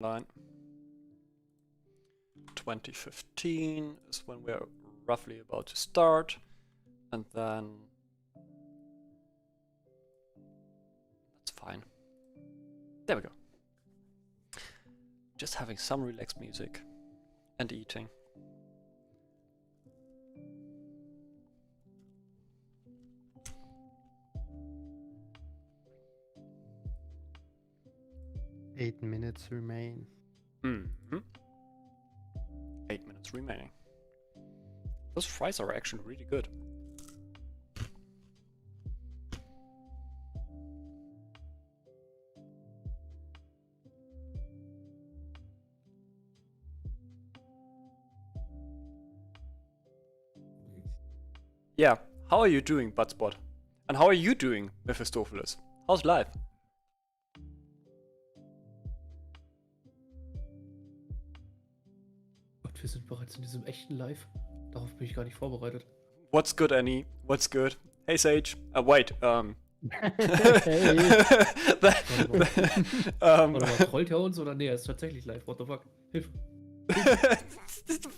line. 2015 is when we're roughly about to start, and then that's fine. There we go. Just having some relaxed music and eating. Eight minutes remain. 8 minutes remaining. Those fries are actually really good. Yeah, how are you doing, Budspot? And how are you doing, Mephistopheles? How's life? Gott, wir sind bereits in diesem echten Live. Darauf bin ich gar nicht vorbereitet. What's good, Annie? What's good? Hey, Sage. Wait, Hey. Warte mal, trollt er uns oder nee, er ist tatsächlich live. What the fuck? Hilfe.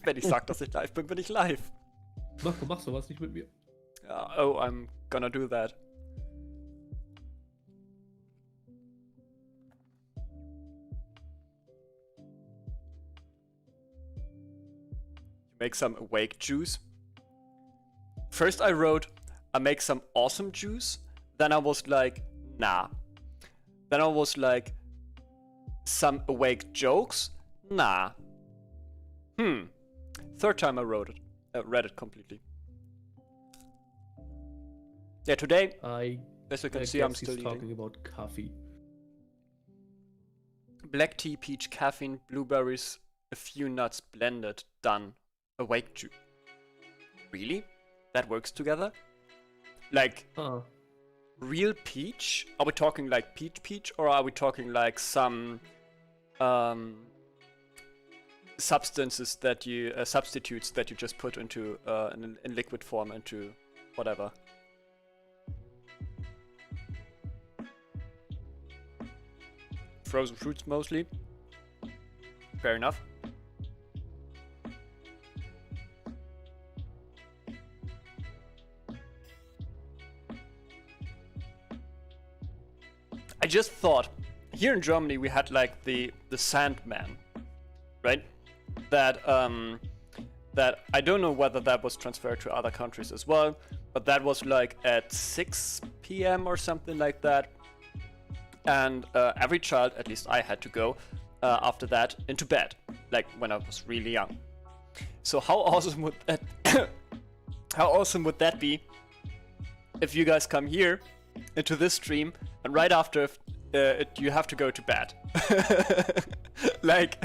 Wenn ich sag, dass ich live bin, bin ich live. Mach sowas nicht mit mir. Oh, I'm gonna do that. You make some awake juice. First I wrote, I make some awesome juice. Then I was like, nah. Then I was like, some awake jokes? Nah. Third time I wrote it. Read it completely. Yeah, today, as you can see, I'm still talking eating. about coffee. Black tea, peach, caffeine, blueberries, a few nuts blended, done. Awake juice. Really? That works together? Like, real peach? Are we talking like peach, or are we talking like some substances that you substitutes that you just put into in liquid form into whatever? Frozen fruits mostly. Fair enough. I just thought, here in Germany we had like the Sandman, right? That I don't know whether that was transferred to other countries as well, but that was like at 6 p.m. or something like that. And every child, at least I had to go after that into bed, like when I was really young. So how awesome would that how awesome would that be if you guys come here into this stream and right after you have to go to bed? like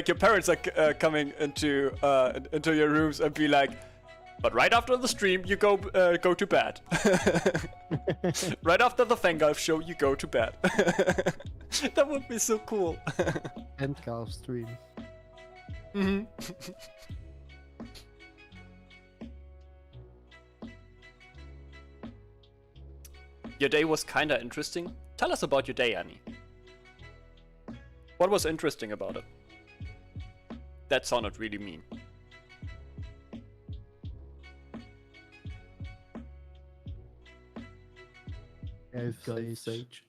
your parents are coming into your rooms and be like, but right after the stream you go to bed. Right after the Fangolf show you go to bed. That would be so cool. And golf stream. Your day was kinda interesting. Tell us about your day, Annie. What was interesting about it? That sounded really mean. Geil, Sage.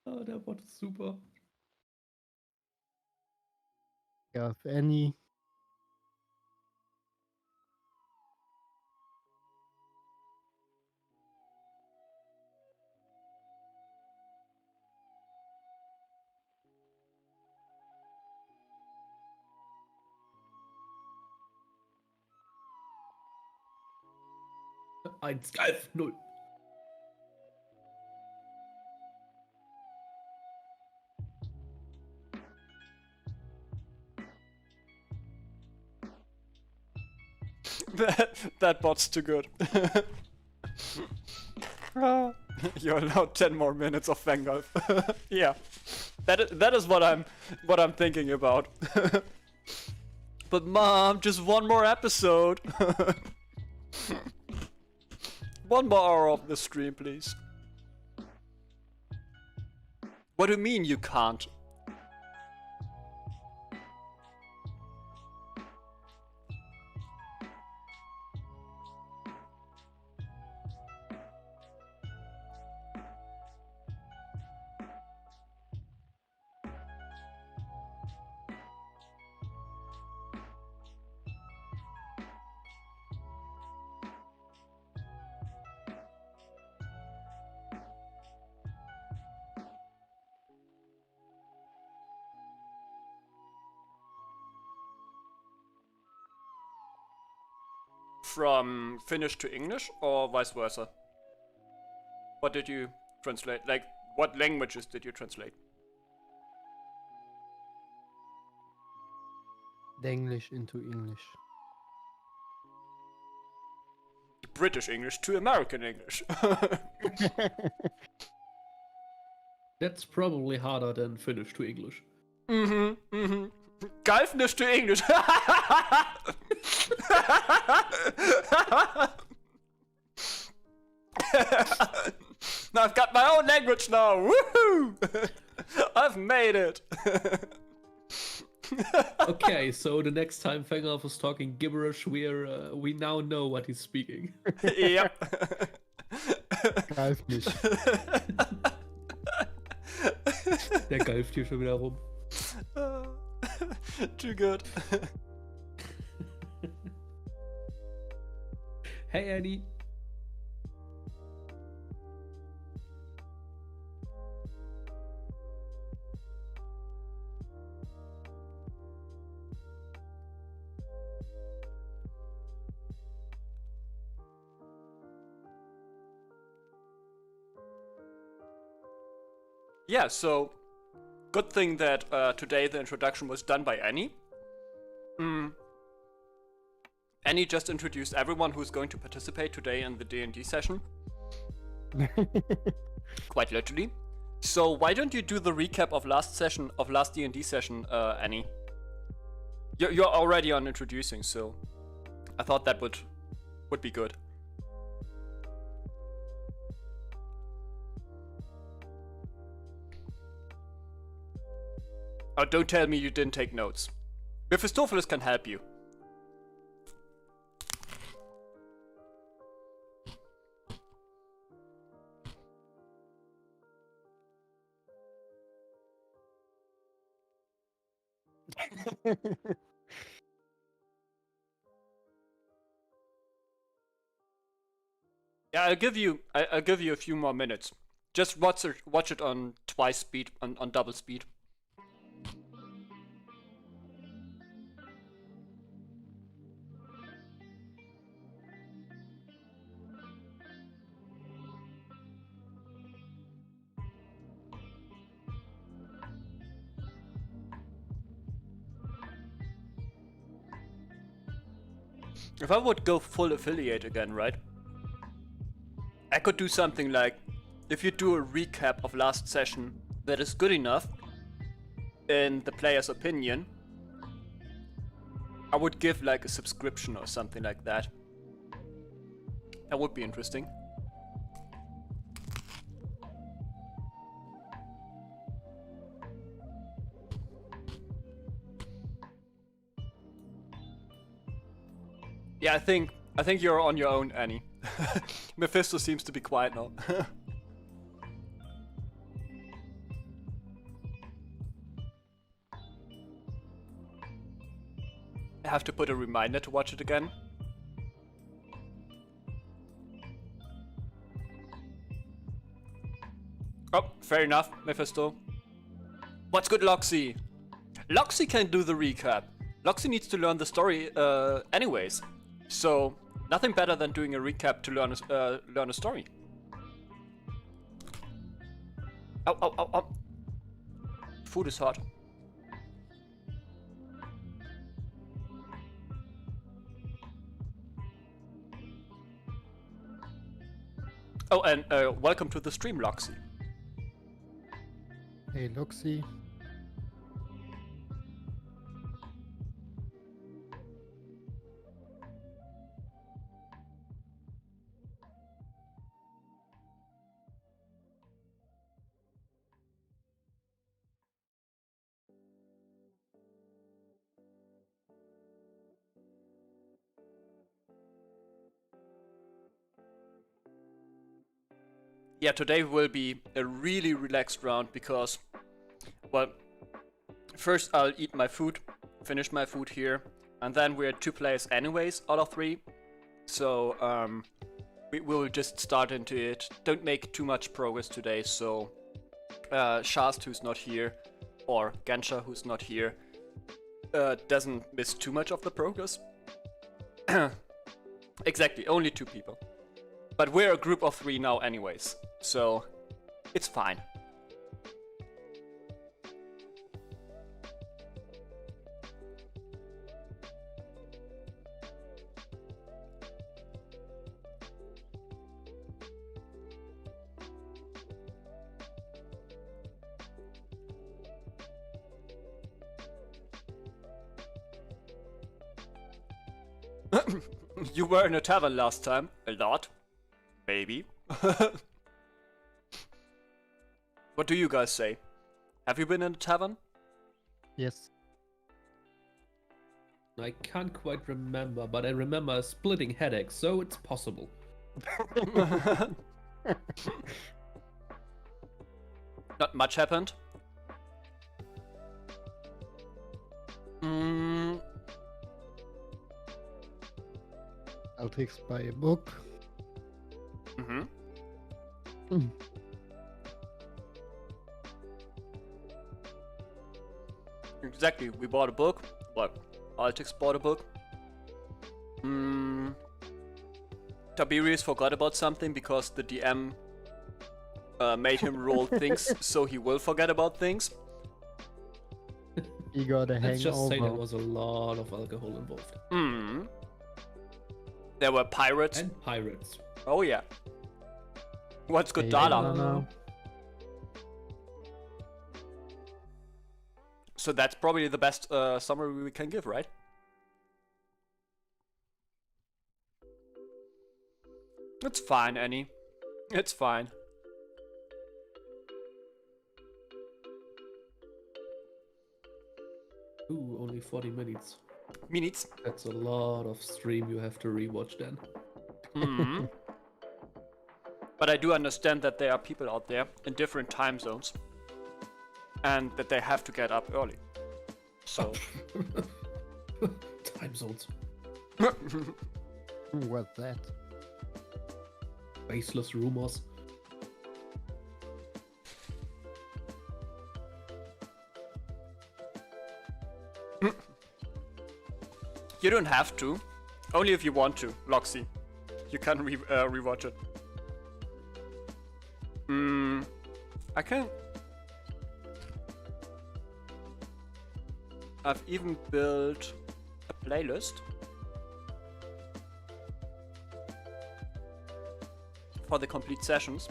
Der Bot ist super. Yeah, if any. Eins, 0. That bot's too good. You're allowed 10 more minutes of Fangolf. Yeah, that is what I'm thinking about. But mom, just one more episode. One more hour of the stream, please. What do you mean you can't? From Finnish to English or vice versa? What did you translate? Like, what languages did you translate? The English into English. British English to American English. That's probably harder than Finnish to English. Galfnish to English. Now I've got my own language now. Woohoo! I've made it. Okay, so the next time Fengalf is talking gibberish, we now know what he's speaking. Yep. Greif mich. Der greift hier schon wieder rum. Too good. Hey Annie. Yeah, so good thing that today the introduction was done by Annie. Annie just introduced everyone who's going to participate today in the D&D session. Quite literally. So why don't you do the recap of last D&D session, Annie? You're already on introducing, so I thought that would be good. Oh, don't tell me you didn't take notes. Mephistopheles can help you. Yeah, I'll give you a few more minutes. Just watch it on twice speed, on double speed. If I would go full affiliate again, right? I could do something like, if you do a recap of last session that is good enough, in the player's opinion, I would give like a subscription or something like that. That would be interesting. Yeah, I think you're on your own, Annie. Mephisto seems to be quiet now. I have to put a reminder to watch it again. Oh, fair enough, Mephisto. What's good, Loxy? Loxy can do the recap. Loxy needs to learn the story anyways. So, nothing better than doing a recap to learn a story. Ow, ow, ow, ow. Food is hot. Oh, and welcome to the stream, Loxy. Hey, Luxy. yeah, today will be a really relaxed round because, well, first I'll eat my food, finish my food here, and then we're 2 players anyways out of 3. So we will just start into it. Don't make too much progress today, so Shast, who's not here, or Gansha, who's not here, doesn't miss too much of the progress. Exactly, only 2 people. But we're a group of 3 now anyways, so it's fine. You were in a tavern last time. A lot. Maybe. What do you guys say? Have you been in a tavern? Yes. I can't quite remember, but I remember a splitting headache, so it's possible. Not much happened. I'll take by a book. Exactly, we bought a book. Well, Altix bought a book. Tiberius forgot about something because the DM made him roll things, so he will forget about things. You got a hangover. Let's just say there was a lot of alcohol involved. There were pirates. And pirates. Oh yeah. What's good, Hey, Dala? no. So that's probably the best summary we can give, right? It's fine, Annie. It's fine. Ooh, only 40 minutes. Minutes. That's a lot of stream you have to rewatch then. But I do understand that there are people out there in different time zones. And that they have to get up early. So... Time zones. What's that? Baseless rumors. You don't have to. Only if you want to, Loxy. You can rewatch it. I can... I've even built a playlist for the complete sessions.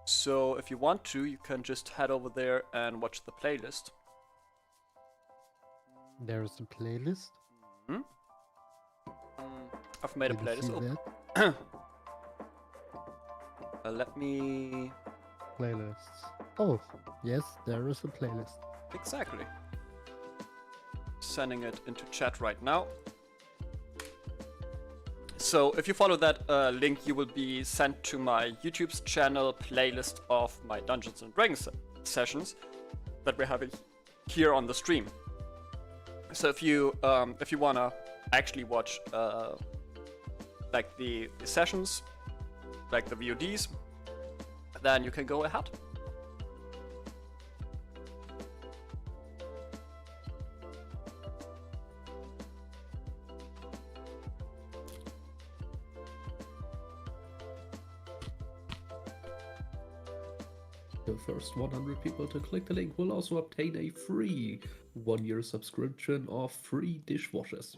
So if you want to, you can just head over there and watch the playlist. There's a playlist. I've made a Did you playlist. see Oh, that? let me... Playlists. Oh, yes, there is a playlist. Exactly. Sending it into chat right now. So if you follow that link, you will be sent to my YouTube's channel playlist of my Dungeons and Dragons sessions that we're having here on the stream. So if you wanna actually watch like the sessions, like the VODs, then you can go ahead. The first 100 people to click the link will also obtain a free 1-year subscription of free dishwashers.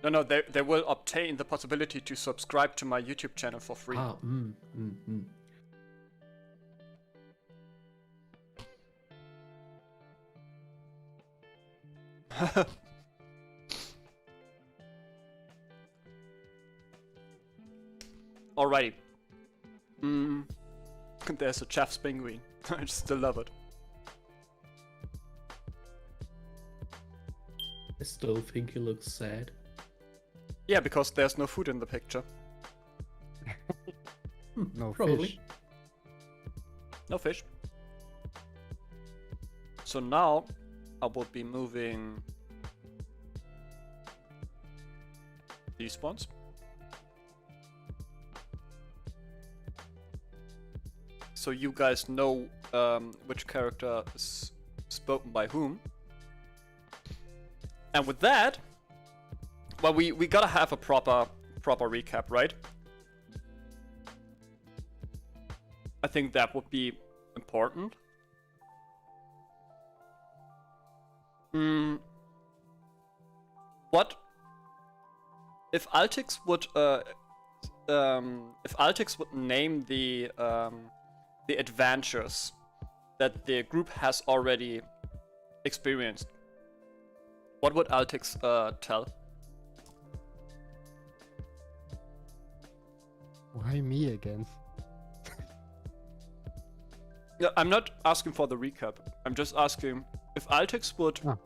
No, they will obtain the possibility to subscribe to my YouTube channel for free. Alrighty. There's a Chef's penguin. I still love it. I still think he looks sad. Yeah, because there's no food in the picture. No Probably. fish. No fish. So now I will be moving these ones. So you guys know which character is spoken by whom. And with that, well, we gotta have a proper recap, right? I think that would be important. What if Altix would name the adventures that the group has already experienced? What would Altix tell? Why me again? Yeah, I'm not asking for the recap. I'm just asking if Altix would, Ah.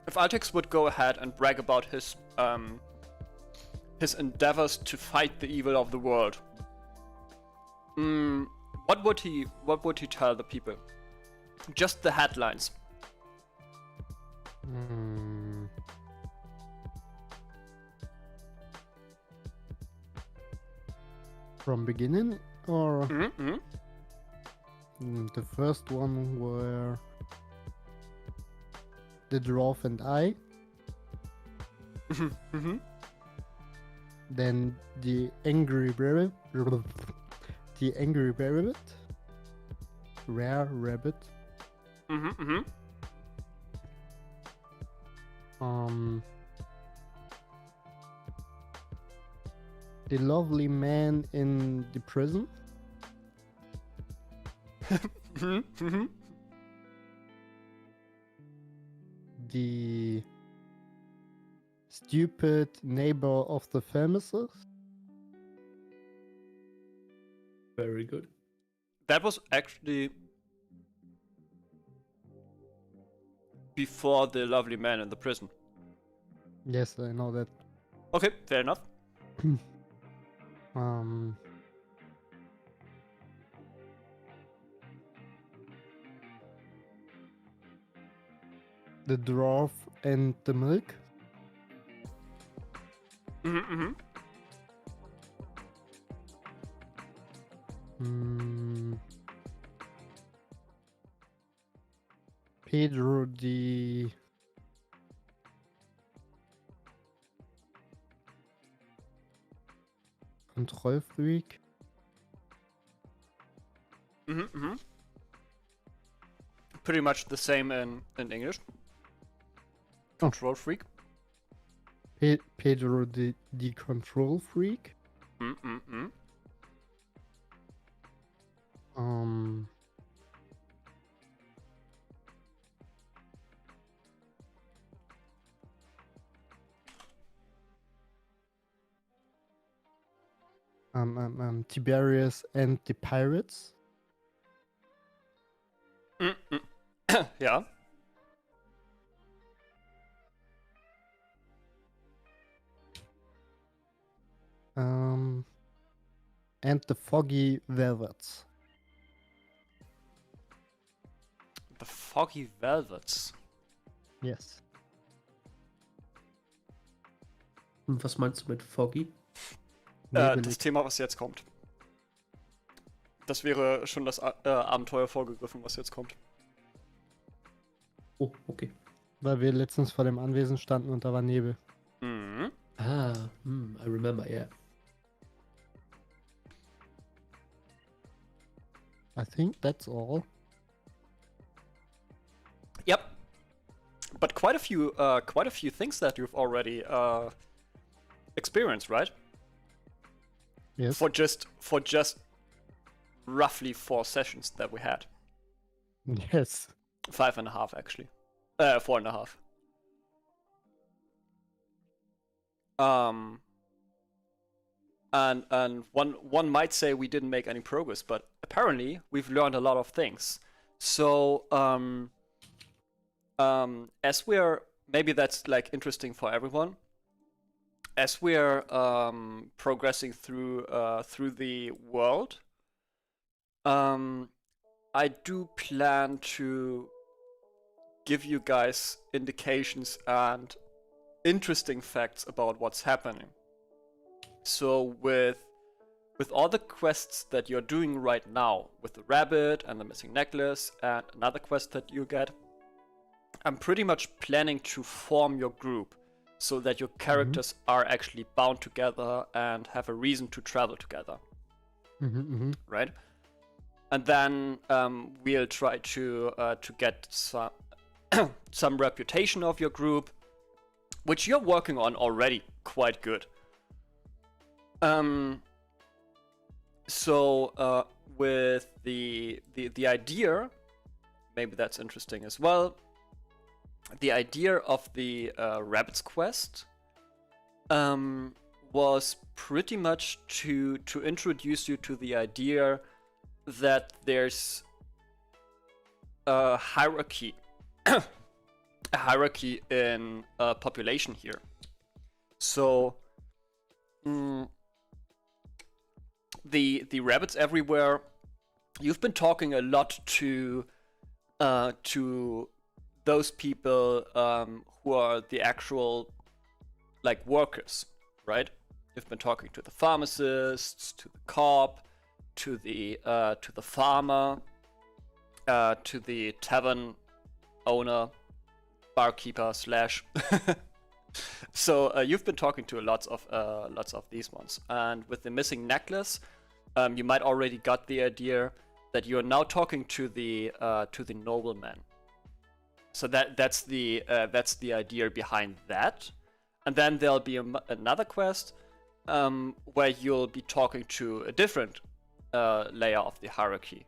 if Altix would go ahead and brag about his endeavors to fight the evil of the world. What would he tell the people? Just the headlines. From beginning or Mm-hmm. the first one were the dwarf and I, Mm-hmm. then the angry rabbit, rare rabbit, Mm-hmm. the lovely man in the prison, Mm-hmm. the stupid neighbor of the pharmacist, Very good. That was actually before the lovely man in the prison. yes, I know that. Okay, fair enough. The dwarf and the milk, Mm-hmm. Pedro the Kontrollfreak, Mm-hmm. Pretty much the same in English. Control freak. Pedro the control freak, Mm-hmm. Tiberius and the pirates, Mm-hmm. Yeah. and the foggy velvets. The foggy velvets. Yes. Und was meinst du mit Foggy? Das Nebelig. Thema, was jetzt kommt. Das wäre schon das Abenteuer vorgegriffen, was jetzt kommt. Oh, okay. Weil wir letztens vor dem Anwesen standen und da war Nebel. Mhm. Ah, I remember, yeah. I think that's all. Yep. But quite a few things that you've already experienced, right? Yes. For just roughly 4 sessions that we had. Yes. 5.5 actually. 4.5. And one might say we didn't make any progress, but apparently we've learned a lot of things. So as we're, maybe that's like interesting for everyone. as we're progressing through the world, I do plan to give you guys indications and interesting facts about what's happening. So with all the quests that you're doing right now, with the rabbit and the missing necklace and another quest that you get, I'm pretty much planning to form your group so that your characters are actually bound together and have a reason to travel together. Right? And then we'll try to get some reputation of your group, which you're working on already quite good. So with the idea, maybe that's interesting as well. The idea of the Rabbit's Quest was pretty much to introduce you to the idea that there's a hierarchy, a hierarchy in population here. So the rabbits everywhere. You've been talking a lot to those people who are the actual like workers, right? You've been talking to the pharmacists, to the cop, to the farmer, to the tavern owner, barkeeper slash. So you've been talking to lots of these ones, and with the missing necklace, you might already got the idea that you are now talking to the nobleman. So that's the idea behind that, and then there'll be another quest where you'll be talking to a different layer of the hierarchy.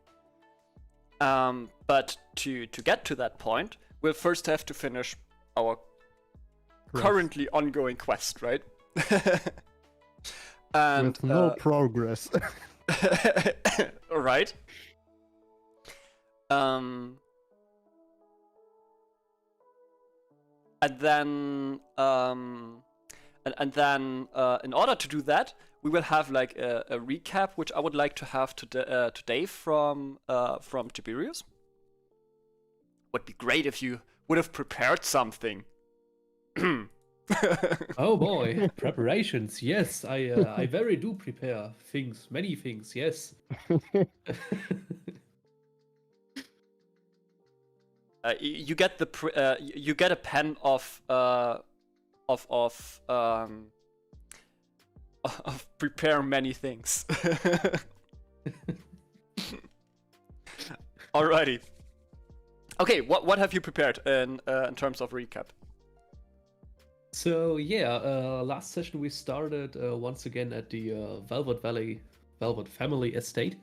But to get to that point, we'll first have to finish our currently ongoing quest, right? And with no progress. Right. And then in order to do that, we will have like a recap, which I would like to have today from Tiberius. Would be great if you would have prepared something. Oh boy, preparations. Yes, I very do prepare things, many things. Yes. You get you get a pen of prepare many things. Alrighty. Okay, what have you prepared in terms of recap? So yeah, last session we started once again at the Valvet family estate.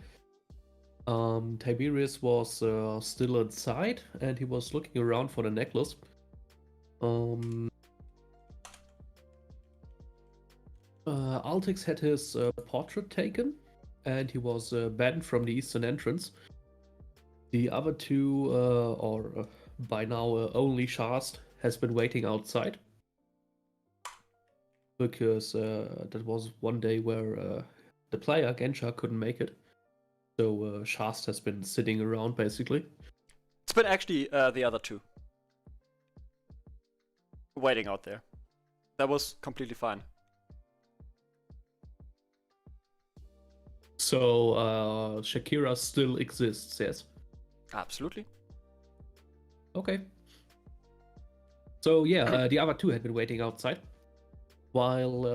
Tiberius was still inside, and he was looking around for the necklace. Altix had his portrait taken, and he was banned from the eastern entrance. The other two, or by now only Shast, has been waiting outside. Because that was one day where the player, Gensha, couldn't make it. So Shast has been sitting around, basically. It's been actually the other two. Waiting out there. That was completely fine. So Shakira still exists, yes? Absolutely. Okay. So yeah, the other two had been waiting outside. While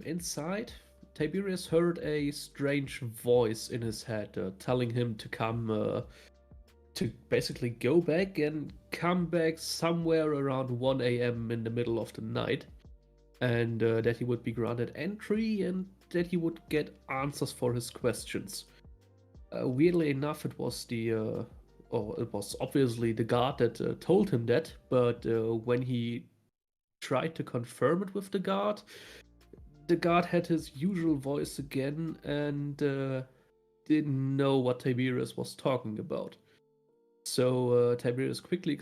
inside, Tiberius heard a strange voice in his head telling him to come, to basically go back and come back somewhere around 1 a.m. in the middle of the night, and that he would be granted entry and that he would get answers for his questions. Weirdly enough, it was it was obviously the guard that told him that, but when he tried to confirm it with the guard had his usual voice again and didn't know what Tiberius was talking about. So Tiberius quickly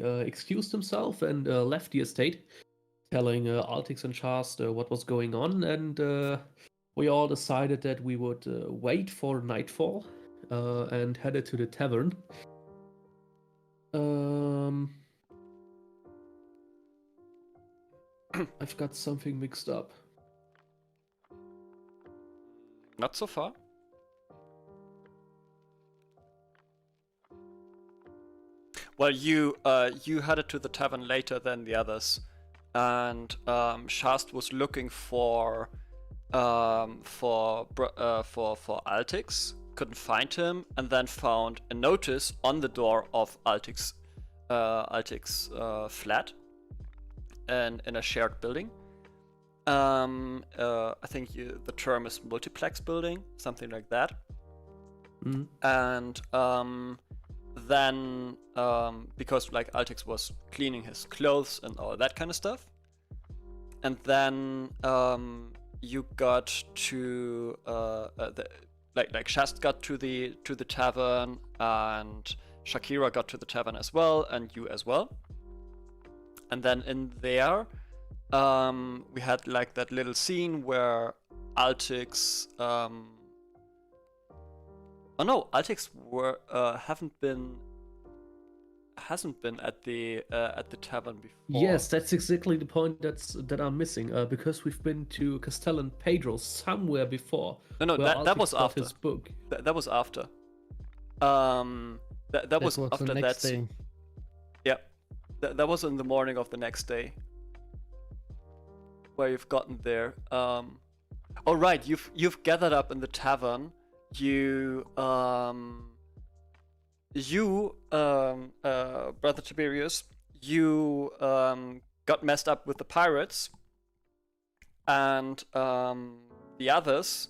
excused himself and left the estate, telling Altix and Shast what was going on, and we all decided that we would wait for nightfall and headed to the tavern. I've got something mixed up. Not so far. Well, you headed to the tavern later than the others, and Shast was looking for Altix, couldn't find him, and then found a notice on the door of Altix flat, and in a shared building. I think the term is multiplex building, something like that. Mm. And then because like Altix was cleaning his clothes and all that kind of stuff, and then you got to like Shast got to the tavern, and Shakira got to the tavern as well, and you as well. And then in there, we had like that little scene where Altix. Oh no, Altix hasn't been at the tavern before. Yes, that's exactly the point that I'm missing. Because we've been to Castellon Pedros somewhere before. No, where that Altix was got after. his book. That was after. That was after the that. next day. Yeah, that was in the morning of the next day. Where you've gotten there. Oh right, you've gathered up in the tavern. Brother Tiberius, you got messed up with the pirates, and the others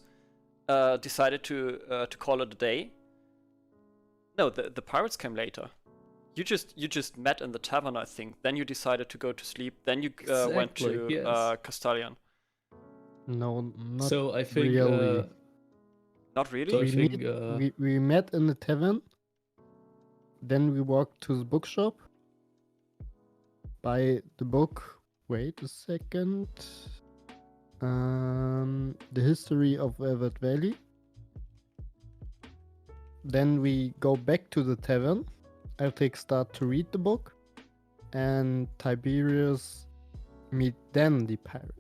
decided to call it a day. No, the pirates came later. You just met in the tavern, I think. Then you decided to go to sleep. Then you went to yes. Castellon. No, not So I think really. Not really. So I we, think we met in the tavern. Then we walked to the bookshop. Buy the book. Wait a second. The history of Valvet Valley. Then we go back to the tavern. Altix start to read the book, and Tiberius meet then the pirate.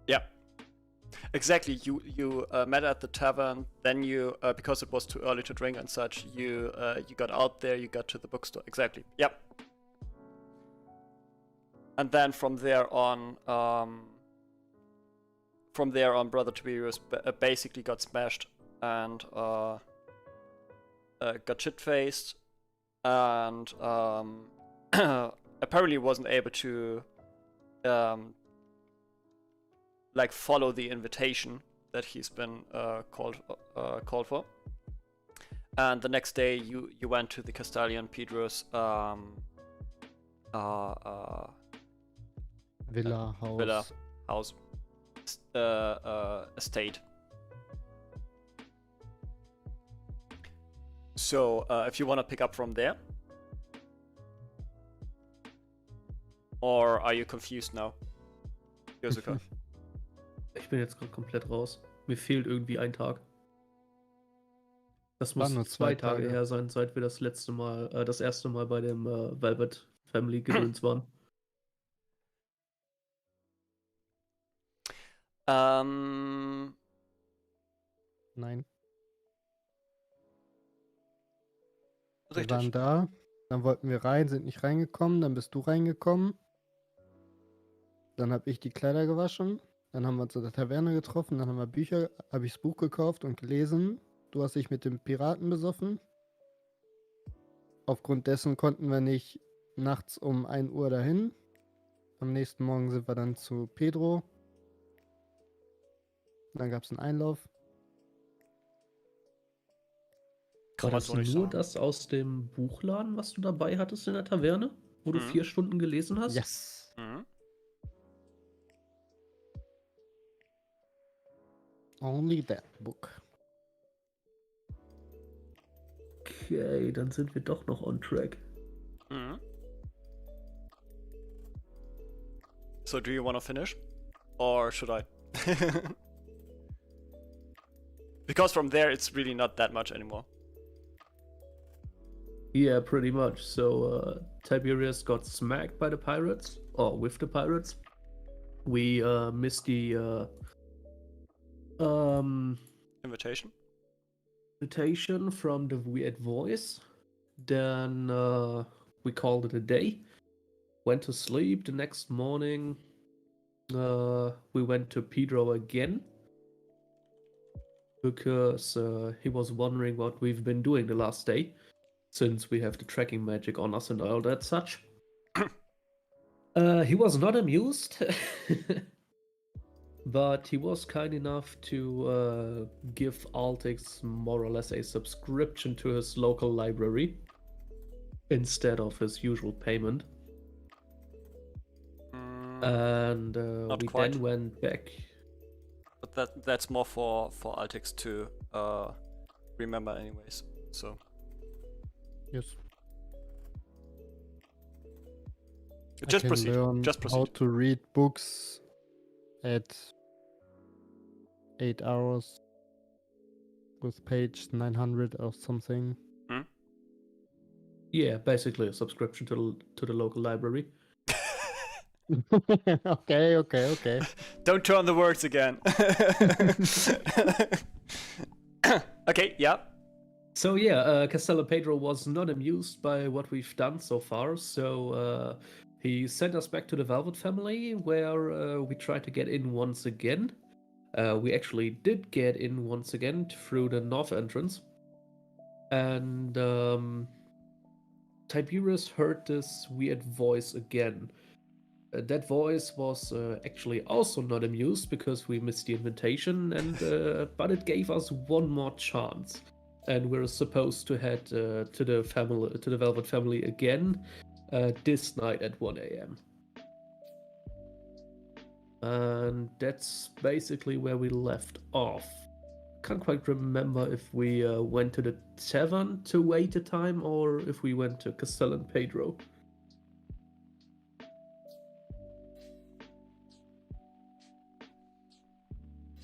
Yeah, exactly. You met at the tavern. Then you because it was too early to drink and such. You got out there. You got to the bookstore. Exactly. Yep. And then from there on, Brother Tiberius basically got smashed and got shit-faced, and apparently wasn't able to like follow the invitation that he's been called for. And the next day, you went to the Castellon Pedros Villa house. Estate. So if you want to pick up from there, or are you confused now, Yosuke? ich bin jetzt gerade komplett raus. Mir fehlt irgendwie ein Tag. Das muss Waren nur 2 Tage her sein, seit wir das erste Mal bei dem Valvet Family Gedöns waren. Nein. Wir Richtig. waren da, dann wollten wir rein, sind nicht reingekommen, dann bist du reingekommen. Dann habe ich die Kleider gewaschen, dann haben wir uns in der Taverne getroffen, dann habe ich das Buch gekauft und gelesen. Du hast dich mit dem Piraten besoffen. Aufgrund dessen konnten wir nicht nachts um 1 Uhr dahin. Am nächsten Morgen sind wir dann zu Pedro. Dann gab es einen Einlauf. War Kann man das so nicht nur sagen. das aus dem Buchladen, was du dabei hattest in der Taverne? Wo du 4 Stunden gelesen hast? Yes. Mhm. Only that book. Okay, dann sind wir doch noch on track. Mhm. So do you want to finish? Or should I? Because from there it's really not that much anymore. Yeah, pretty much. So Tiberius got smacked by the pirates, or with the pirates. We missed the Invitation? invitation from the weird voice. Then we called it a day. Went to sleep. The next morning, we went to Pedro again because he was wondering what we've been doing the last day, since we have the tracking magic on us and all that such. He was not amused, but he was kind enough to give Altix more or less a subscription to his local library instead of his usual payment. And we quite. then went back. But that's more for Altix to remember anyways. So Yes. just I can proceed. learn Just how proceed. to read books at 8 hours with page 900 or something. Yeah, basically a subscription to the local library. Okay. Don't turn the words again. Okay, yeah. So yeah, Castellon Pedro was not amused by what we've done so far, so he sent us back to the Valvet family, where we tried to get in once again. We actually did get in once again through the north entrance, and Tiberius heard this weird voice again. That voice was actually also not amused because we missed the invitation, and but it gave us one more chance, and we're supposed to head to the Velvet family again this night at 1 a.m. And that's basically where we left off. Can't quite remember if we went to the Tavern to wait a time or if we went to Castellon Pedro.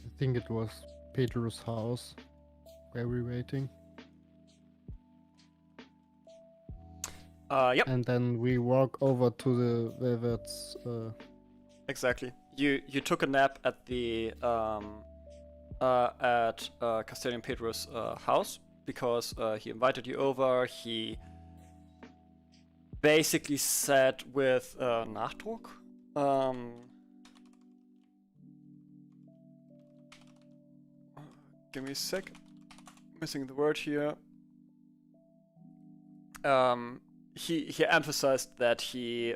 I think it was Pedro's house where we're waiting. Yep. And then we walk over to the Velvet's. Exactly. You took a nap at the Castellon Pedros' house because he invited you over. He basically said with Nachdruck. Give me a sec. Missing the word here. He emphasized that he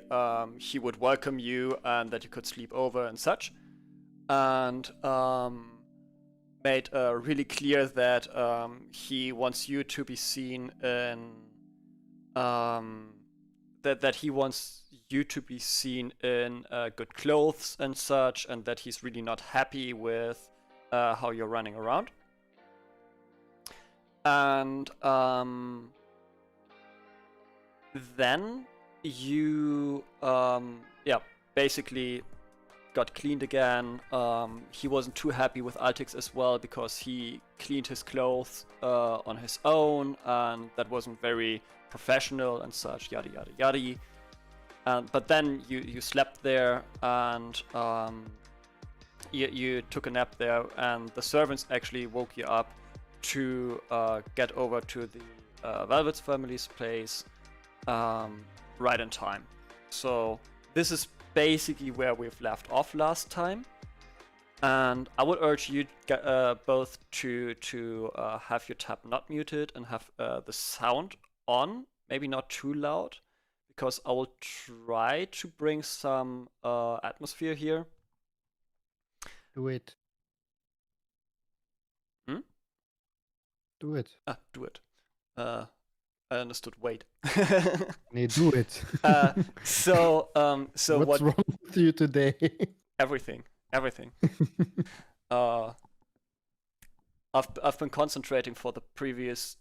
would welcome you and that you could sleep over and such, and made really clear that he wants you to be seen in that he wants you to be seen in good clothes and such, and that he's really not happy with how you're running around. And then you basically got cleaned again. He wasn't too happy with Altix as well because he cleaned his clothes on his own, and that wasn't very professional and such, yada yada yada. But then you slept there, and you took a nap there, and the servants actually woke you up to get over to the Velvet's family's place right in time. So this is basically where we've left off last time, and I would urge you both to have your tab not muted and have the sound on, maybe not too loud, because I will try to bring some atmosphere here. Do it. Do it. Do it. I understood. Wait. Nee, do it. So What's wrong with you today? Everything. I've been concentrating for the previous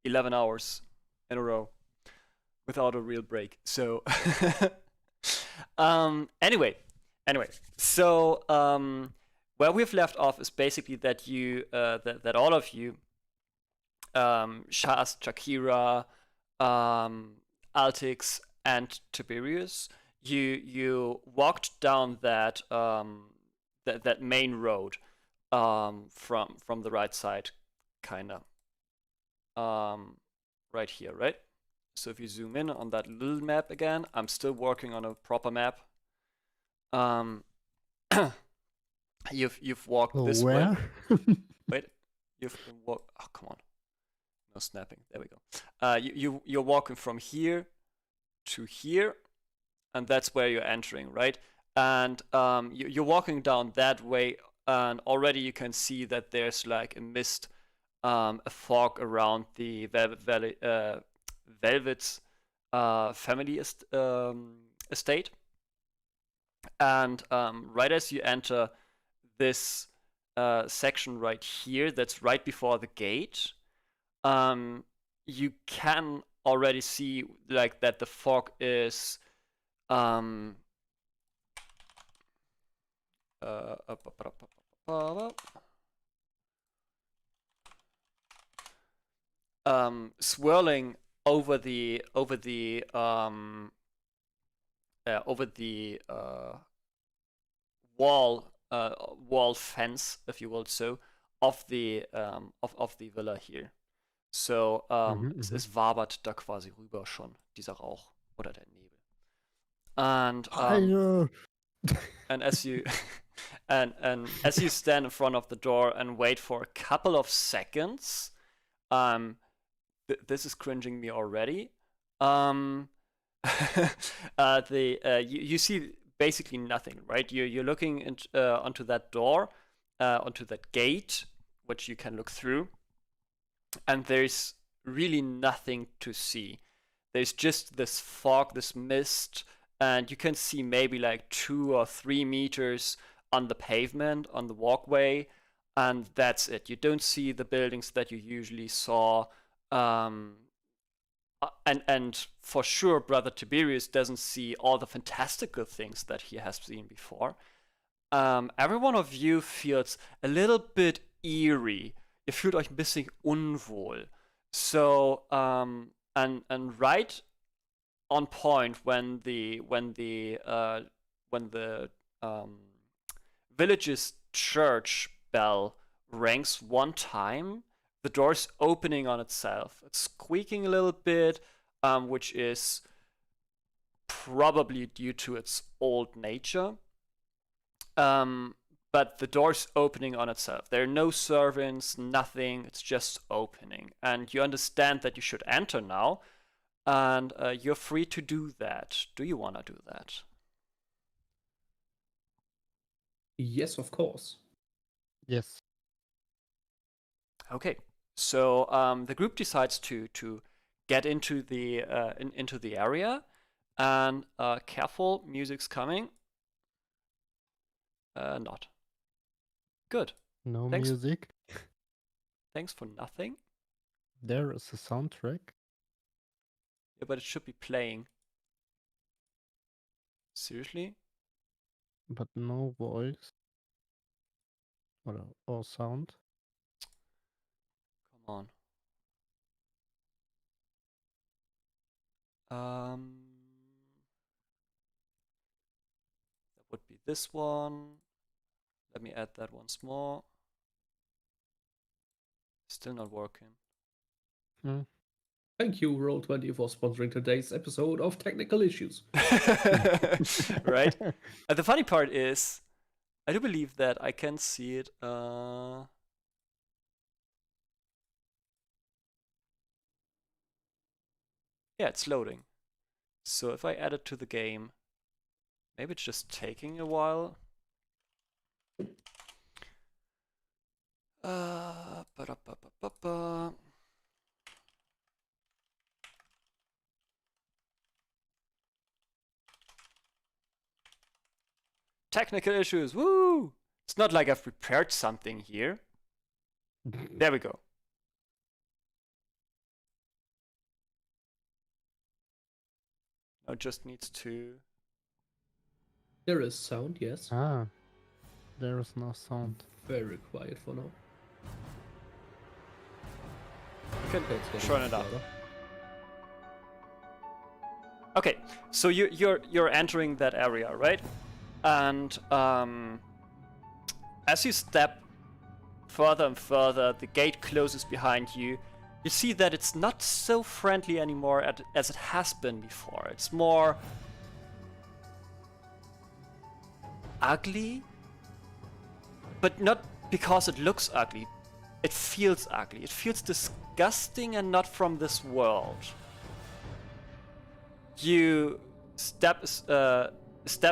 11 hours in a row without a real break. So Anyway, so where we've left off is basically that that all of you, Shaz, Shakira, Altix, and Tiberius, you walked down that that main road from the right side, kinda. Right here, right? So if you zoom in on that little map again, I'm still working on a proper map. You've walked So this where? way. Wait, you've walked. Oh, come on, no snapping. There we go. You're walking from here to here, and that's where you're entering, right? And you're walking down that way, and already you can see that there's like a mist, a fog around the Velvet's family estate. And right as you enter this section right here, that's right before the gate, you can already see like that the fog is swirling over the wall fence, if you will, so of the villa here. So es wabert da quasi rüber schon, dieser Rauch oder der Nebel. And as you and as you stand in front of the door and wait for a couple of seconds, this is cringing me already. You see basically nothing, right? You're looking onto that door, onto that gate, which you can look through, and there's really nothing to see. There's just this fog, this mist, and you can see maybe like 2 or 3 meters on the pavement, on the walkway, and that's it. You don't see the buildings that you usually saw. And for sure, Brother Tiberius doesn't see all the fantastical things that he has seen before. Every one of you feels a little bit eerie. Ihr fühlt euch ein bisschen unwohl. So, and right on point when the village's church bell rings one time, the door's opening on itself. It's squeaking a little bit, which is probably due to its old nature. But the door's opening on itself. There are no servants, nothing. It's just opening. And you understand that you should enter now. And you're free to do that. Do you want to do that? Yes, of course. Yes. Okay. So the group decides to get into the area, and careful, music's coming. Not good. No Thanks. music. Thanks for nothing. There is a soundtrack. Yeah, but it should be playing. Seriously? But no voice. Or sound. Come on. That would be this one. Let me add that once more. Still not working. Thank you, Roll20, for sponsoring today's episode of Technical Issues. Right? The funny part is, I do believe that I can see it. Yeah, it's loading. So if I add it to the game, maybe it's just taking a while. Technical issues, woo! It's not like I've prepared something here. There we go. Now it just needs to There is sound, yes. Ah, there is no sound. Very quiet for now. You can It's getting turn it up. louder. Okay, so you're entering that area, right? And as you step further and further, the gate closes behind you. You see that it's not so friendly anymore as it has been before. It's more ugly, but not because it looks ugly. It feels ugly. It feels disgusting and not from this world. You step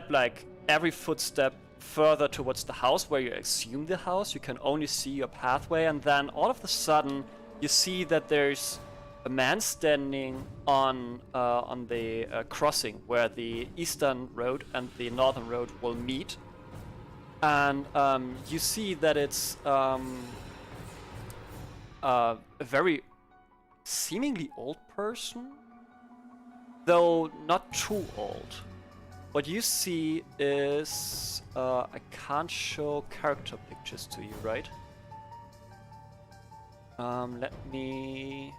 like every footstep further towards the house where you assume the house. You can only see your pathway, and then all of a sudden you see that there's a man standing on the crossing where the eastern road and the northern road will meet, and you see that it's a very seemingly old person, though not too old. What you see is I can't show character pictures to you, right? Let me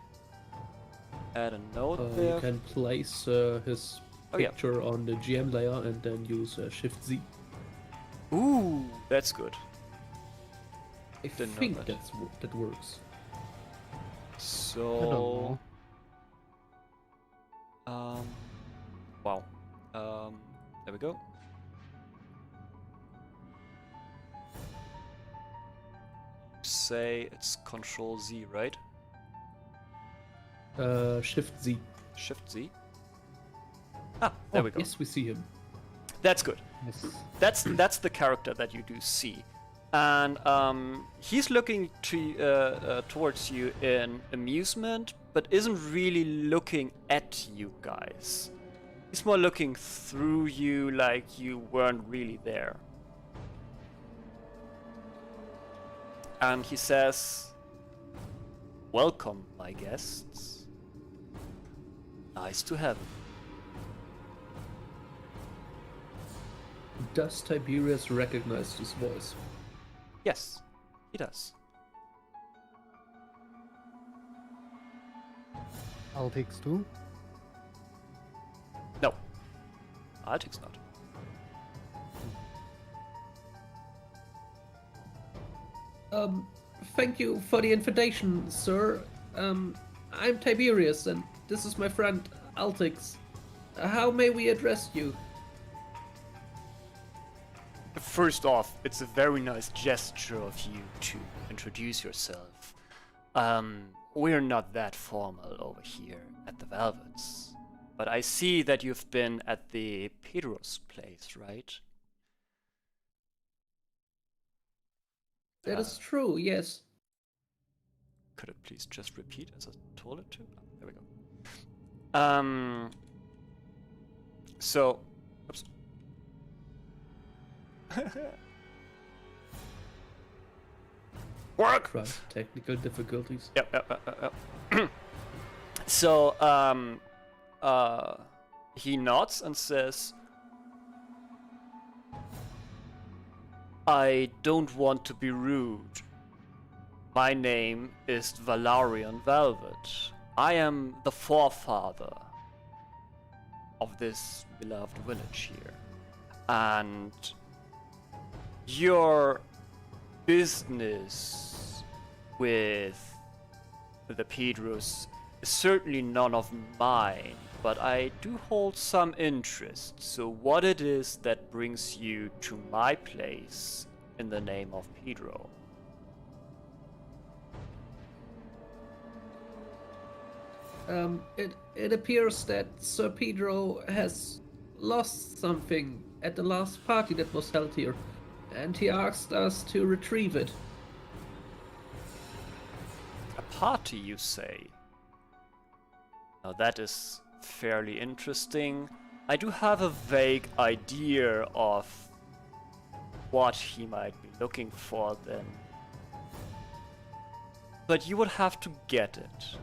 add a note there. You can place his Oh, yeah. picture on the GM layer and then use Shift Z. Ooh, that's good. I Didn't know think that. that works. I don't So, know. wow. There we go. Say it's Control Z, right? Shift Z. Shift Z. Ah, there we go. Yes, we see him. That's good. Yes. That's the character that you do see, and he's looking towards you in amusement, but isn't really looking at you guys. He's more looking through you, like you weren't really there. And he says, "Welcome, my guests. Nice to have you." Does Tiberius recognize this voice? Yes, he does. Altix too? No, Altix not. Thank you for the invitation, sir. I'm Tiberius, and this is my friend Altix. How may we address you? First off, it's a very nice gesture of you to introduce yourself. We're not that formal over here at the Velvets, but I see that you've been at the Pedros place, right? That is true, yes. Could it please just repeat as I told it to? Oh, there we go. So, oops. Work! Right, technical difficulties. Yep. So, he nods and says, "I don't want to be rude. My name is Valarion Valvet. I am the forefather of this beloved village here. And your business with the Pedros is certainly none of mine, but I do hold some interest. So what it is that brings you to my place in the name of Pedro?" It appears that Sir Pedro has lost something at the last party that was held here, and he asked us to retrieve it. A party, you say? Now that is fairly interesting. I do have a vague idea of what he might be looking for then. But you would have to get it.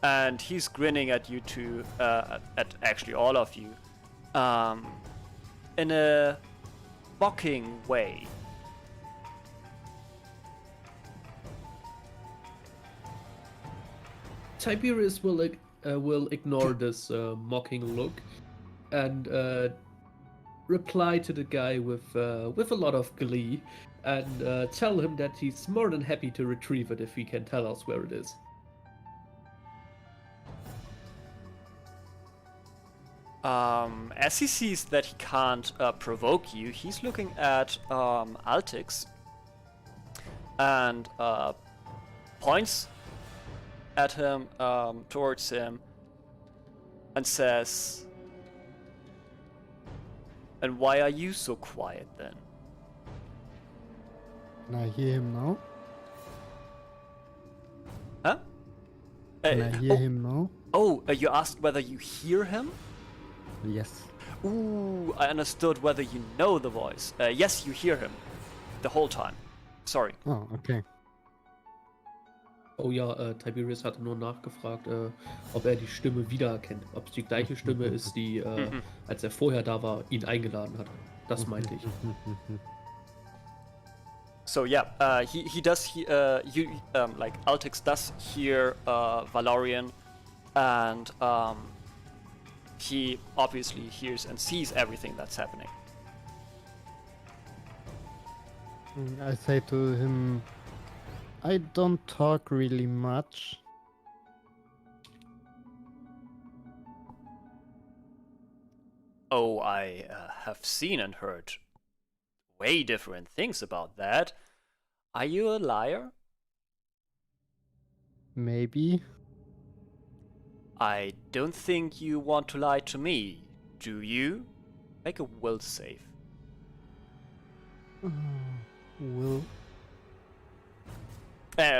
And he's grinning at you two, at actually all of you. in a mocking way. Tiberius will ignore this mocking look and reply to the guy with a lot of glee and tell him that he's more than happy to retrieve it if he can tell us where it is. As he sees that he can't provoke you, he's looking at Altix and points at him, towards him, and says, "And why are you so quiet then?" Can I hear him now? Huh? Can I hear him now? Oh, you asked whether you hear him? Yes. Ooh, I understood whether you know the voice. Yes, you hear him. The whole time. Sorry. Oh, okay. Oh ja, Tiberius hatte nur nachgefragt, ob er die Stimme wiedererkennt. Ob es die gleiche Stimme ist, die, als er vorher da war, ihn eingeladen hat. Das meinte ich. So yeah, he does like Altix does hear Valarion, and he obviously hears and sees everything that's happening. I say to him, I don't talk really much. Oh, I have seen and heard way different things about that. Are you a liar? Maybe. I don't think you want to lie to me, do you? Make a will save. Will.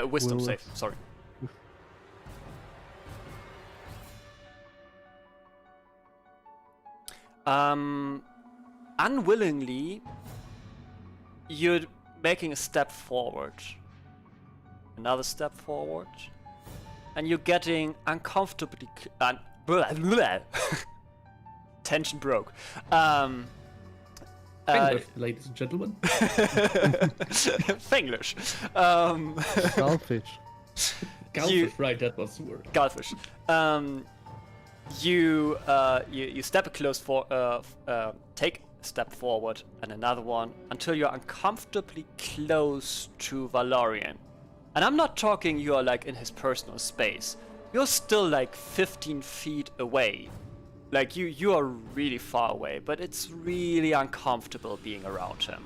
Wisdom Will. save, sorry. Unwillingly, you're making a step forward. Another step forward. And you're getting uncomfortably... Tension broke. English, ladies and gentlemen. Fenglish. Selfish. Galfish, right, that was the word. Galfish. You step take a step forward and another one until you're uncomfortably close to Valarion. And I'm not talking you're like in his personal space. You're still like 15 feet away. Like you are really far away, but it's really uncomfortable being around him.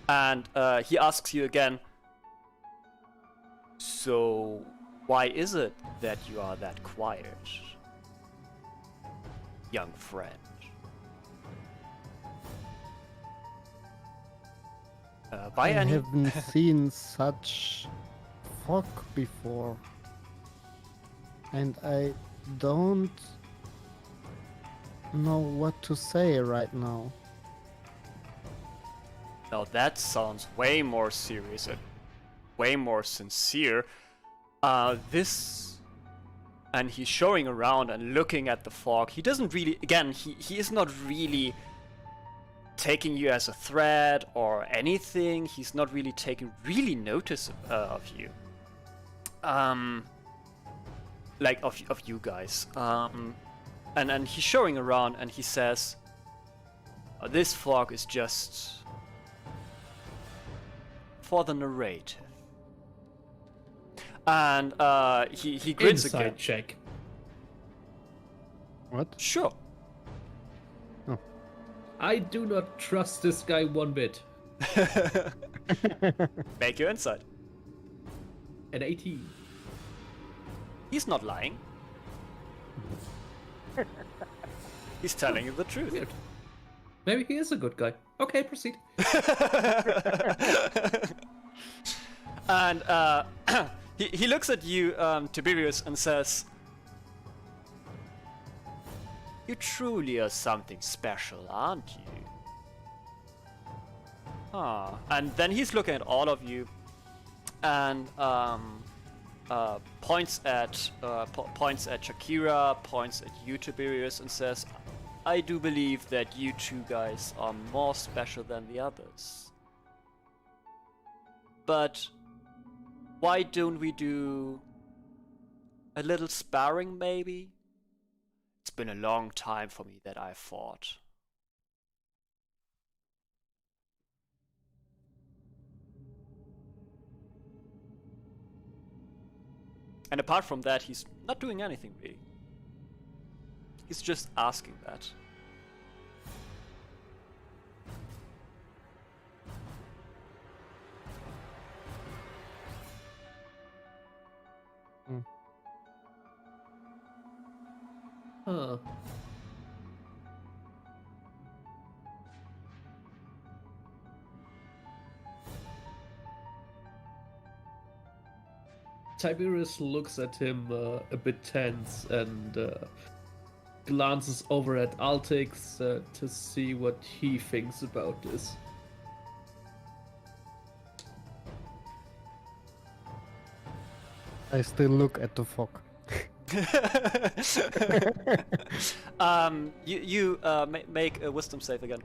And he asks you again, so why is it that you are that quiet, young friend? I haven't seen such fog before. And I don't know what to say right now. Now that sounds way more serious and way more sincere. And he's showing around and looking at the fog. He doesn't really, again, he is not really taking you as a threat or anything. He's not really taking really notice of you. Like of you guys. And he's showing around and he says, this fog is just for the narrative. And he grins Inside again. check. What? Sure. I do not trust this guy one bit. Make your insight. An 18. He's not lying. He's telling you the truth. Weird. Maybe he is a good guy. Okay, proceed. And he looks at you, Tiberius, and says, "You truly are something special, aren't you?" And then he's looking at all of you, and points at Shakira, points at you, Tiberius, and says, "I do believe that you two guys are more special than the others. But why don't we do a little sparring, maybe? It's been a long time for me that I fought." And apart from that, he's not doing anything really. He's just asking that. Huh. Tiberius looks at him a bit tense and glances over at Altix to see what he thinks about this. I still look at the fog. You make a wisdom save again.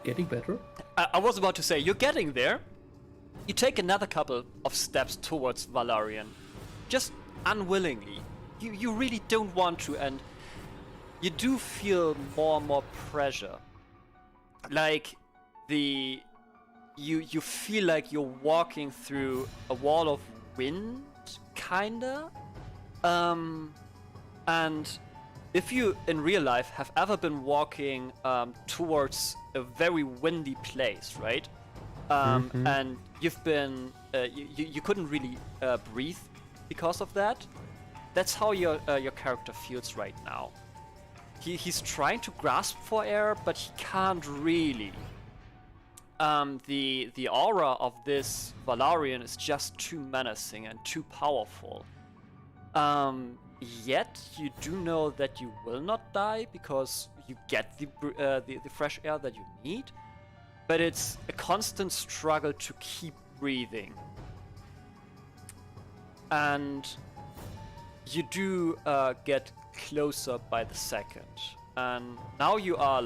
Getting better. I was about to say, you're getting there. You take another couple of steps towards Valarion, just unwillingly. You really don't want to, and you do feel more and more pressure. Like you feel like you're walking through a wall of wind, kinda. And if you in real life have ever been walking towards a very windy place, right? And you've been you couldn't really breathe because of that. That's how your character feels right now. He's trying to grasp for air, but he can't really. The aura of this Valarion is just too menacing and too powerful. Yet you do know that you will not die because you get the fresh air that you need, but it's a constant struggle to keep breathing. And you do get closer by the second, and now you are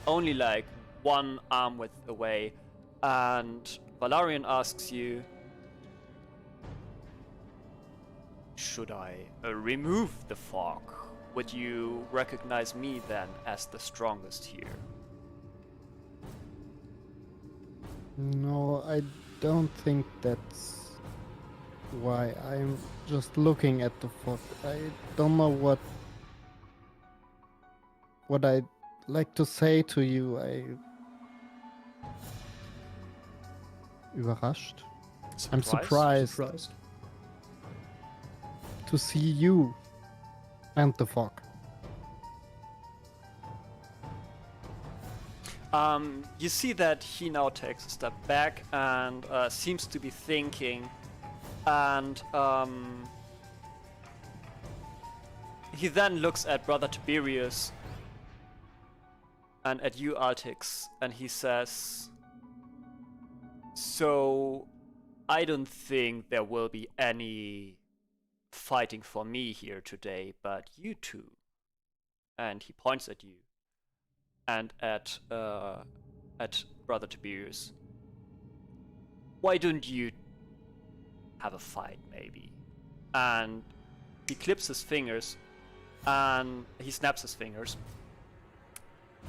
only one arm width away, and Valarion asks you, "Should I remove the fog? Would you recognize me then as the strongest here?" No, I don't think that's why. I'm just looking at the fog. I don't know what I'd like to say to you. Überrascht? I'm surprised to see you and the fog. You see that he now takes a step back and seems to be thinking, and he then looks at Brother Tiberius and at you, Altix, and he says, "So I don't think there will be any fighting for me here today, but you two." And he points at you and at Brother Tiberius. "Why don't you have a fight, maybe?" And he clips his fingers and he snaps his fingers,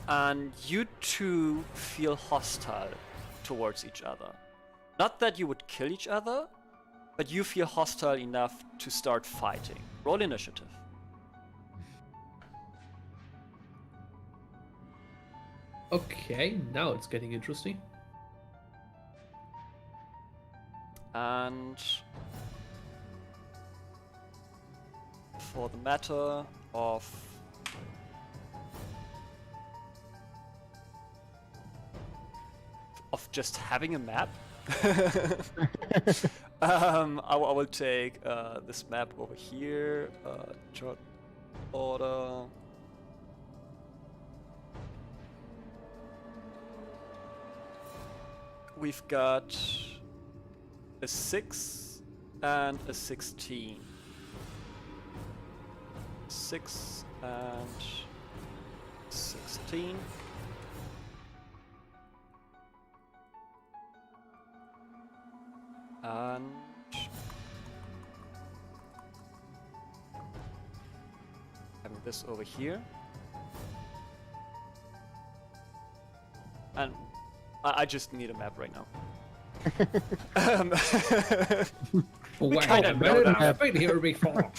and you two feel hostile towards each other. Not that you would kill each other, but you feel hostile enough to start fighting. Roll initiative. Okay, now it's getting interesting. And for the matter of just having a map, I will take this map over here, chart order. we've got a 6 and a 16. 6 and 16. And having this over here. And I just need a map right now. Wait kinda a know minute, that. I've been here before.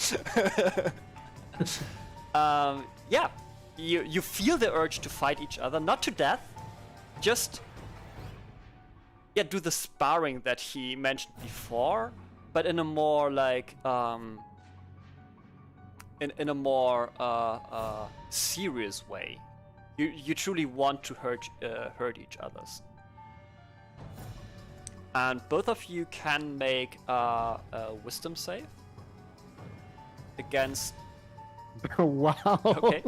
Yeah, you feel the urge to fight each other, not to death, just do the sparring that he mentioned before, but in a more like in a more serious way. You truly want to hurt each other's. And both of you can make a wisdom save against. Wow. Okay.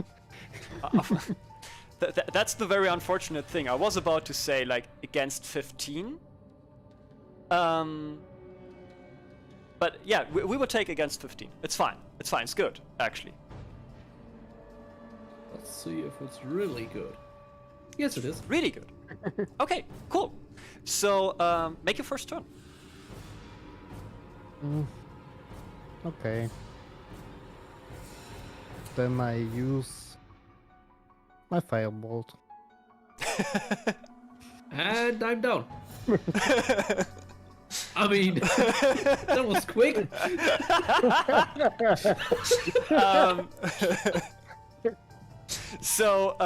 That's the very unfortunate thing. I was about to say like against 15. But yeah, we will take against 15. It's fine. It's fine. It's good, actually. Let's see if it's really good. Yes, it is. Really good. Okay, cool. So make your first turn. Okay. Then I use my firebolt. And I'm down. I mean, that was quick. So,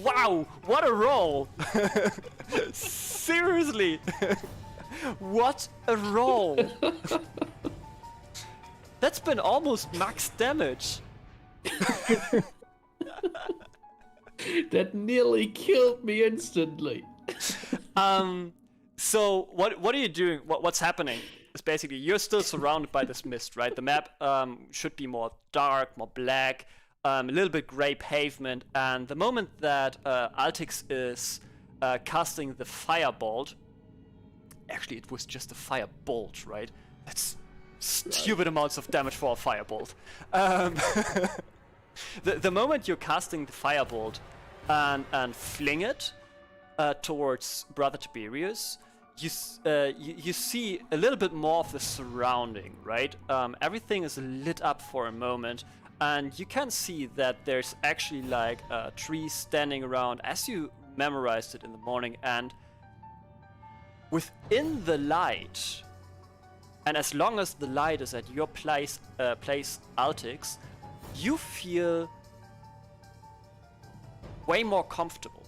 wow, what a roll! Seriously, what a roll! That's been almost max damage. That nearly killed me instantly. So what are you doing? What's happening? Is basically you're still surrounded by this mist, right? The map should be more dark, more black, a little bit gray pavement, and the moment that Altix is casting the firebolt, actually it was just a firebolt, right? That's stupid amounts of damage for a firebolt. The moment you're casting the firebolt and fling it towards Brother Tiberius, you see a little bit more of the surrounding, right? Everything is lit up for a moment, and you can see that there's actually like trees standing around as you memorized it in the morning, and within the light, and as long as the light is at your place Altix, you feel way more comfortable.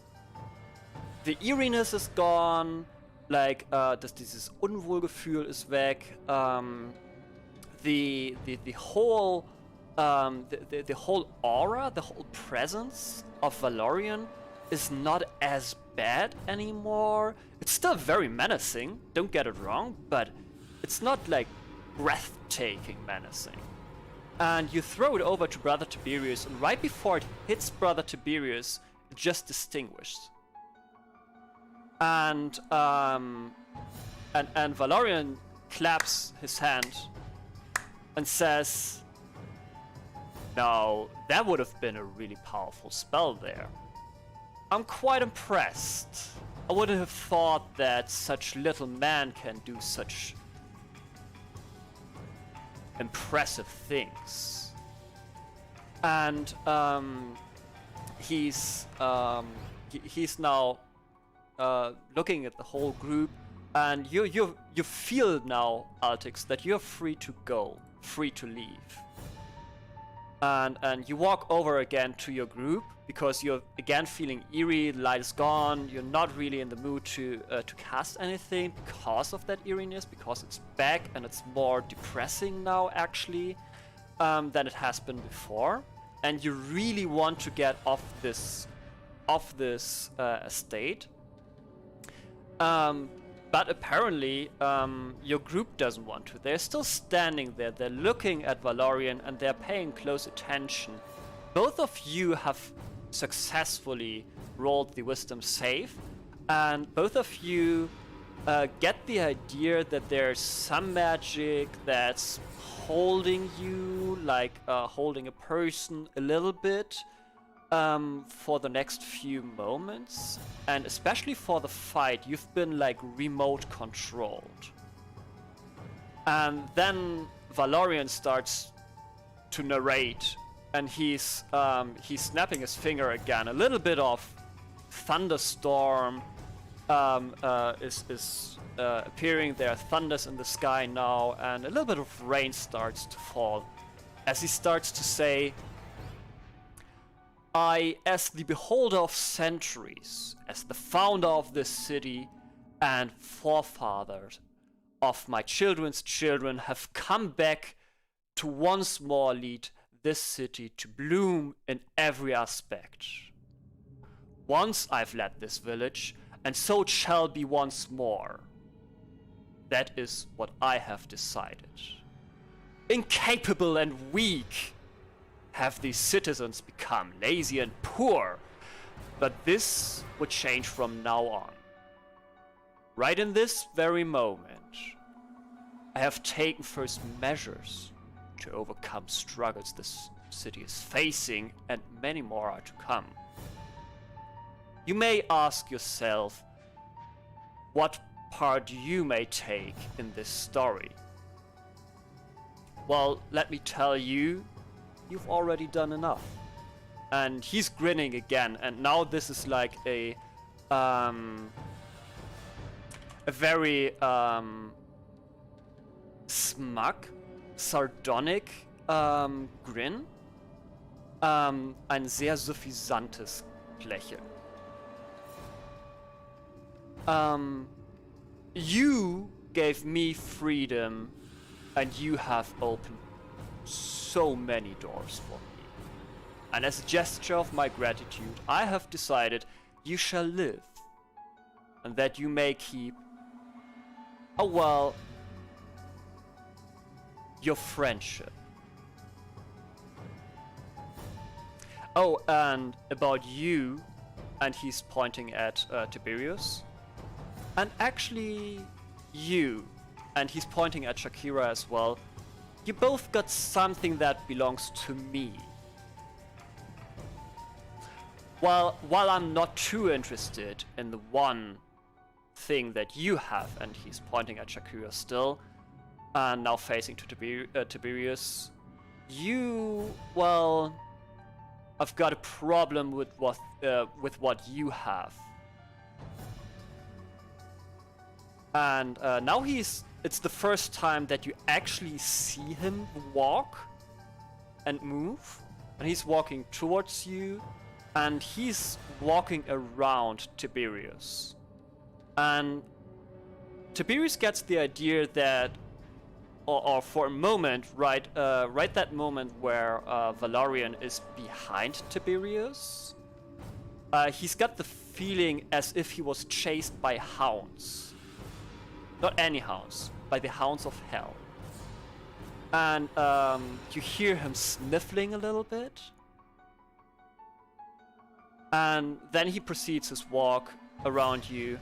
The eeriness is gone, like dieses Unwohlgefühl ist weg. The whole the whole aura, the whole presence of Valarion is not as bad anymore. It's still very menacing, don't get it wrong, but it's not like breathtaking menacing. And you throw it over to Brother Tiberius, and right before it hits Brother Tiberius, it just distinguished. And Valarion claps his hand and says, "Now, that would have been a really powerful spell there. I'm quite impressed. I wouldn't have thought that such little man can do such impressive things." And he's now looking at the whole group, and you feel now, Altix, that you're free to go, free to leave. And you walk over again to your group because you're again feeling eerie. The light is gone. You're not really in the mood to cast anything because of that eeriness, because it's back and it's more depressing now actually than it has been before. And you really want to get off this estate. But apparently your group doesn't want to. They're still standing there. They're looking at Valarion and they're paying close attention. Both of you have successfully rolled the wisdom save, and both of you get the idea that there's some magic that's holding you, like holding a person a little bit for the next few moments, and especially for the fight, you've been like remote controlled. And then Valarion starts to narrate, and he's snapping his finger again. A little bit of thunderstorm is appearing. There are thunders in the sky now, and a little bit of rain starts to fall as he starts to say, I, as the beholder of centuries, as the founder of this city and forefathers of my children's children, have come back to once more lead this city to bloom in every aspect. Once I've led this village, and so it shall be once more. That is what I have decided. Incapable and weak have these citizens become, lazy and poor, but this would change from now on. Right in this very moment, I have taken first measures to overcome struggles this city is facing, and many more are to come. You may ask yourself what part you may take in this story. Well, let me tell you, you've already done enough. And he's grinning again, and now this is like a very smug, sardonic Grin. Ein sehr suffisantes Lächeln. You gave me freedom, and you have opened so many doors for me. And as a gesture of my gratitude, I have decided you shall live, and that you may keep, your friendship. Oh, and about you, and he's pointing at Tiberius, and actually you, and he's pointing at Shakira as well. You both got something that belongs to me. While I'm not too interested in the one thing that you have, and he's pointing at Shakira still, and now facing to Tiberius, I've got a problem with what you have. And now it's the first time that you actually see him walk and move, and he's walking towards you, and he's walking around Tiberius. And Tiberius gets the idea that, or for a moment, right that moment where Valarion is behind Tiberius, he's got the feeling as if he was chased by hounds. Not any hounds, by the hounds of hell. And you hear him sniffling a little bit. And then he proceeds his walk around you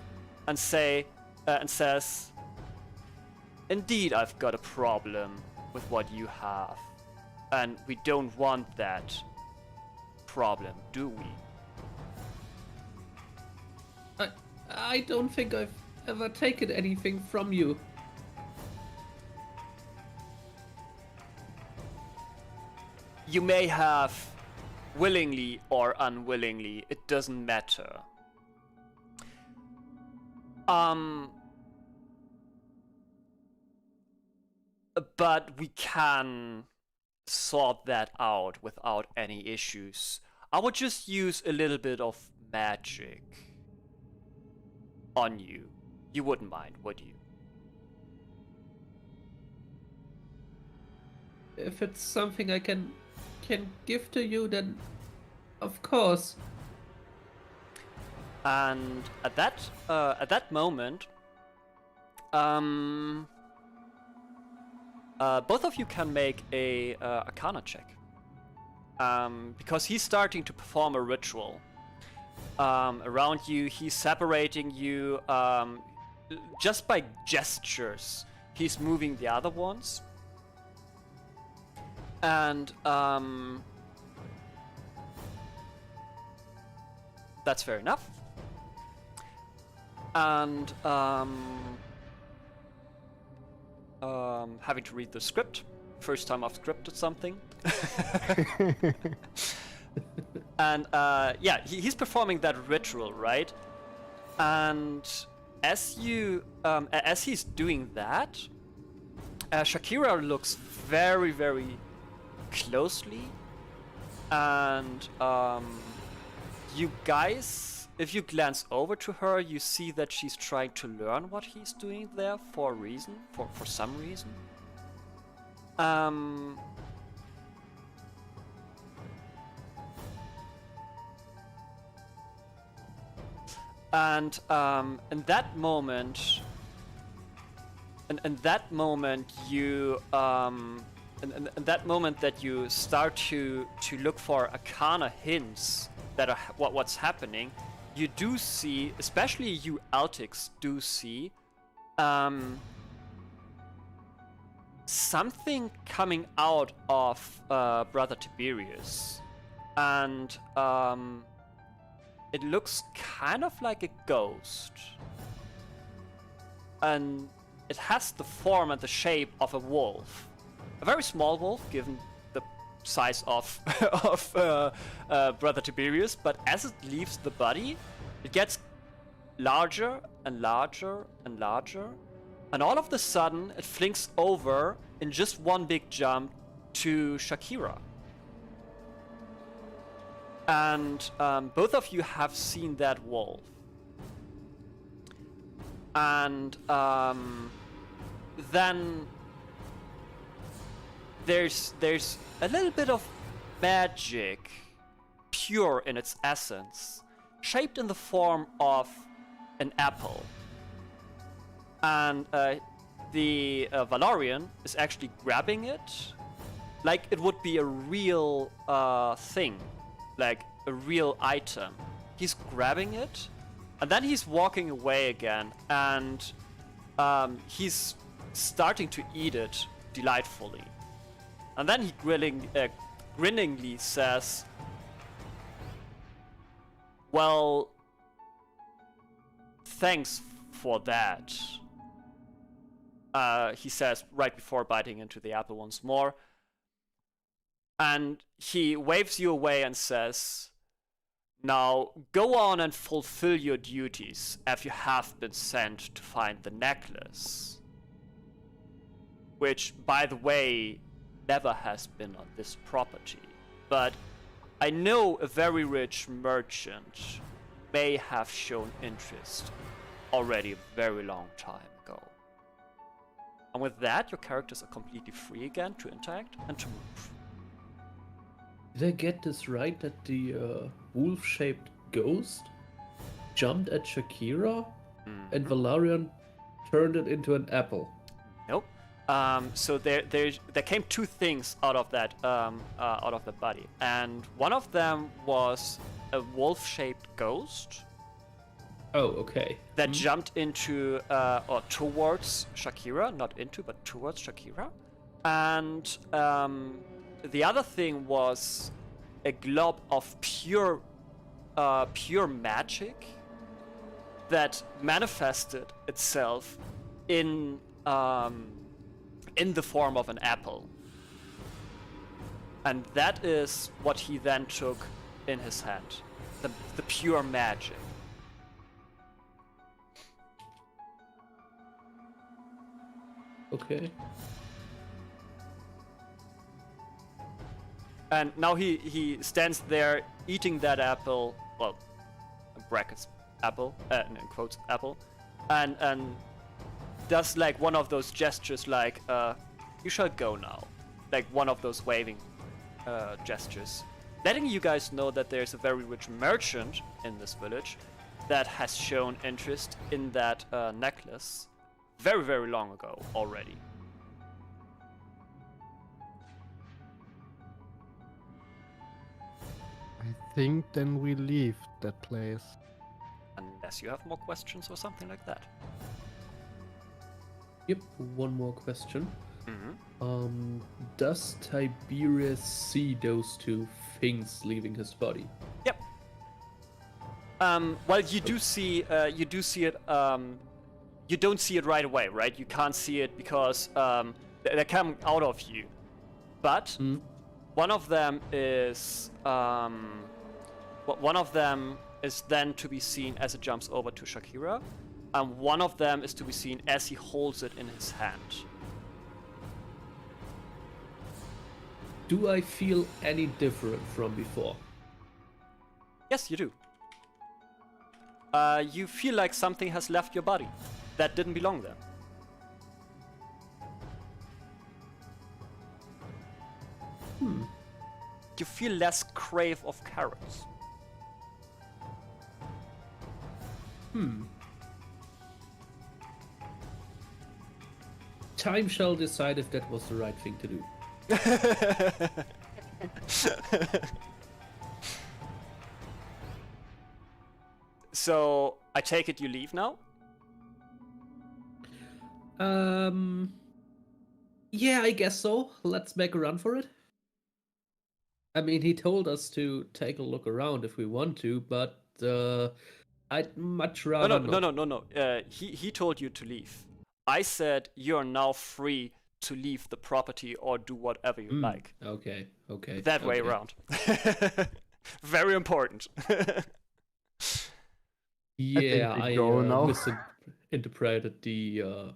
and says, indeed, I've got a problem with what you have. And we don't want that problem, do we? I don't think I've ever taken anything from you. You may have, willingly or unwillingly, it doesn't matter. But we can sort that out without any issues. I would just use a little bit of magic on you. You wouldn't mind, would you? If it's something I can give to you, then of course. And at that moment, both of you can make a Arcana check, because he's starting to perform a ritual. around you. He's separating you just by gestures. He's moving the other ones. And that's fair enough. And having to read the script. First time I've scripted something. And yeah, he's performing that ritual, right? And as he's doing that, Shakira looks very, very closely, and you guys, if you glance over to her, you see that she's trying to learn what he's doing there for a reason, for some reason. And in that moment, in that moment that you start to look for arcana hints that are what's happening, you do see, especially you Altics do see, something coming out of Brother Tiberius, and it looks kind of like a ghost, and it has the form and the shape of a wolf, a very small wolf given the size of Brother Tiberius, but as it leaves the body, it gets larger and larger and larger, and all of a sudden it flinks over in just one big jump to Shakira. And both of you have seen that wolf. And then there's a little bit of magic, pure in its essence, shaped in the form of an apple. And the Valarion is actually grabbing it like it would be a real thing. Like a real item. He's grabbing it, and then he's walking away again, and he's starting to eat it delightfully. And then he grinningly says, "Well, thanks for that," he says right before biting into the apple once more. And he waves you away and says, "Now go on and fulfill your duties, as you have been sent to find the necklace." Which, by the way, never has been on this property. But I know a very rich merchant may have shown interest already a very long time ago. And with that, your characters are completely free again to interact and to move. Did I get this right, that the wolf-shaped ghost jumped at Shakira and Valarion turned it into an apple? Nope. So there came two things out of that the body, and one of them was a wolf-shaped ghost. Oh, okay. That jumped into or towards Shakira, not into, but towards Shakira, and the other thing was a glob of pure magic that manifested itself in the form of an apple. And that is what he then took in his hand, the pure magic. Okay. And now he stands there eating that apple, well, brackets apple, in quotes apple, and does like one of those gestures like, "You shall go now," like one of those waving gestures, letting you guys know that there's a very rich merchant in this village that has shown interest in that necklace very, very long ago already. I think then we leave that place. Unless you have more questions or something like that. Yep, one more question. Mm-hmm. Does Tiberius see those two things leaving his body? Yep. Well, you do see it. You don't see it right away, right? You can't see it because they're coming out of you. But one of them is then to be seen as it jumps over to Shakira, and one of them is to be seen as he holds it in his hand. Do I feel any different from before? Yes, you do. You feel like something has left your body that didn't belong there. You feel less crave of carrots. Time shall decide if that was the right thing to do. So, I take it you leave now? Yeah, I guess so. Let's make a run for it. I mean, he told us to take a look around if we want to, but I'd much rather not. No. He told you to leave. I said you are now free to leave the property or do whatever you like. Okay. That way around. Very important. Yeah, I go now. misinterpreted the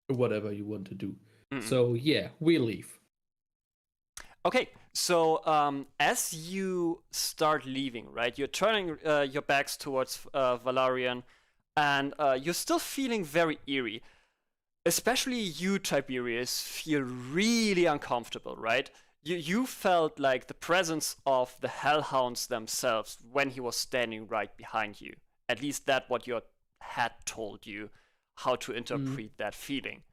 whatever you want to do. Mm-mm. So yeah, we leave. Okay, so as you start leaving, right, you're turning your backs towards Valarion, and you're still feeling very eerie. Especially you, Tiberius, feel really uncomfortable, right? You felt like the presence of the hellhounds themselves when he was standing right behind you. At least that's what your head told you how to interpret that feeling.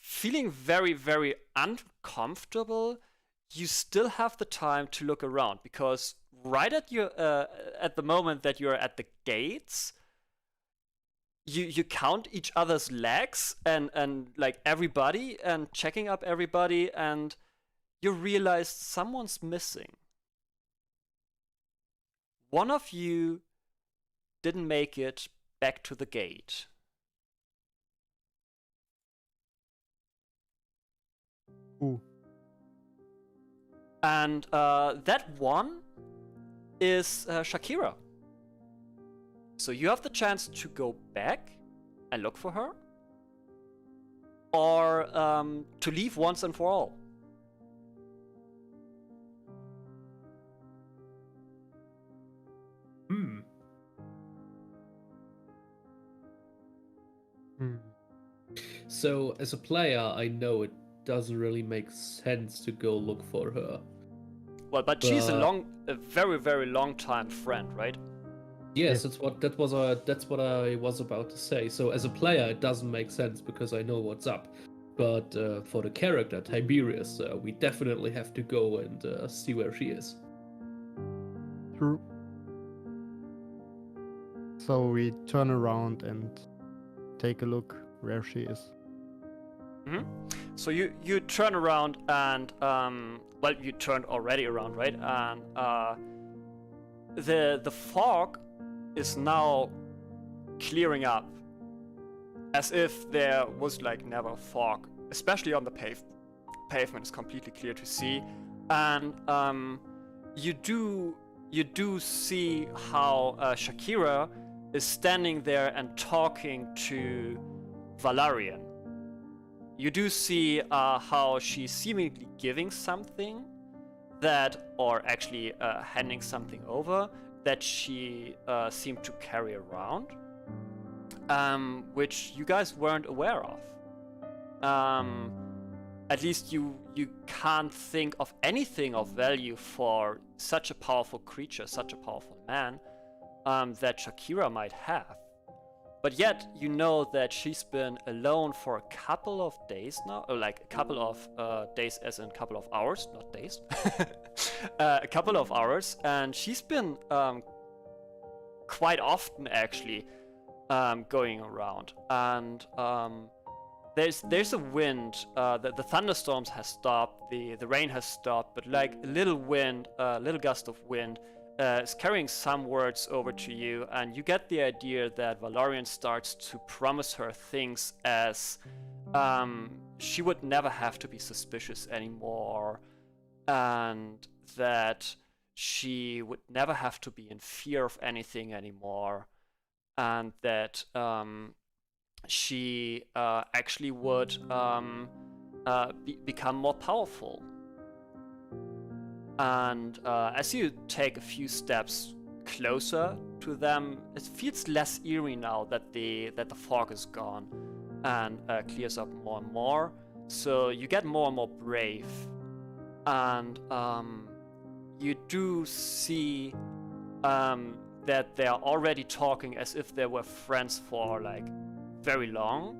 Feeling very, very uncomfortable, you still have the time to look around because right at the moment that you're at the gates, you count each other's legs and like everybody and checking up everybody, and you realize someone's missing. One of you didn't make it back to the gate. Ooh. And that one is Shakira. So you have the chance to go back and look for her, or to leave once and for all. So as a player, I know it doesn't really make sense to go look for her. Well, but she's a very, very long time friend, right? Yes, that's what I was about to say. So as a player, it doesn't make sense because I know what's up. But for the character Tiberius, we definitely have to go and see where she is. True. So we turn around and take a look where she is. Mm-hmm. So you turn around and well, you turned already around, right? And the fog is now clearing up, as if there was like never fog, especially on the pavement is completely clear to see, and you do see how Shakira is standing there and talking to Valarion. You do see how she's seemingly giving something or actually handing something over that she seemed to carry around, which you guys weren't aware of. At least you can't think of anything of value for such a powerful creature, such a powerful man, that Shakira might have. But yet, you know that she's been alone for a couple of days now, or like a couple of days, as in a couple of hours, not days. A couple of hours, and she's been quite often actually going around. And there's a wind. The thunderstorms has stopped, the rain has stopped, but like a little wind, a little gust of wind is carrying some words over to you, and you get the idea that Valarion starts to promise her things as she would never have to be suspicious anymore, and that she would never have to be in fear of anything anymore, and that she actually would become more powerful. And as you take a few steps closer to them, it feels less eerie now that the fog is gone and clears up more and more. So you get more and more brave, and you do see that they are already talking as if they were friends for like very long.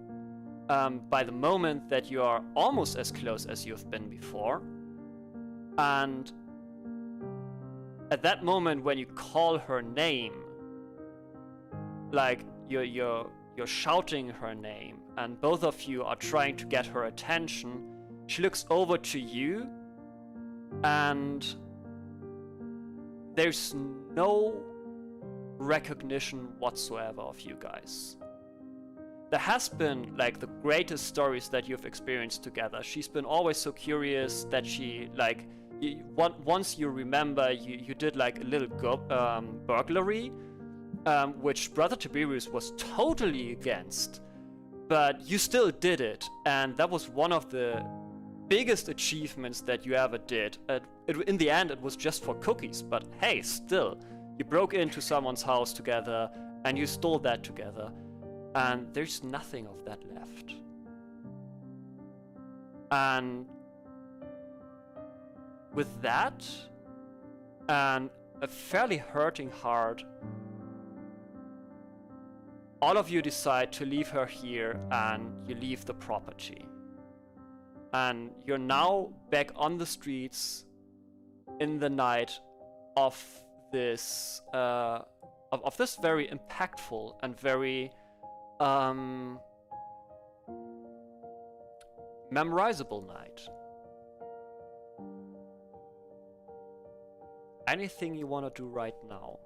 By the moment that you are almost as close as you've been before, and at that moment when you call her name, like you're shouting her name, and both of you are trying to get her attention, she looks over to you, and there's no recognition whatsoever of you guys. There has been like the greatest stories that you've experienced together. She's been always so curious that she like once you remember you did like a little burglary, which Brother Tiberius was totally against, but you still did it, and that was one of the biggest achievements that you ever did. In the end, it was just for cookies, but hey, still, you broke into someone's house together and you stole that together, and there's nothing of that left. And with that, and a fairly hurting heart, all of you decide to leave her here, and you leave the property. And you're now back on the streets in the night of this very impactful and very memorizable night. Anything you want to do right now?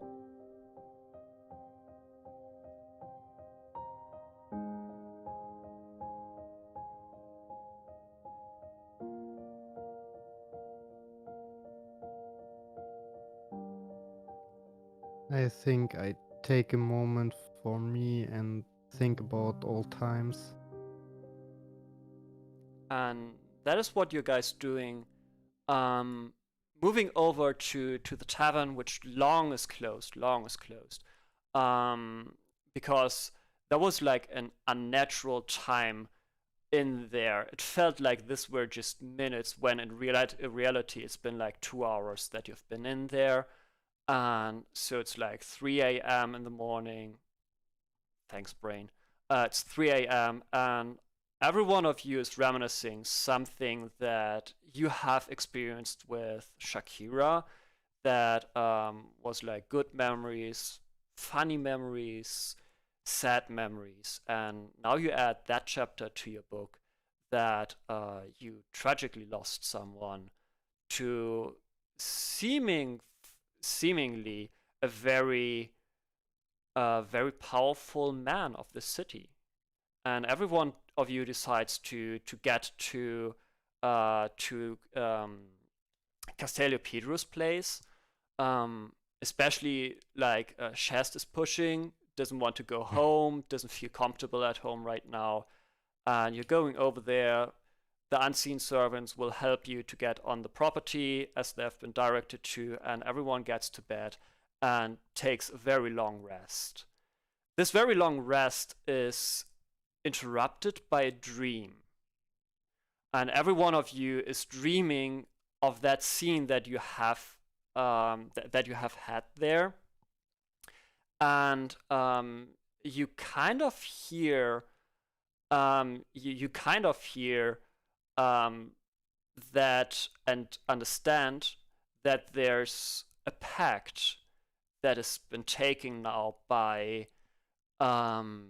I think I take a moment for me and think about old times. And that is what you guys doing. Moving over to the tavern, which long is closed, because there was like an unnatural time in there. It felt like this were just minutes, when in reality it's been like 2 hours that you've been in there. And so it's like 3 a.m. in the morning. Thanks, brain. It's 3 a.m. and every one of you is reminiscing something that you have experienced with Shakira that was like good memories, funny memories, sad memories. And now you add that chapter to your book, that you tragically lost someone to seemingly a very powerful man of the city. And every one of you decides to get to Castellon Pedros' place, especially like Shast is pushing, doesn't want to go home, doesn't feel comfortable at home right now, and you're going over there. The unseen servants will help you to get on the property as they've been directed to, and everyone gets to bed and takes a very long rest. This very long rest is interrupted by a dream. And every one of you is dreaming of that scene that you have had there. And you kind of hear you kind of hear that and understand that there's a pact that has been taken now by Valarion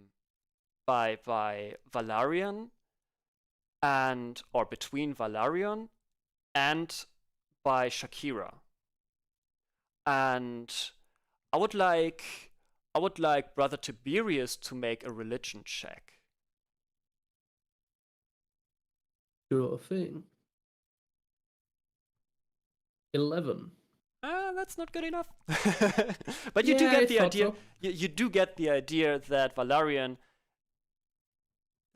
or between Valarion and by Shakira. And I would like Brother Tiberius to make a religion check. Sure thing. 11. That's not good enough. But you Yeah, do I get the thought idea. so. You do get the idea that Valarion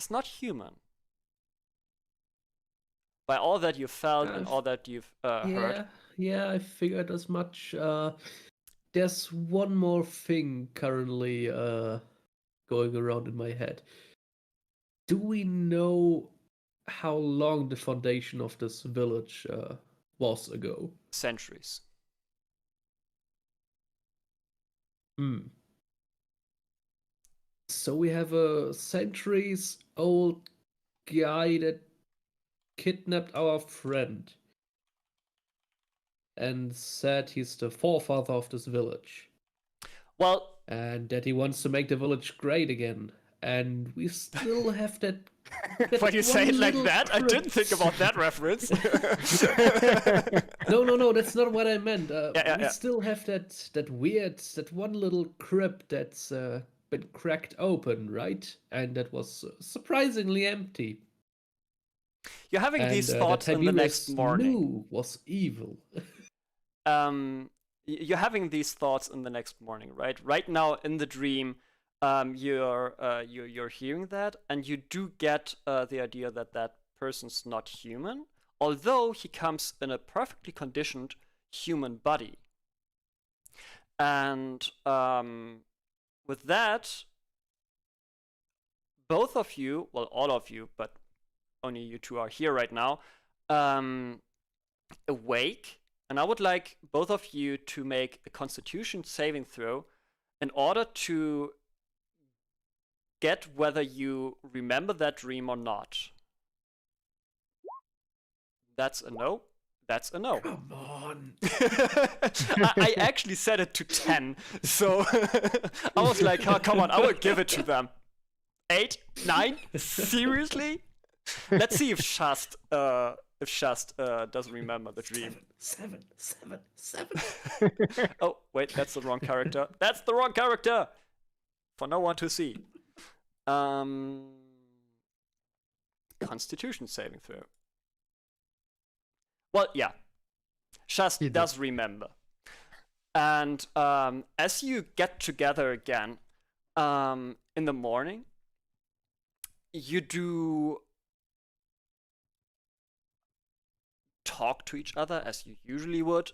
is not human. By all that you've felt and all that you've heard. Yeah, I figured as much. There's one more thing currently going around in my head. Do we know how long the foundation of this village was ago? Centuries. So we have a centuries-old guy that kidnapped our friend and said he's the forefather of this village. Well, And that he wants to make the village great again. And we still have that. when you say it like little that, I didn't think crypt. about that reference. No, that's not what I meant. Yeah. We still have that one little crypt that's been cracked open, right? And that was surprisingly empty. You're having And these that thoughts in the next Tiberius morning. knew was evil. You're having these thoughts in the next morning, right? Right now in the dream, you're hearing that, and you do get the idea that that person's not human, although he comes in a perfectly conditioned human body. And with that, both of you, well, all of you, but only you two are here right now, awake. And I would like both of you to make a Constitution saving throw in order to get whether you remember that dream or not. That's a no. That's a no. Come on. I actually set it to 10, so I was like, oh, come on, I will give it to them. 8, 9, seriously? Let's see if Shast doesn't remember the dream. 7. Oh, wait, that's the wrong character. That's the wrong character! For no one to see. Constitution saving throw. Well, yeah. Shast does remember. And as you get together again in the morning, you do talk to each other as you usually would.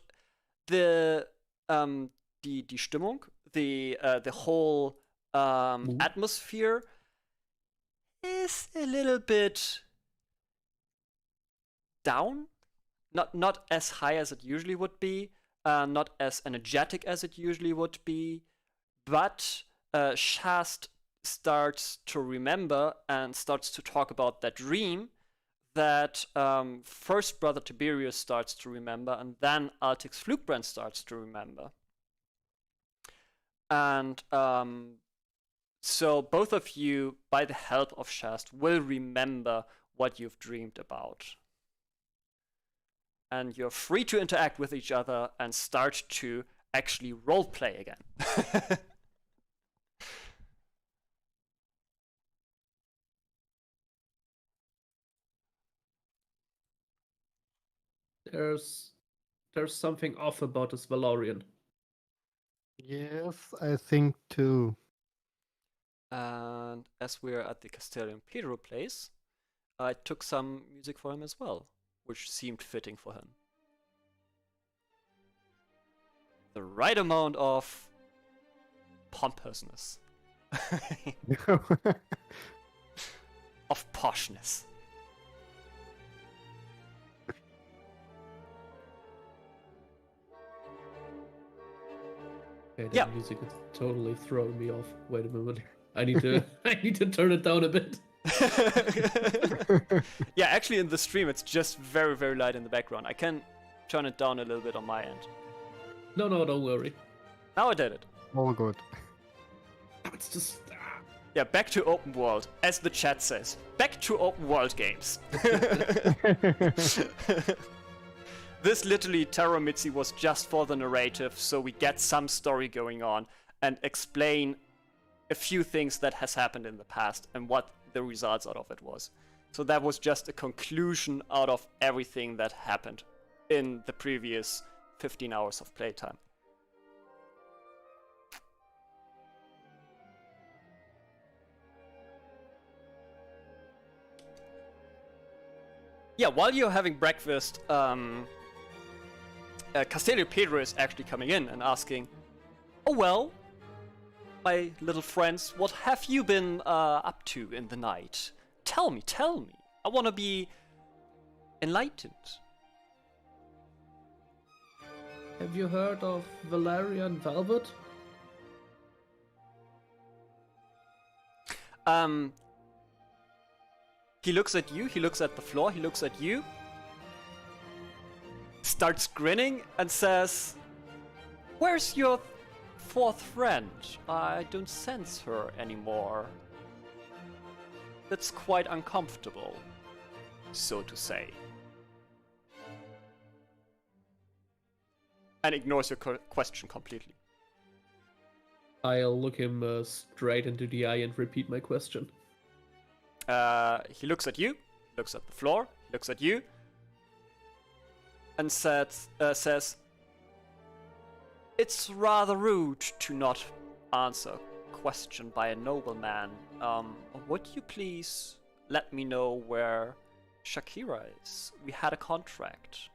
Die Stimmung, the whole atmosphere is a little bit down. Not as high as it usually would be, not as energetic as it usually would be, but Shast starts to remember and starts to talk about that dream that first Brother Tiberius starts to remember, and then Altix Flugbrand starts to remember. And so both of you, by the help of Shast, will remember what you've dreamed about. And you're free to interact with each other and start to actually roleplay again. There's something off about this Valarion. Yes, I think too. And as we're at the Castellon Pedros place, I took some music for him as well, which seemed fitting for him. The right amount of pompousness. Of poshness. Okay, that Yeah. music is totally throwing me off. Wait a minute. I need to I need to turn it down a bit. Yeah, actually in the stream it's just very, very light in the background. I can turn it down a little bit on my end. No, don't worry. Now I did it. All good. It's just Yeah, back to open world, as the chat says. Back to open world games. This literally Terror Mitzi was just for the narrative, so we get some story going on and explain a few things that has happened in the past and what the results out of it was. So that was just a conclusion out of everything that happened in the previous 15 hours of playtime. Yeah, while you're having breakfast, Castellon Pedros is actually coming in and asking, "Oh well, my little friends, what have you been up to in the night? Tell me. I want to be enlightened." Have you heard of Valarion Valvet? He looks at you, he looks at the floor, he looks at you, starts grinning and says, "Where's your fourth friend? I don't sense her anymore. That's quite uncomfortable, so to say." And ignores your question completely. I'll look him straight into the eye and repeat my question. He looks at you, looks at the floor, looks at you, and says, "It's rather rude to not answer a question by a nobleman. Would you please let me know where Shakira is? We had a contract."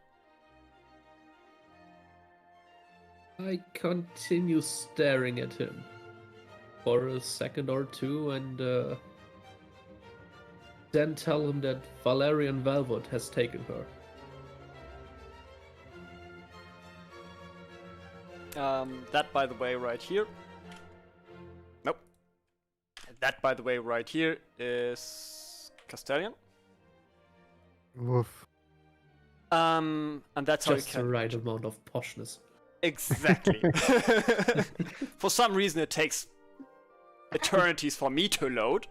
I continue staring at him for a second or two and then tell him that Valarion Valvet has taken her. That, by the way, right here. Nope. That, by the way, right here is Castellon. Woof. And that's how you Just the can. right amount of poshness. Exactly. For some reason, it takes eternities for me to load.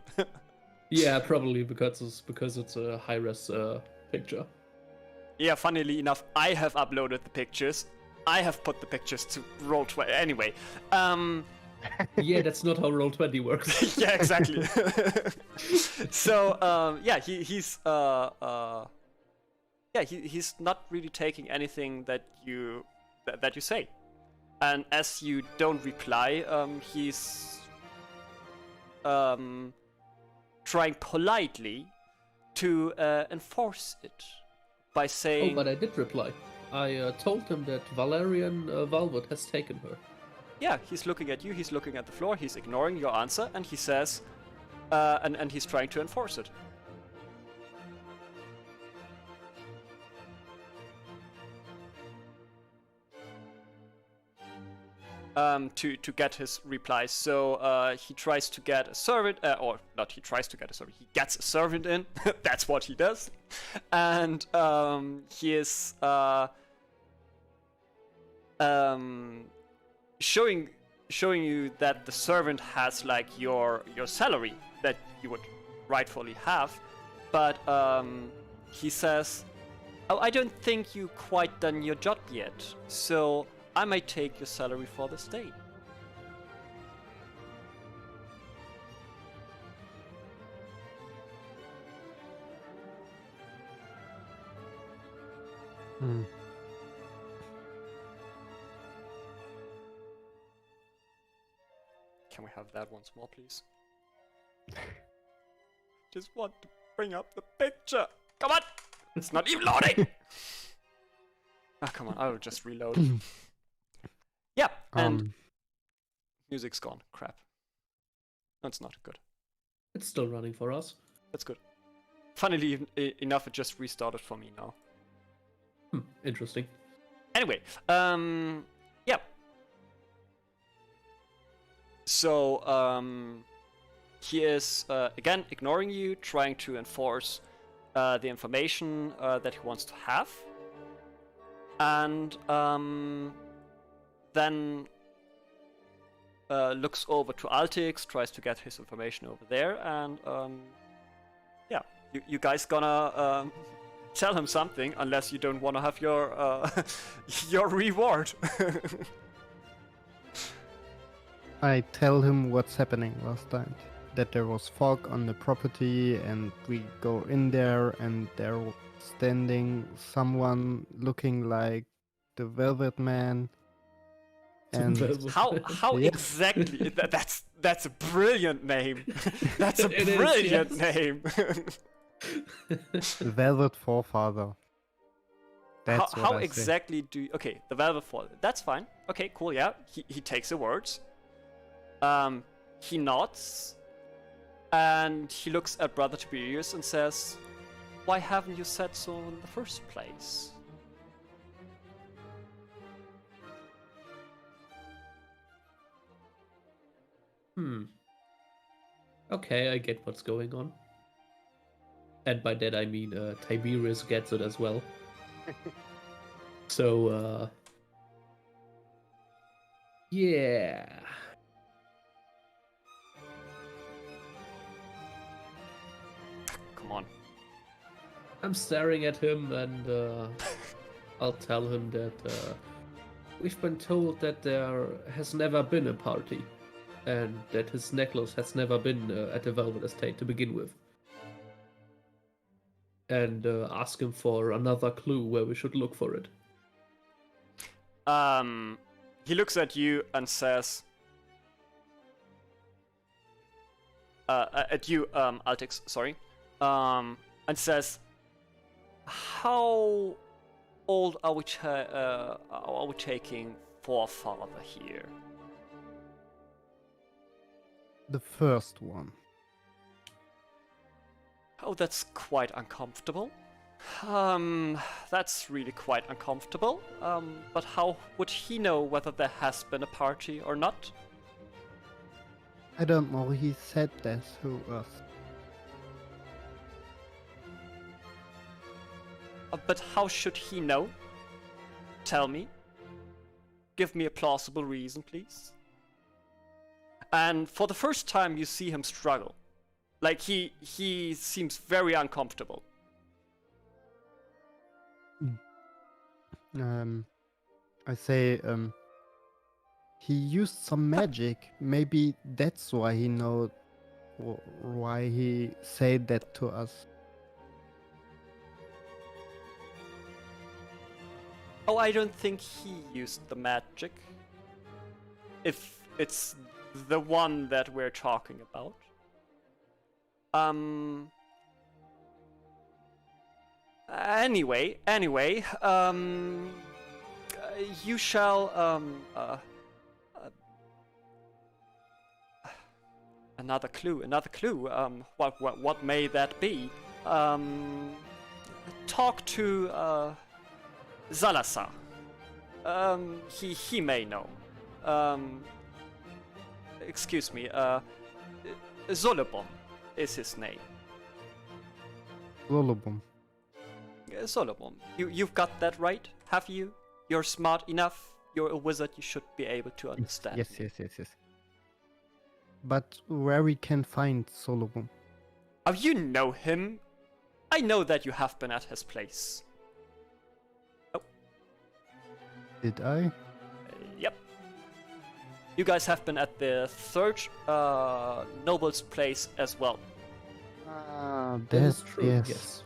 Yeah, probably because it's a high-res picture. Yeah, funnily enough, I have uploaded the pictures. I have put the pictures to Roll20. Anyway, Yeah, that's not how Roll20 works. yeah, exactly. So, yeah, he's not really taking anything that you say, and as you don't reply, he's trying politely to enforce it by saying, Oh, but I did reply. I told him that Valarion Valvet has taken her. yeah, he's looking at you, he's looking at the floor, he's ignoring your answer, and he says, and he's trying to enforce it. To get his replies. So he tries to get a servant, or not he tries to get a servant, he gets a servant in. That's what he does. And he is showing you that the servant has like your salary that you would rightfully have. But he says, "Oh, I don't think you quite done your job yet. So I might take your salary for this day." Hmm. Can we have that once more, please? Just want to bring up the picture. Come on! It's not even loading! Ah, come on, I will just reload. Yeah, and music's gone. Crap. That's not good. It's still running for us. That's good. Funnily enough, it just restarted for me now. Interesting. Anyway, yeah. So, he is again ignoring you, trying to enforce the information that he wants to have, and then looks over to Altix, tries to get his information over there, and yeah, you guys gonna tell him something, unless you don't want to have your your reward. I tell him what's happening last time. That there was fog on the property, and we go in there, and there was standing someone looking like the Velvet Man. And How Yeah. exactly? That's a brilliant name. That's a It is, brilliant yes. name. the Velvet Forefather. That's how what I say. exactly do you... Okay, the Valve Fall. That's fine. Okay, cool, yeah. He takes the words. He nods. And he looks at Brother Tiberius and says, "Why haven't you said so in the first place?" Okay, I get what's going on. And by that I mean Tiberius gets it as well. So, yeah. Come on. I'm staring at him and I'll tell him that we've been told that there has never been a party and that his necklace has never been at the Velvet Estate to begin with. And ask him for another clue where we should look for it. He looks at you and says, at you, Altix, sorry, and says, "How old are we taking Forefather here?" The first one. Oh, that's quite uncomfortable. That's really quite uncomfortable. But how would he know whether there has been a party or not? I don't know, he said that to us. But how should he know? Tell me. Give me a plausible reason, please. And for the first time, you see him struggle. Like, he seems very uncomfortable. I say, he used some magic. Maybe that's why he know why he said that to us. Oh, I don't think he used the magic. If it's the one that we're talking about. Anyway, you shall, another clue, what may that be? Talk to, Salazar. He may know. Excuse me, Solebum is his name. Solebum. Solebum. You've got that right, have you? You're smart enough. You're a wizard. You should be able to understand. Yes. But where we can find Solebum? Oh, you know him. I know that you have been at his place. Oh. Did I? Yep. You guys have been at the third noble's place as well. That's true. yes.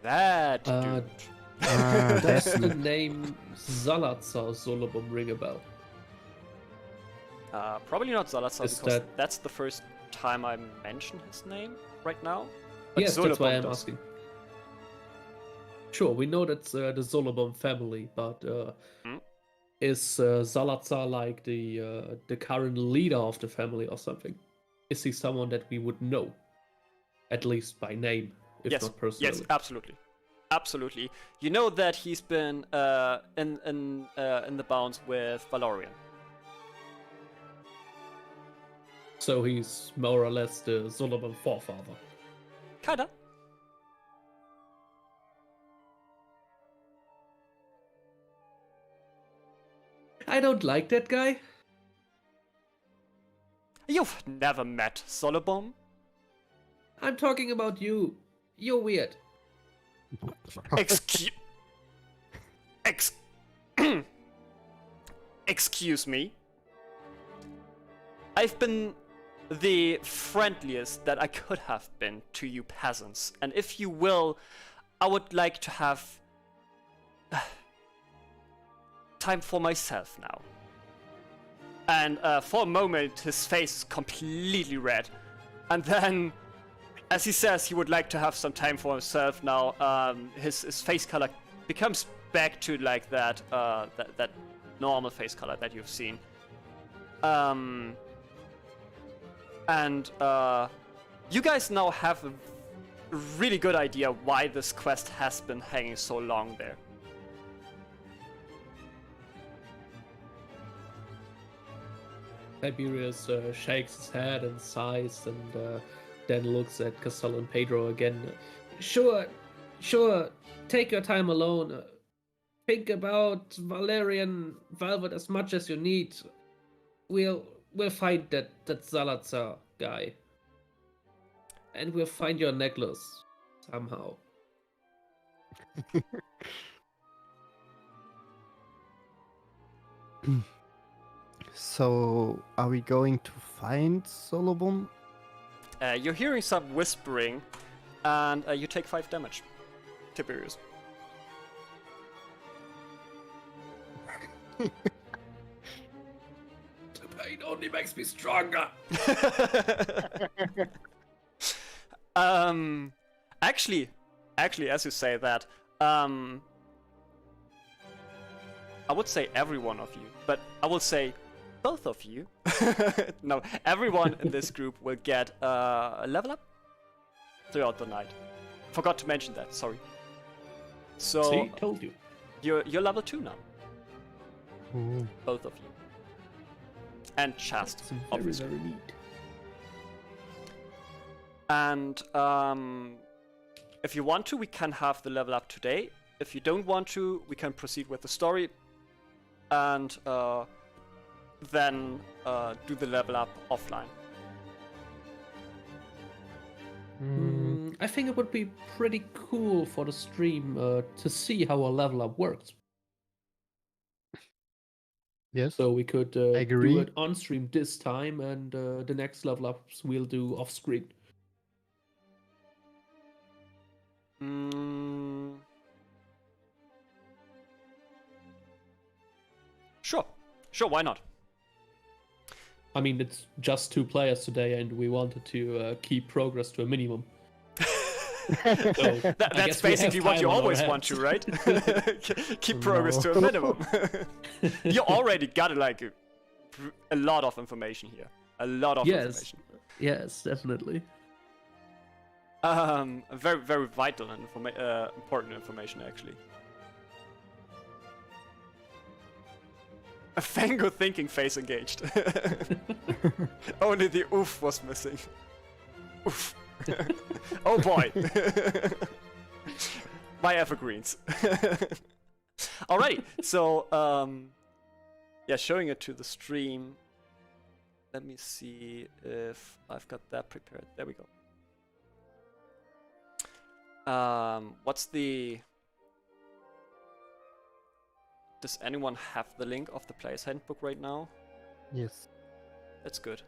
That Uh, dude. Does the name Salazar Solebum ring a bell? Probably not Salazar, Is because that- that's the first time I mention his name right now. But Yes, that's why Solebum I'm does. asking. Sure, we know that's the Solebum family, but is Salazar like the current leader of the family or something? Is he someone that we would know, at least by name, if Yes, not personally? yes, absolutely. You know that he's been in the bounds with Valarion. So he's more or less the Solebum forefather. Kinda. I don't like that guy. You've never met Solebum? I'm talking about you. You're weird. Excuse... Excuse me? I've been the friendliest that I could have been to you peasants, and if you will, I would like to have time for myself now. And for a moment, his face is completely red. And then, as he says he would like to have some time for himself now, his face color becomes back to like that that normal face color that you've seen. And you guys now have a really good idea why this quest has been hanging so long there. Tiberius shakes his head and sighs, and then looks at Castellon Pedro again. Sure, take your time alone. Think about Valarion Valvet as much as you need. We'll find that Salazar guy. And we'll find your necklace somehow. So, are we going to find Solebum? You're hearing some whispering, and you take 5 damage. Tiberius. The pain only makes me stronger. Actually, as you say that, I would say every one of you, but I will say both of you. No, everyone in this group will get a level up throughout the night. Forgot to mention that, sorry. So, See, told you. You're level 2 now. Ooh. Both of you. And Chast, It's very, obviously. very neat. And if you want to, we can have the level up today. If you don't want to, we can proceed with the story and then do the level up offline. I think it would be pretty cool for the stream to see how a level up works. Yes. So we could agree. do it on stream this time, and the next level ups we'll do off screen. Sure, why not? I mean, it's just 2 players today, and we wanted to keep progress to a minimum. So, That's basically what you always want to, right? Keep progress to a minimum. You already got like a lot of information here. A lot of information. Yes, definitely. Very, very vital and important information, actually. A Fango thinking face engaged. Only the oof was missing. Oof. Oh boy. My evergreens. Alrighty, so yeah, showing it to the stream. Let me see if I've got that prepared. There we go. What's the... Does anyone have the link of the player's handbook right now? Yes. That's good.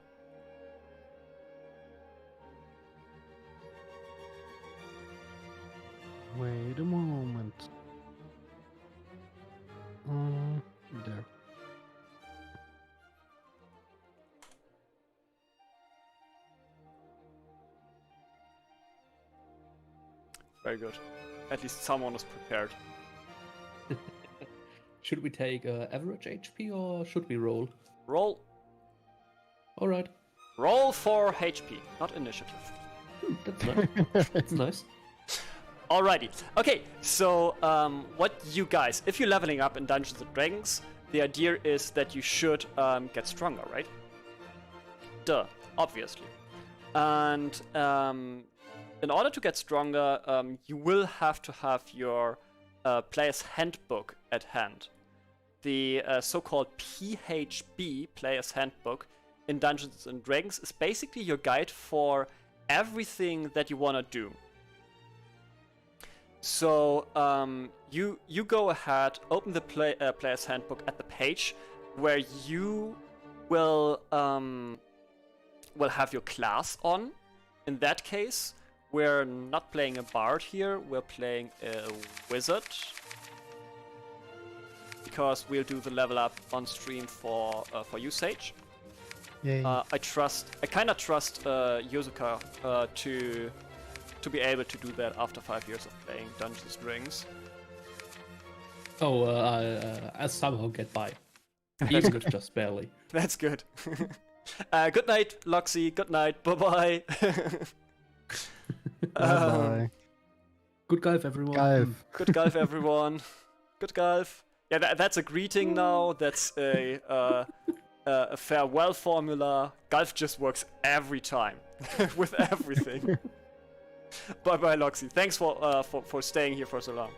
Wait a moment. There. Very good. At least someone is prepared. Should we take average HP or should we roll? Roll. Alright. Roll for HP, not initiative. That's nice. That's nice. Alrighty. Okay, so what you guys, if you're leveling up in Dungeons and Dragons, the idea is that you should get stronger, right? Duh. obviously. And in order to get stronger, you will have to have your player's handbook at hand. The so-called PHB, Player's Handbook, in Dungeons & Dragons is basically your guide for everything that you want to do. So you go ahead, open the Player's Handbook at the page where you will have your class on. In that case, we're not playing a bard here, we're playing a wizard. Because we'll do the level up on stream for you, Sage. Yay. I kind of trust Yosuka to be able to do that after 5 years of playing Dungeons & Dragons. I somehow get by. Even if just barely. That's good. Good night, Loxy. Good night. Bye-bye. Bye. Good Gulf, everyone. Gulf. Good Gulf, everyone. Good Gulf. Yeah, that's a greeting now. That's a farewell formula. Gulf just works every time with everything. Bye-bye, Loxy. Thanks for staying here for so long.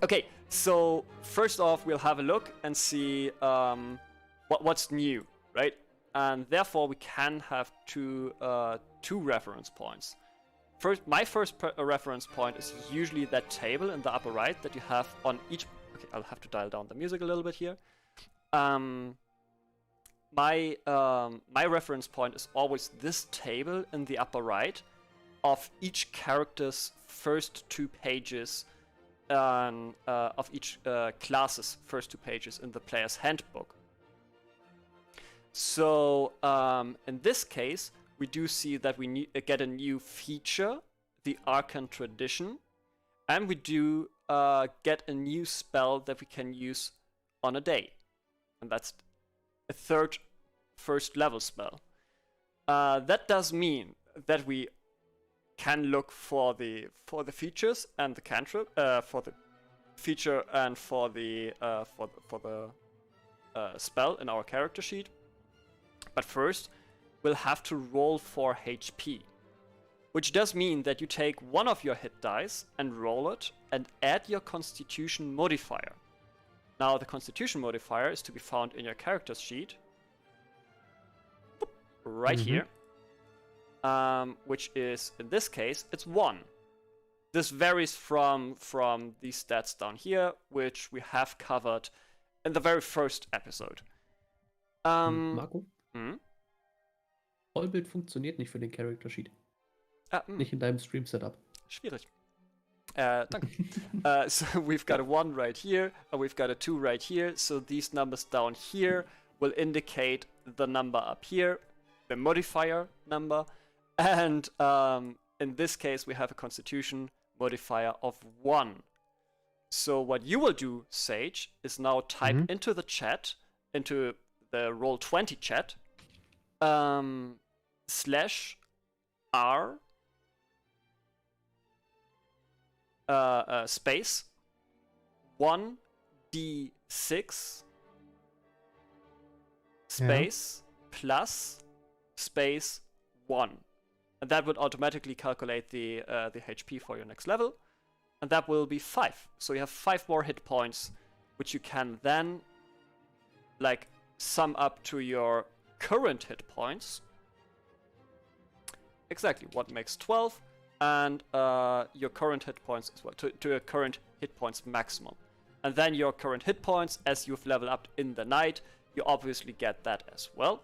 Okay, so first off, we'll have a look and see what's new, right? And therefore, we can have two reference points. My first reference point is usually that table in the upper right that you have on each. Okay, I'll have to dial down the music a little bit here. My reference point is always this table in the upper right of each character's first 2 pages, of each class's first 2 pages in the player's handbook. So in this case, we do see that we get a new feature, the Arcane Tradition, and we do get a new spell that we can use on a day, and that's a third first level spell. That does mean that we can look for the features and the cantrip, for the feature and for the spell in our character sheet. But first, we'll have to roll for HP, which does mean that you take one of your hit dice and roll it and add your Constitution modifier. Now, the Constitution modifier is to be found in your character's sheet, right here, which is, in this case, it's 1. This varies from these stats down here, which we have covered in the very first episode. Marco? Vollbild funktioniert nicht für den Character Sheet. Nicht in deinem Stream-Setup. Schwierig. Danke. So we've got a 1 right here, and we've got a 2 right here. So these numbers down here will indicate the number up here, the modifier number. And in this case, we have a Constitution modifier of 1. So what you will do, Sage, is now type into the chat, into the Roll20 chat, /R space 1d6 space plus space 1, and that would automatically calculate the HP for your next level, and that will be 5. So you have 5 more hit points, which you can then like sum up to your current hit points. Exactly, what makes 12, and your current hit points as well, to your current hit points maximum. And then your current hit points, as you've leveled up in the night, you obviously get that as well.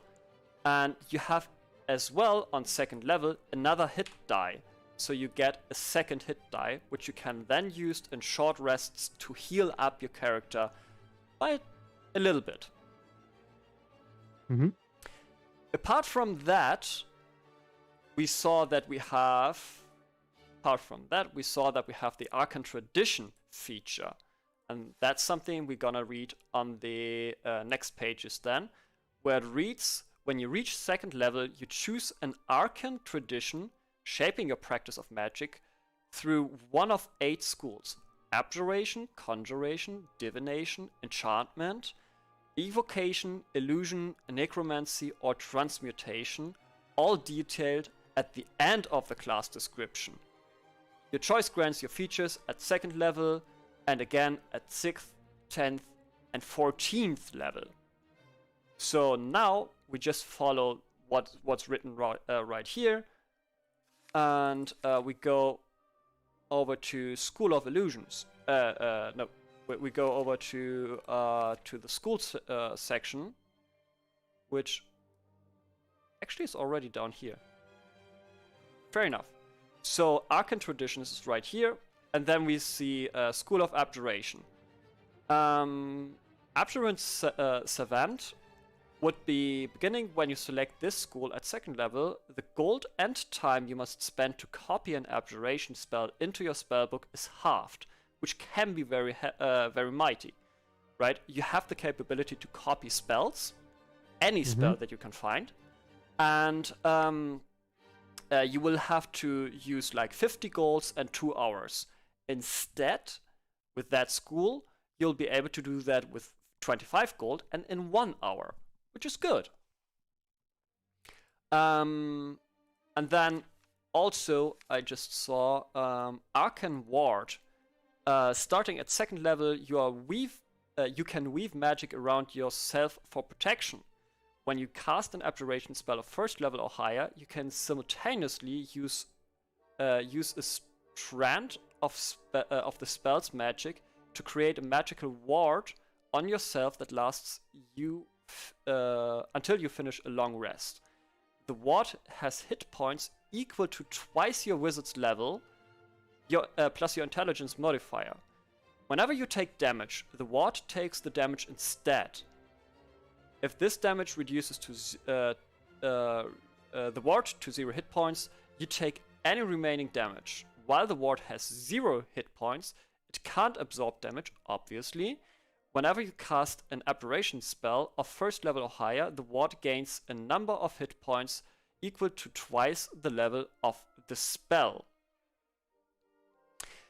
And you have as well on second level another hit die. So you get a second hit die, which you can then use in short rests to heal up your character by a little bit. Apart from that, we saw that we have the Arcane Tradition feature. And that's something we're gonna read on the next pages then, where it reads, when you reach second level, you choose an Arcane Tradition shaping your practice of magic through one of 8 schools: Abjuration, Conjuration, Divination, Enchantment, evocation, illusion, necromancy, or transmutation, all detailed at the end of the class description. Your choice grants your features at 2nd level, and again at 6th, 10th, and 14th level. So now we just follow what's written right here, and we go over to School of Illusions. No, we go over to the schools section, which actually is already down here. Fair enough. So Arcane Traditions is right here, and then we see School of Abjuration. Abjurant Savant would be beginning when you select this school at 2nd level. The gold and time you must spend to copy an abjuration spell into your spellbook is halved, which can be very mighty, right? You have the capability to copy spells, any spell that you can find, and you will have to use like 50 golds and 2 hours. Instead, with that school, you'll be able to do that with 25 gold and in 1 hour, which is good. And then also, I just saw Arcane Ward. Starting at 2nd level, you can weave magic around yourself for protection. When you cast an abjuration spell of 1st level or higher, you can simultaneously use a strand of the spell's magic to create a magical ward on yourself that lasts you until you finish a long rest. The ward has hit points equal to twice your wizard's level, plus your intelligence modifier. Whenever you take damage, the ward takes the damage instead. If this damage reduces to the ward to 0 hit points, you take any remaining damage. While the ward has 0 hit points, it can't absorb damage, obviously. Whenever you cast an abjuration spell of 1st level or higher, the ward gains a number of hit points equal to twice the level of the spell.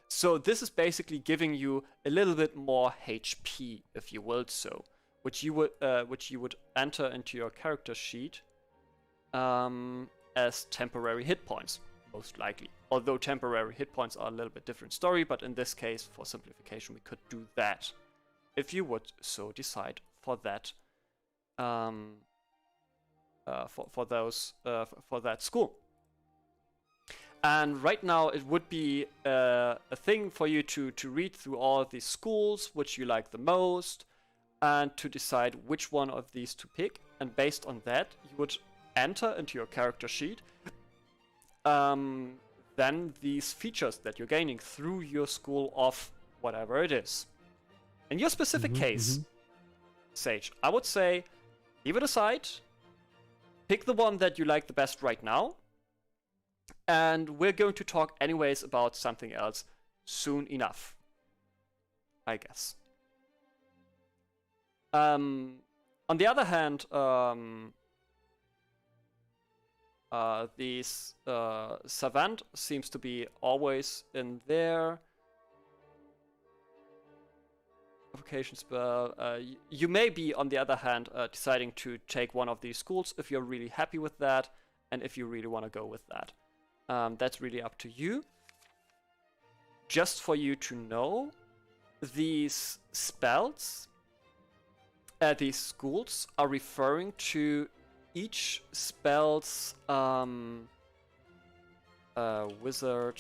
So this is basically giving you a little bit more HP, if you will so, which you would enter into your character sheet as temporary hit points, most likely. Although temporary hit points are a little bit different story, but in this case, for simplification, we could do that, if you would so decide for that, for that school. And right now, it would be a thing for you to read through all these schools, which you like the most, and to decide which one of these to pick. And based on that, you would enter into your character sheet then these features that you're gaining through your school of whatever it is. In your specific case, Sage, I would say leave it aside, pick the one that you like the best right now, and we're going to talk anyways about something else soon enough, I guess. On the other hand, this Savant seems to be always in there. Evocation spell. You may be, on the other hand, deciding to take one of these schools if you're really happy with that, and if you really want to go with that. That's really up to you. Just for you to know, these spells, these schools are referring to each spell's wizard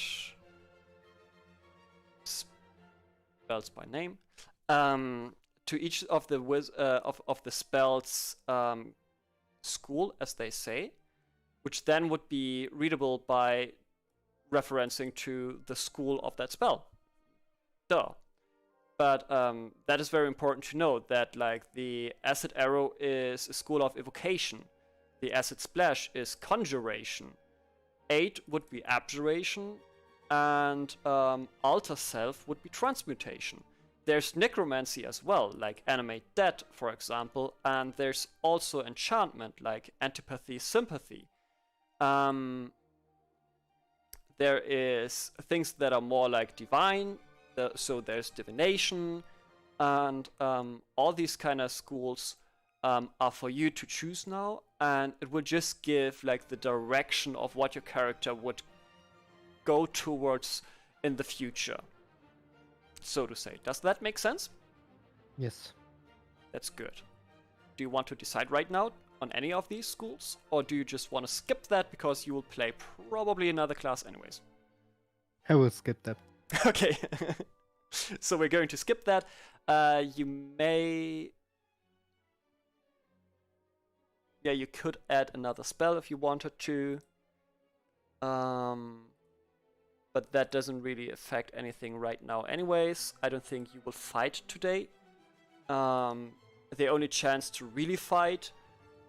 spells by name, to each of the of the spells school, as they say, which then would be readable by referencing to the school of that spell. Duh. But that is very important to know, that like the Acid Arrow is a school of evocation. The Acid Splash is conjuration. 8 would be abjuration, and Alter Self would be transmutation. There's necromancy as well, like Animate Dead, for example, and there's also enchantment, like Antipathy, Sympathy. There is things that are more like divine, so there's divination, and all these kind of schools are for you to choose now, and it will just give like the direction of what your character would go towards in the future, so to say. Does that make sense? Yes. That's good. Do you want to decide right now on any of these schools, or do you just want to skip that because you will play probably another class anyways? I will skip that. Okay. So we're going to skip that. You may... Yeah, you could add another spell if you wanted to. But that doesn't really affect anything right now anyways. I don't think you will fight today. The only chance to really fight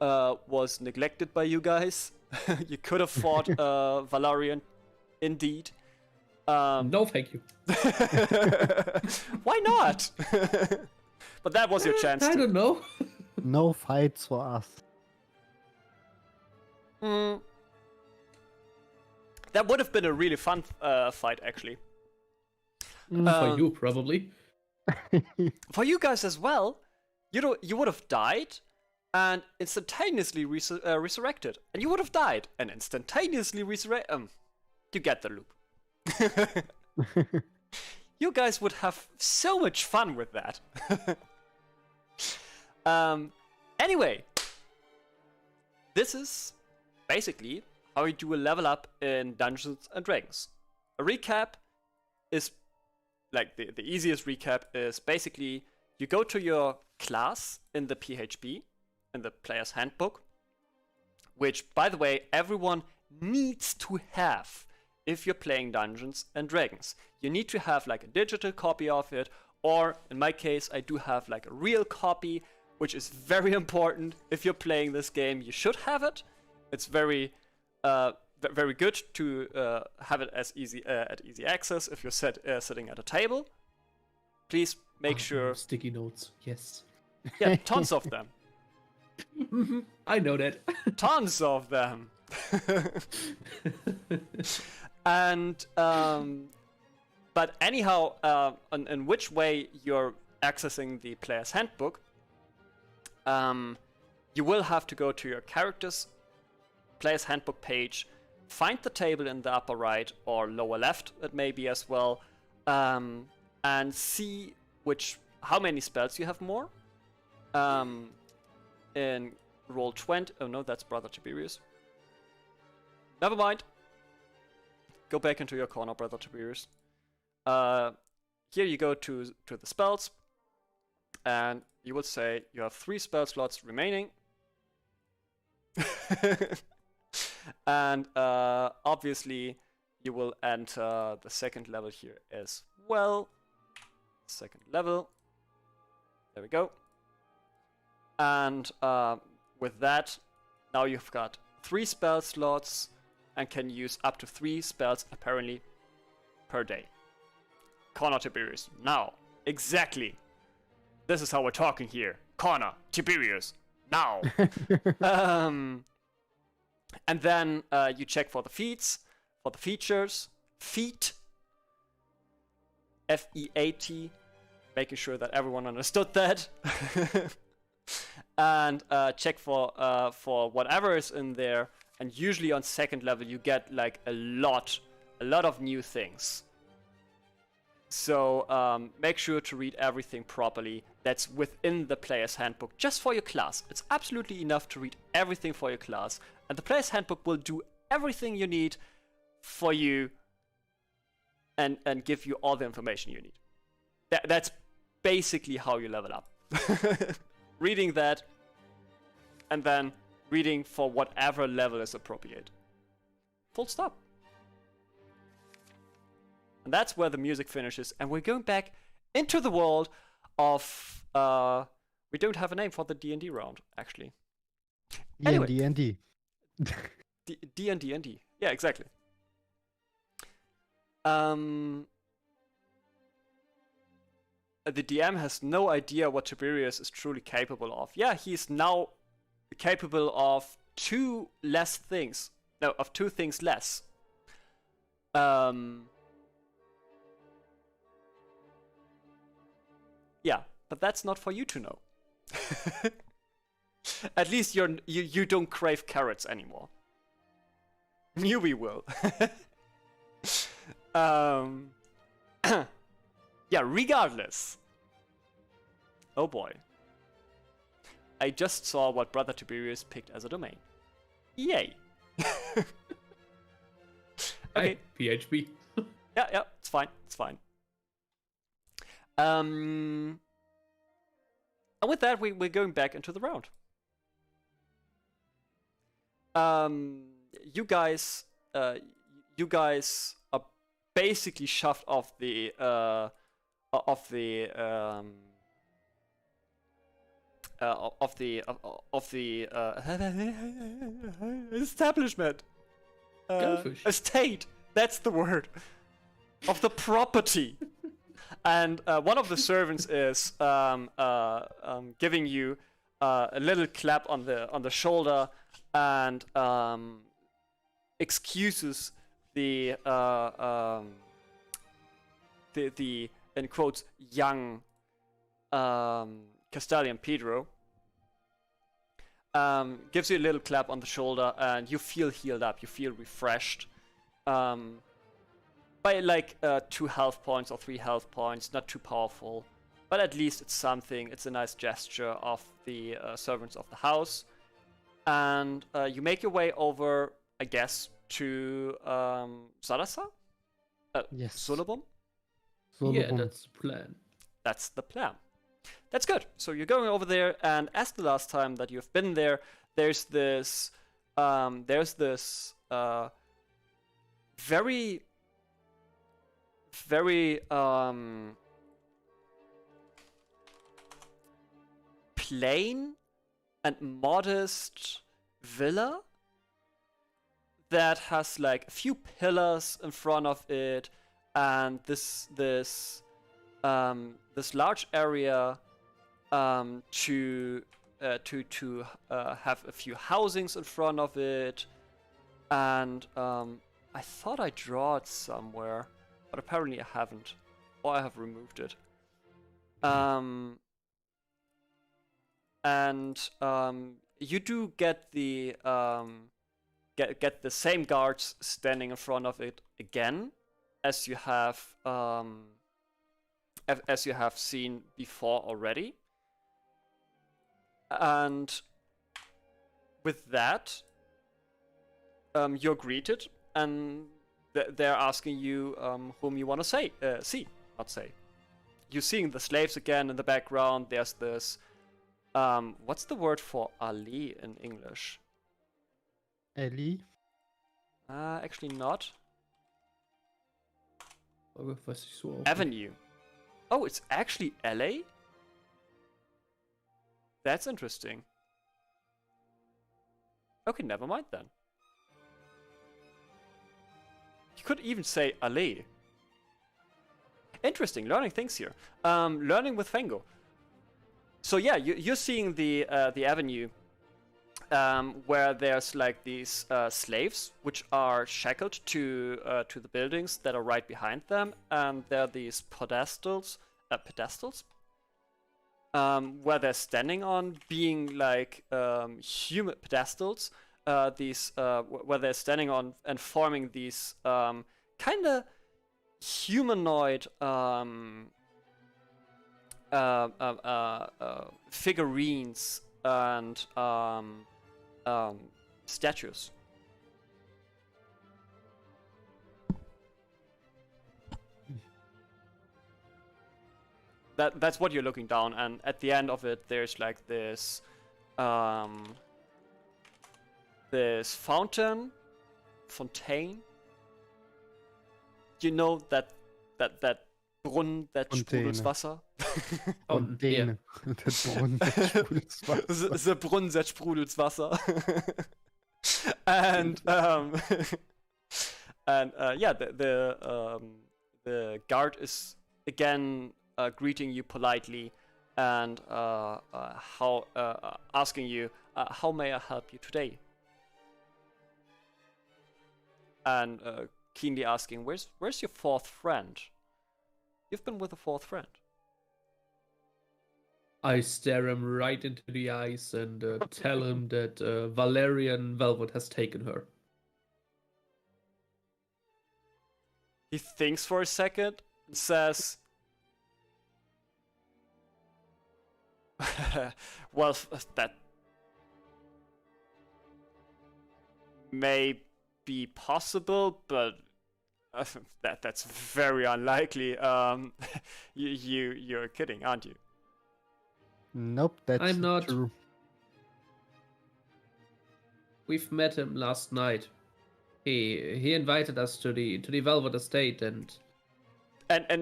was neglected by you guys. You could have fought Valarion, indeed. No, thank you. Why not? But that was your chance. I don't know. No fights for us. That would have been a really fun fight, actually. For you, probably. For you guys as well. You would have died and instantaneously resurrected. And you would have died and instantaneously resurrected. You get the loop. You guys would have so much fun with that. Anyway, this is basically how you do a level up in Dungeons and Dragons. A recap is like the easiest recap is basically you go to your class in the PHB, in the player's handbook, which, by the way, everyone needs to have if you're playing Dungeons and Dragons. You need to have like a digital copy of it, or in my case, I do have like a real copy, which is very important. If you're playing this game, you should have it. It's very good to have it as easy at easy access if you're sitting at a table. Please make sure. Sticky notes, yes. Yeah, tons of them. I know that. Tons of them. And but anyhow, in which way you're accessing the player's handbook, you will have to go to your character's player's handbook page, find the table in the upper right or lower left, it may be as well, and see how many spells you have more. In roll 20, oh no, that's Brother Tiberius. Never mind. Go back into your corner, Brother Tiberius. Here you go to the spells, and you would say you have 3 spell slots remaining. And obviously you will enter the second level here as well. Second level. There we go. And with that, now you've got 3 spell slots and can use up to 3 spells apparently per day. Corner Tiberius. Now. Exactly. This is how we're talking here. Corner Tiberius. Now. And then you check for the feats, for the features. Feat. F-E-A-T. Making sure that everyone understood that. And check for whatever is in there. And usually on second level you get like a lot of new things. So make sure to read everything properly that's within the player's handbook just for your class. It's absolutely enough to read everything for your class, and the player's handbook will do everything you need for you and give you all the information you need. That's basically how you level up. Reading that and then reading for whatever level is appropriate. Full stop. And that's where the music finishes, and we're going back into the world of... we don't have a name for the D&D round, actually. Anyway. D&D. D&D. Yeah, exactly. The DM has no idea what Tiberius is truly capable of. Yeah, he's now capable of 2 things less. Yeah, but that's not for you to know. At least you don't crave carrots anymore. Newbie will. Yeah, regardless. Oh boy. I just saw what Brother Tiberius picked as a domain. Yay. Okay. Hey, PHP. Yeah, it's fine. And with that, we're going back into the round. You guys are basically shoved off the establishment. Estate. That's the word. Of the property. And one of the servants is giving you a little clap on the shoulder and excuses the in quotes young Castellon Pedro. Gives you a little clap on the shoulder, and you feel healed up. You feel refreshed. By like 2 health points or 3 health points, not too powerful, but at least it's something. It's a nice gesture of the servants of the house, and you make your way over, I guess, to Salazar? Yes. Solebum? Yeah, that's the plan. That's the plan. That's good. So you're going over there, and as the last time that you've been there, there's this very plain and modest villa that has like a few pillars in front of it, and this large area to have a few housings in front of it, and I thought I draw it somewhere, but apparently I haven't, or I have removed it. And you do get the get the same guards standing in front of it again, as you have seen before already. And with that, you're greeted, and they're asking you whom you want to see. You're seeing the slaves again in the background. There's this, what's the word for Ali in English? Ellie? Actually not. So Avenue. Oh, it's actually LA? That's interesting. Okay, never mind then. You could even say alley. Interesting, learning things here. Learning with Fango. So yeah, you're seeing the avenue where there's like these slaves which are shackled to the buildings that are right behind them, and there are these pedestals where they're standing on, being like human pedestals. Where they're standing on and forming these kind of humanoid figurines and statues. That's what you're looking down, and at the end of it, there's like this fontaine. You know that Brunnen that sprudelt Wasser. Fontäne. Der Brunnen, der sprudelt Wasser. The Brunnen that sprudelt Wasser. And yeah, the guard is again greeting you politely and asking you, how may I help you today? And keenly asking, where's your fourth friend? You've been with a fourth friend. I stare him right into the eyes and tell him that Valarion Valvet has taken her. He thinks for a second and says, well, that may be possible, but that's very unlikely. You're kidding, aren't you? Nope, that's I'm not. true. We've met him last night. He invited us to the Velvet Estate, and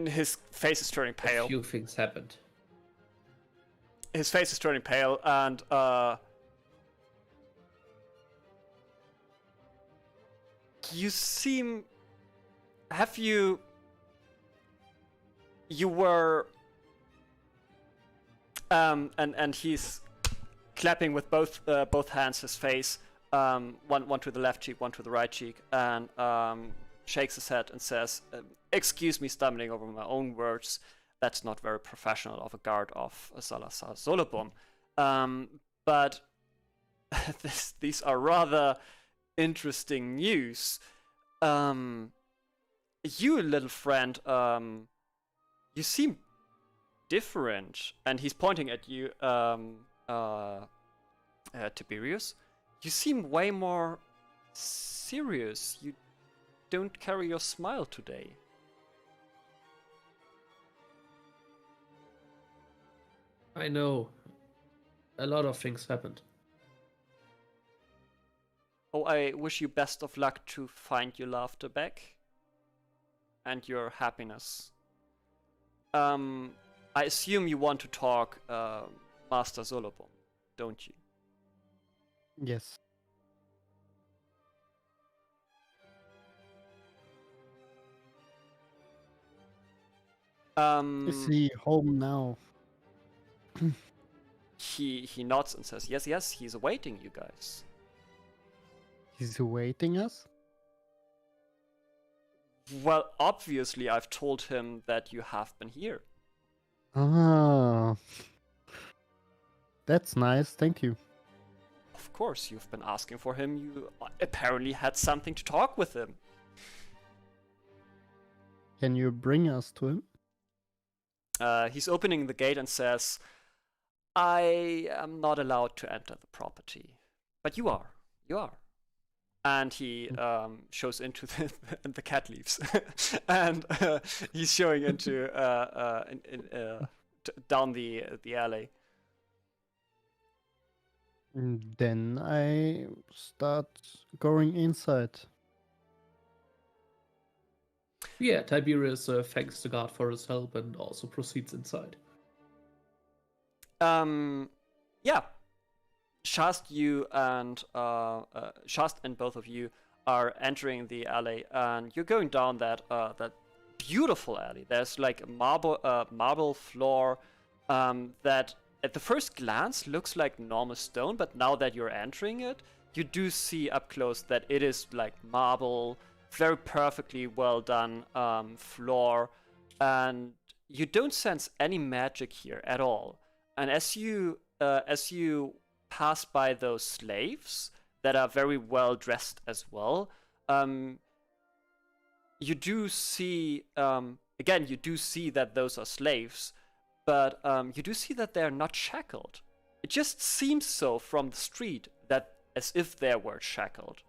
his face is turning pale. a few things happened. His face is turning pale, and you seem. Have you? You were. And he's clapping with both hands his face, one to the left cheek, one to the right cheek, and shakes his head and says, "Excuse me, stumbling over my own words. That's not very professional of a guard of Salazar Solebum. But these are rather interesting news. You, little friend, you seem different." And he's pointing at you, Tiberius. You seem way more serious. You don't carry your smile today. I know. A lot of things happened. Oh, I wish you best of luck to find your laughter back. And your happiness. I assume you want to talk Master Solebum, don't you? Yes. Is he home now? He nods and says, yes, he's awaiting you guys. He's awaiting us? Well, obviously I've told him that you have been here. Ah. That's nice, thank you. Of course, you've been asking for him. You apparently had something to talk with him. Can you bring us to him? He's opening the gate and says, "I am not allowed to enter the property. But you are. You are." And he shows into the cat leaves. And he's showing into down the alley. Then I start going inside. Yeah, Tiberius thanks the guard for his help and also proceeds inside. Yeah. Shast, you and Shast and both of you are entering the alley, and you're going down that beautiful alley. There's like a marble floor that at the first glance looks like normal stone, but now that you're entering it, you do see up close that it is like marble, very perfectly well done floor, and you don't sense any magic here at all. And as you pass by those slaves that are very well dressed as well, you do see again, you do see that those are slaves, but you do see that they're not shackled. It just seems so from the street, that as if they were shackled,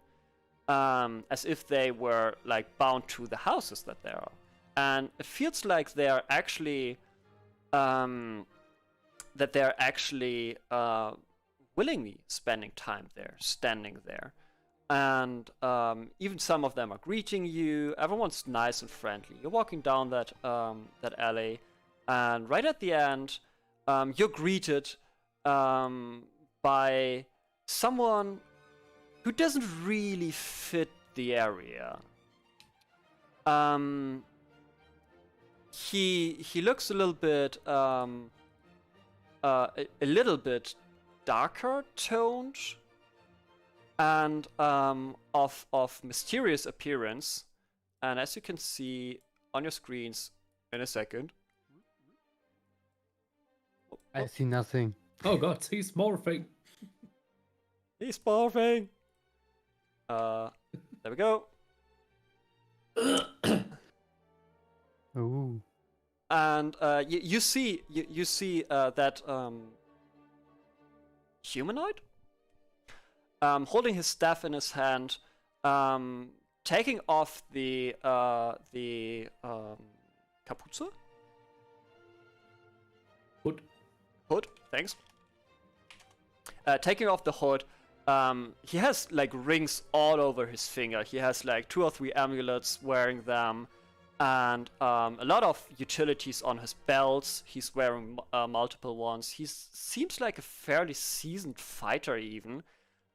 as if they were like bound to the houses that they are, and it feels like they're actually willingly spending time there, standing there. And even some of them are greeting you. Everyone's nice and friendly. You're walking down that alley, and right at the end, you're greeted by someone who doesn't really fit the area. He looks a little bit darker toned and of mysterious appearance, and as you can see on your screens in a second, I see nothing. Oh god, he's morphing. He's morphing. There we go. Ooh. And you see that humanoid holding his staff in his hand, taking off the Kapuze? Hood, thanks. Taking off the hood, he has like rings all over his finger. He has like 2 or 3 amulets wearing them, and a lot of utilities on his belts. He's wearing multiple ones. He seems like a fairly seasoned fighter even,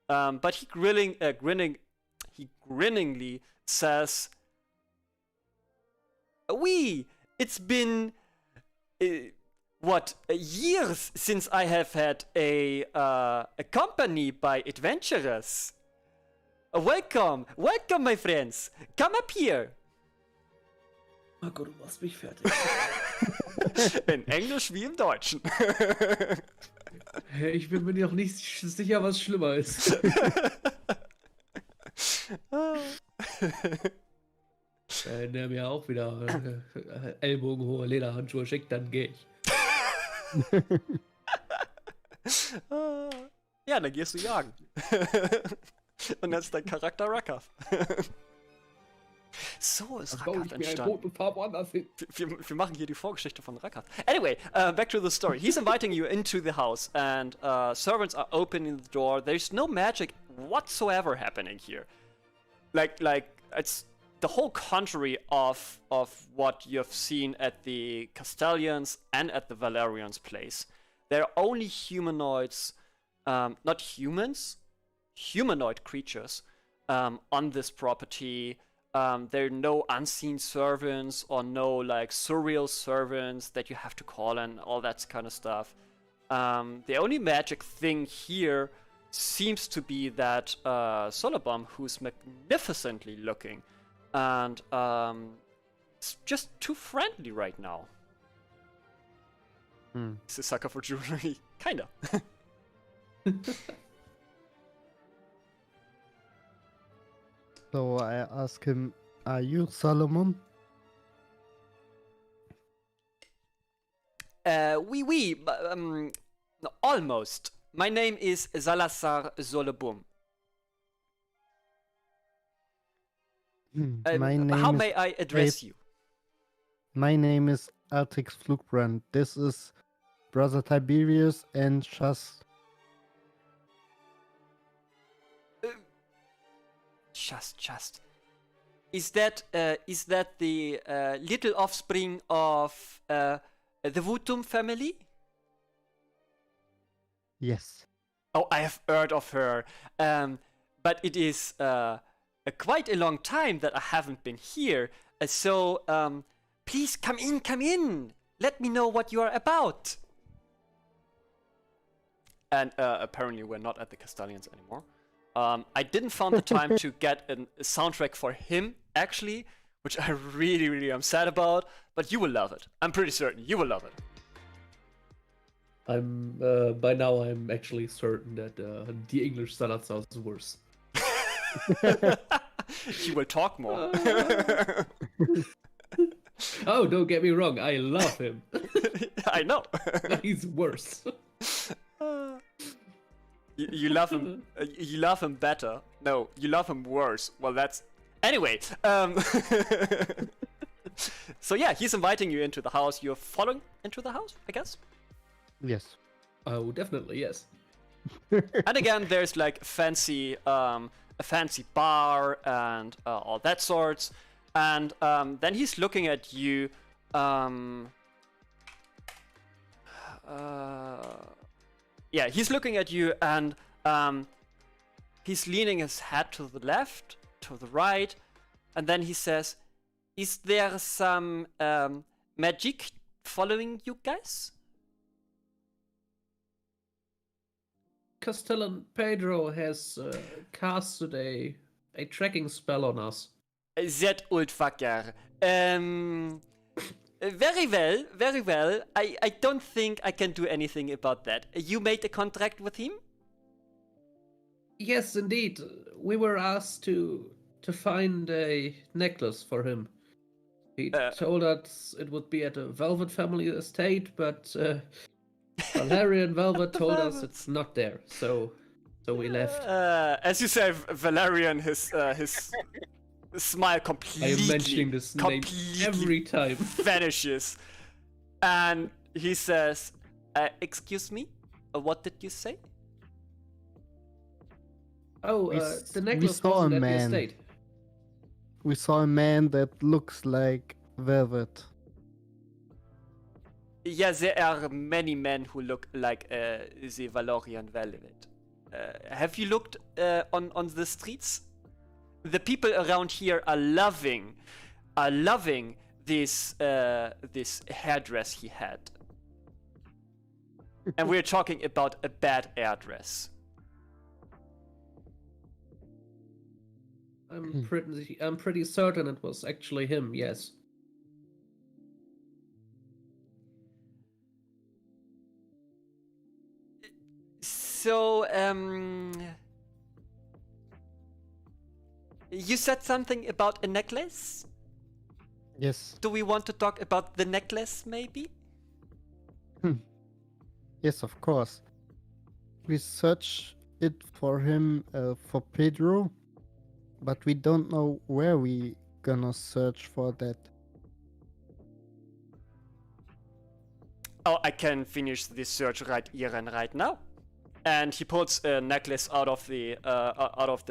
but he grinningly says, "Oui, it's been years since I have had a company by adventurers. Welcome, my friends. Come up here." Marco, du machst mich fertig. In Englisch wie im Deutschen. Ich bin mir noch nicht sicher, was schlimmer ist. Wenn der mir auch wieder ellbogenhohe Lederhandschuhe schickt, dann gehe ich. Ja, dann gehst du jagen. Und dann ist dein Charakter Rakath. So ist Rakath entstanden. Wir machen hier die Vorgeschichte von Rakath. Anyway, back to the story. He's inviting you into the house, and servants are opening the door. There's no magic whatsoever happening here. Like it's the whole contrary of what you've seen at the Castellians and at the Valarions' place. There are only humanoids, not humans, humanoid creatures on this property. There are no unseen servants or no like surreal servants that you have to call and all that kind of stuff. The only magic thing here seems to be that Solebum, who's magnificently looking, and it's just too friendly right now. He's a sucker for jewelry. Kinda. So I ask him, "Are you Solomon?" Oui, almost. My name is Salazar Solebum. How may I address you? My name is Artix Flugbrand. This is Brother Tiberius and Shas. Just. Is that the little offspring of the Vutum family? Yes. Oh, I have heard of her. But it is quite a long time that I haven't been here. So please come in. Let me know what you are about. And apparently we're not at the Castellians anymore. I didn't find the time to get a soundtrack for him, actually, which I really am sad about, but you will love it. I'm pretty certain you will love it. By now I'm actually certain that the English Salazar is worse. He will talk more. Oh, don't get me wrong, I love him. I know. He's worse. You love him. You love him better. No, you love him worse. Well, that's anyway. So yeah, he's inviting you into the house. You're following into the house, I guess. Yes. Oh, definitely yes. And again, there's like a fancy bar and all that sorts. And then he's looking at you. Yeah, he's looking at you, and he's leaning his head to the left, to the right, and then he says, "Is there some magic following you guys?" Castellon Pedro has casted a tracking spell on us. That old fucker. Very well, very well. I don't think I can do anything about that. You made a contract with him? Yes, indeed. We were asked to find a necklace for him. He told us it would be at a Velvet family estate, but Valarion Valvet told us it's not there. So we left. As you say, Valarion, his smile I completely, am mentioning this name every time. vanishes, and he says, "Excuse me, what did you say?" Oh, We the necklace saw a wasn't at the man. estate. We saw a man that looks like Velvet. Yeah, there are many men who look like the Valarion Valvet. Have you looked on the streets? The people around here are loving this this hairdress he had, and we're talking about a bad hairdress. I'm pretty certain it was actually him. Yes. So, you said something about a necklace? Yes. Do we want to talk about the necklace, maybe? Yes, of course. We search it for him, for Pedro, but we don't know where we gonna search for that. Oh, I can finish this search right here and right now. And he pulls a necklace out of the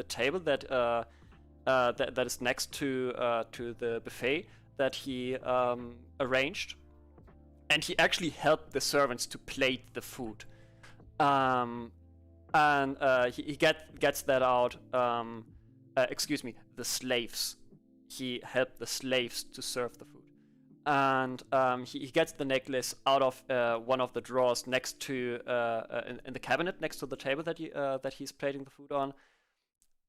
table that that is next to the buffet that he arranged, and he actually helped the servants to plate the food. He gets that out. Excuse me, the slaves. He helped the slaves to serve the food. And he gets the necklace out of one of the drawers next to in the cabinet next to the table that he's plating the food on,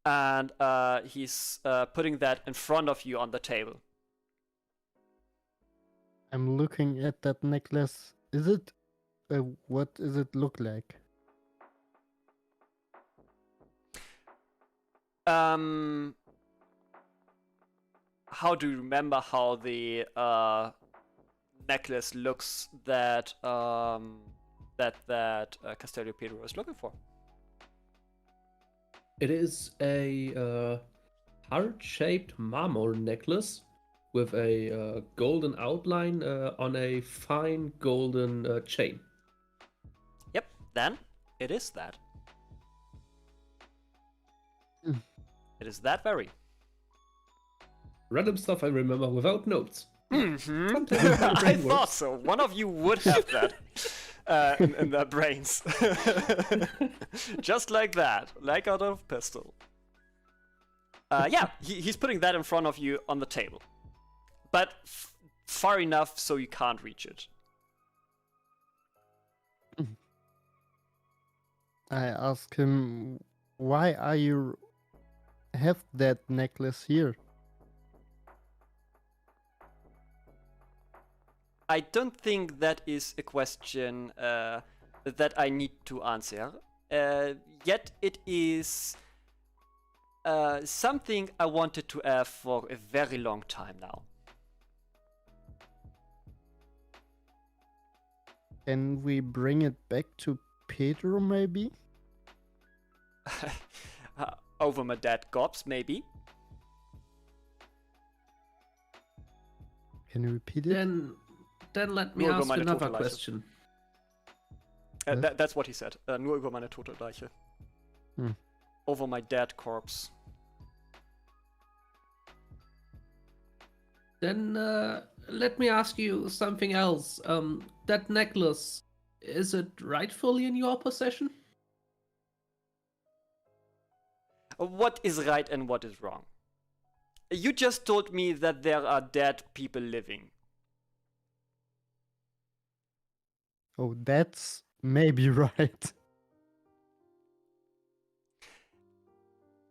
and he's putting that in front of you on the table. I'm looking at that necklace. Is it? What does it look like? How do you remember how the necklace looks that Castellon Pedros is looking for? It is a heart-shaped marmor necklace with a golden outline on a fine golden chain. Yep, then it is that. It is that very. Random stuff I remember without notes. Mm-hmm. Sometimes my I brain thought works. so. One of you would have that in their brains. Just like that. Like out of pistol. Yeah, he's putting that in front of you on the table. But far enough so you can't reach it. I ask him, why are you have that necklace here? I don't think that is a question that I need to answer. Yet it is something I wanted to have for a very long time now. Can we bring it back to Pedro, maybe? Over my dead corpse, maybe. Can you repeat it? Then let me Nur über ask meine another tote Leiche. question. That's what he said. Nur über meine tote Leiche. Hmm. Over my dead corpse. Then let me ask you something else. That necklace, is it rightfully in your possession? What is right and what is wrong? You just told me that there are dead people living. Oh, that's maybe right.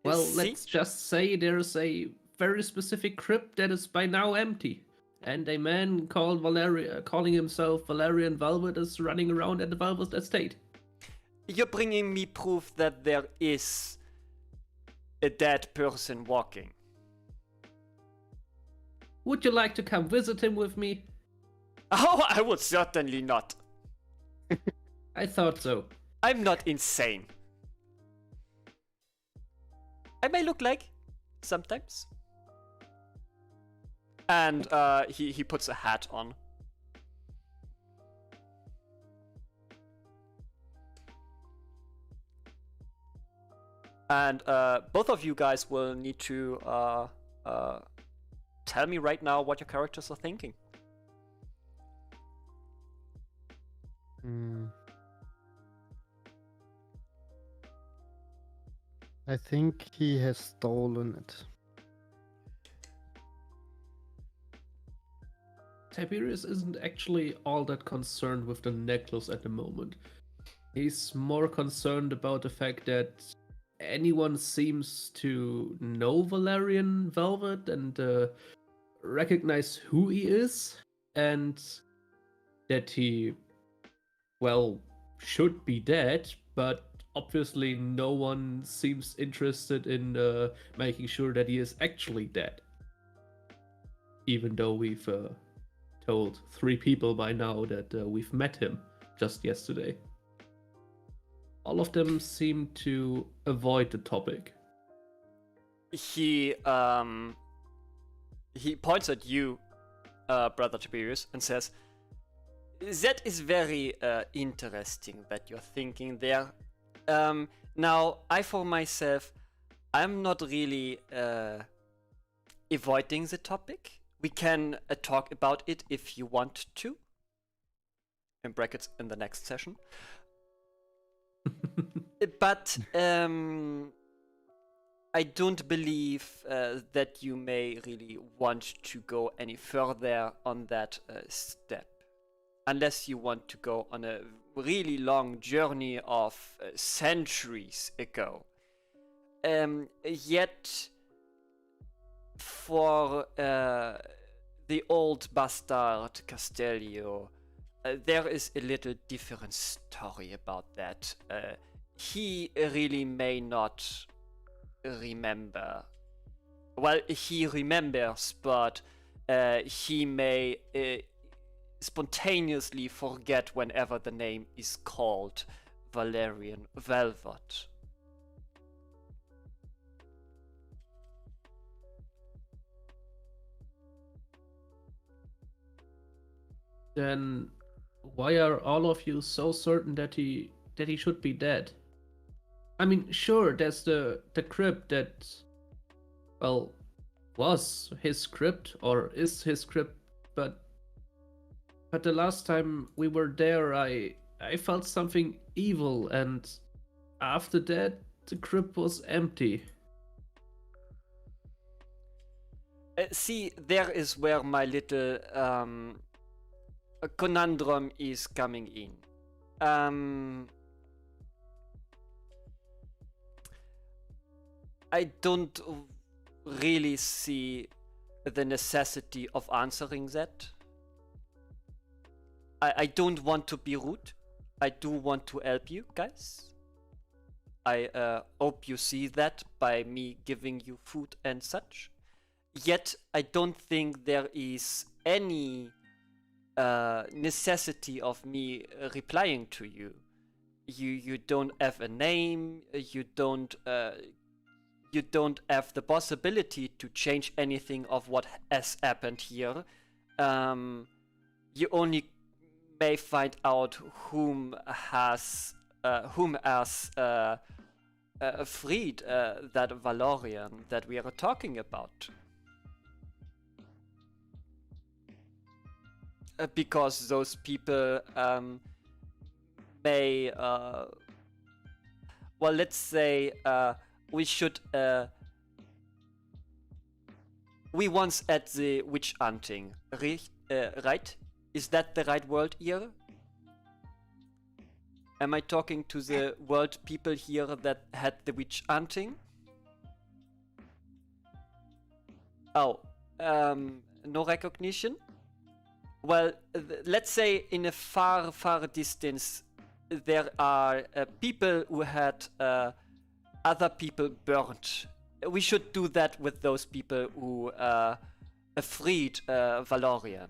Well, See? let's just say there's a very specific crypt that is by now empty. And a man called calling himself Valarion Valvet is running around at the Valvet estate. You're bringing me proof that there is a dead person walking. Would you like to come visit him with me? Oh, I would certainly not. I thought so. I'm not insane. I may look like sometimes. And he puts a hat on. And both of you guys will need to tell me right now what your characters are thinking. I think he has stolen it. Tiberius isn't actually all that concerned with the necklace at the moment. He's more concerned about the fact that anyone seems to know Valarion Valvet and recognize who he is, and that he, well, should be dead, but obviously no one seems interested in making sure that he is actually dead. Even though we've told 3 people by now that we've met him just yesterday. All of them seem to avoid the topic. He points at you, Brother Tiberius, and says, "That is very interesting that you're thinking there. Now, I for myself, I'm not really avoiding the topic. We can talk about it if you want to. In brackets, in the next session. But I don't believe that you may really want to go any further on that step. Unless you want to go on a really long journey of centuries ago. Yet, for the old bastard Castello, there is a little different story about that. He really may not remember. Well, he remembers, but he may spontaneously forget whenever the name is called Valarion Valvet. Then why are all of you so certain that he should be dead? I mean, sure, there's the crypt that, well, was his crypt or is his crypt, but the last time we were there, I felt something evil, and after that, the crypt was empty. See, there is where my little conundrum is coming in. I don't really see the necessity of answering that. I don't want to be rude. I do want to help you guys. I hope you see that by me giving you food and such. Yet I don't think there is any necessity of me replying to you. You don't have a name. You don't have the possibility to change anything of what has happened here. You only may find out whom has freed that Valarion that we are talking about. Because those people may, well, let's say we should. We once at the witch hunting, right? Is that the right word here? Am I talking to the world people here that had the witch hunting? Oh, no recognition? Well, let's say in a far, far distance, there are people who had other people burnt. We should do that with those people who freed Valorian.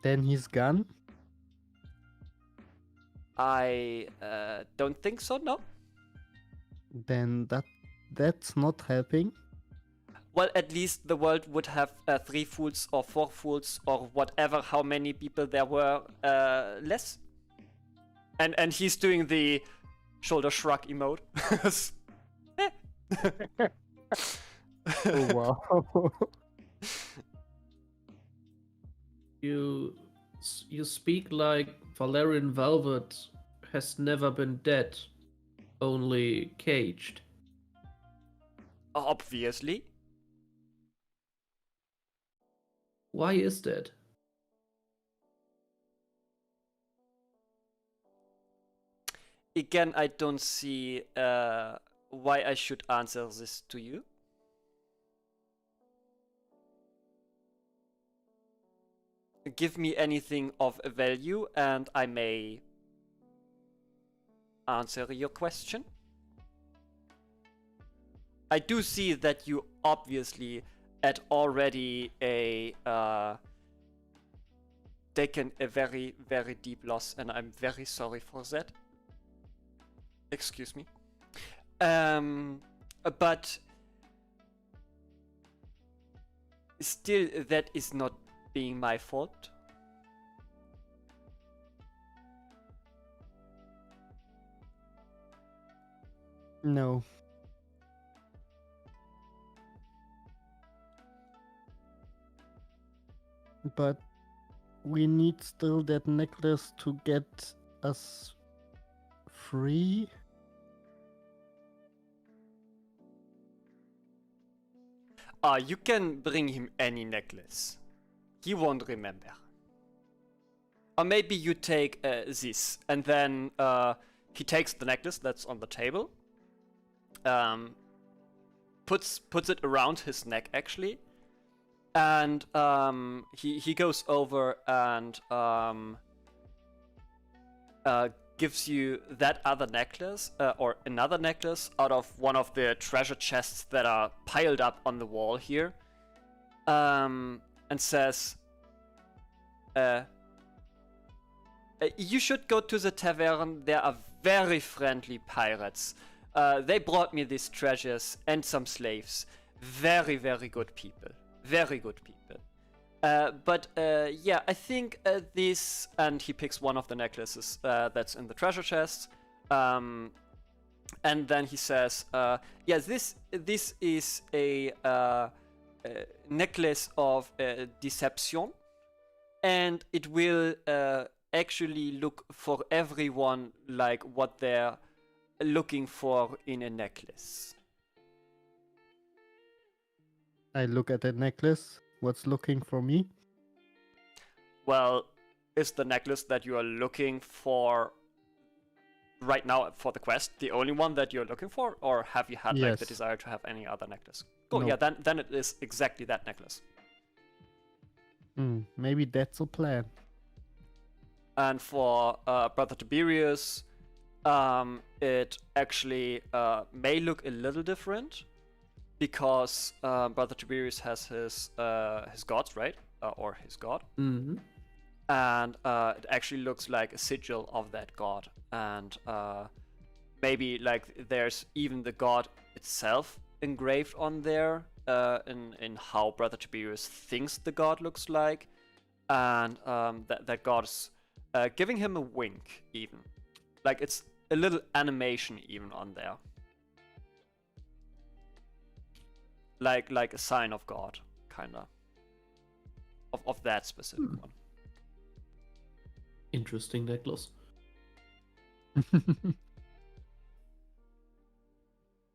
Then he's gone? I don't think so, no. Then that's not helping. Well, at least the world would have 3 fools or 4 fools or whatever, how many people there were less. And he's doing the shoulder shrug emote. Oh wow. You speak like Valarion Valvet has never been dead, only caged. Obviously. Why is that? Again, I don't see why I should answer this to you. Give me anything of value and I may answer your question. I do see that you obviously had already taken a very, very deep loss, and I'm very sorry for that. Excuse me. But still, that is not being my fault. No. But we need still that necklace to get us free. You can bring him any necklace. He won't remember. Or maybe you take this, and then he takes the necklace that's on the table, puts it around his neck actually, and he goes over and gives you that other necklace or another necklace out of one of the treasure chests that are piled up on the wall here, and says, you should go to the tavern. There are very friendly pirates. They brought me these treasures and some slaves. Very, very good people. Very good people. But yeah, I think this... And he picks one of the necklaces that's in the treasure chest. And then he says, yeah, this is a necklace of deception. And it will actually look for everyone like what they're looking for in a necklace. I look at that necklace. What's looking for me? Well, is the necklace that you are looking for right now for the quest the only one that you're looking for? Or have you had like the Yes. desire to have any other necklace? Cool, No. yeah, then it is exactly that necklace. Maybe that's a plan. And for Brother Tiberius, it actually may look a little different because Brother Tiberius has his gods, right? Or his god. Mm-hmm. And it actually looks like a sigil of that god. And maybe like there's even the god itself engraved on there in how Brother Tiberius thinks the god looks like. And that god is giving him a wink even. Like it's a little animation even on there. Like a sign of God, kinda. Of that specific one. Interesting necklace.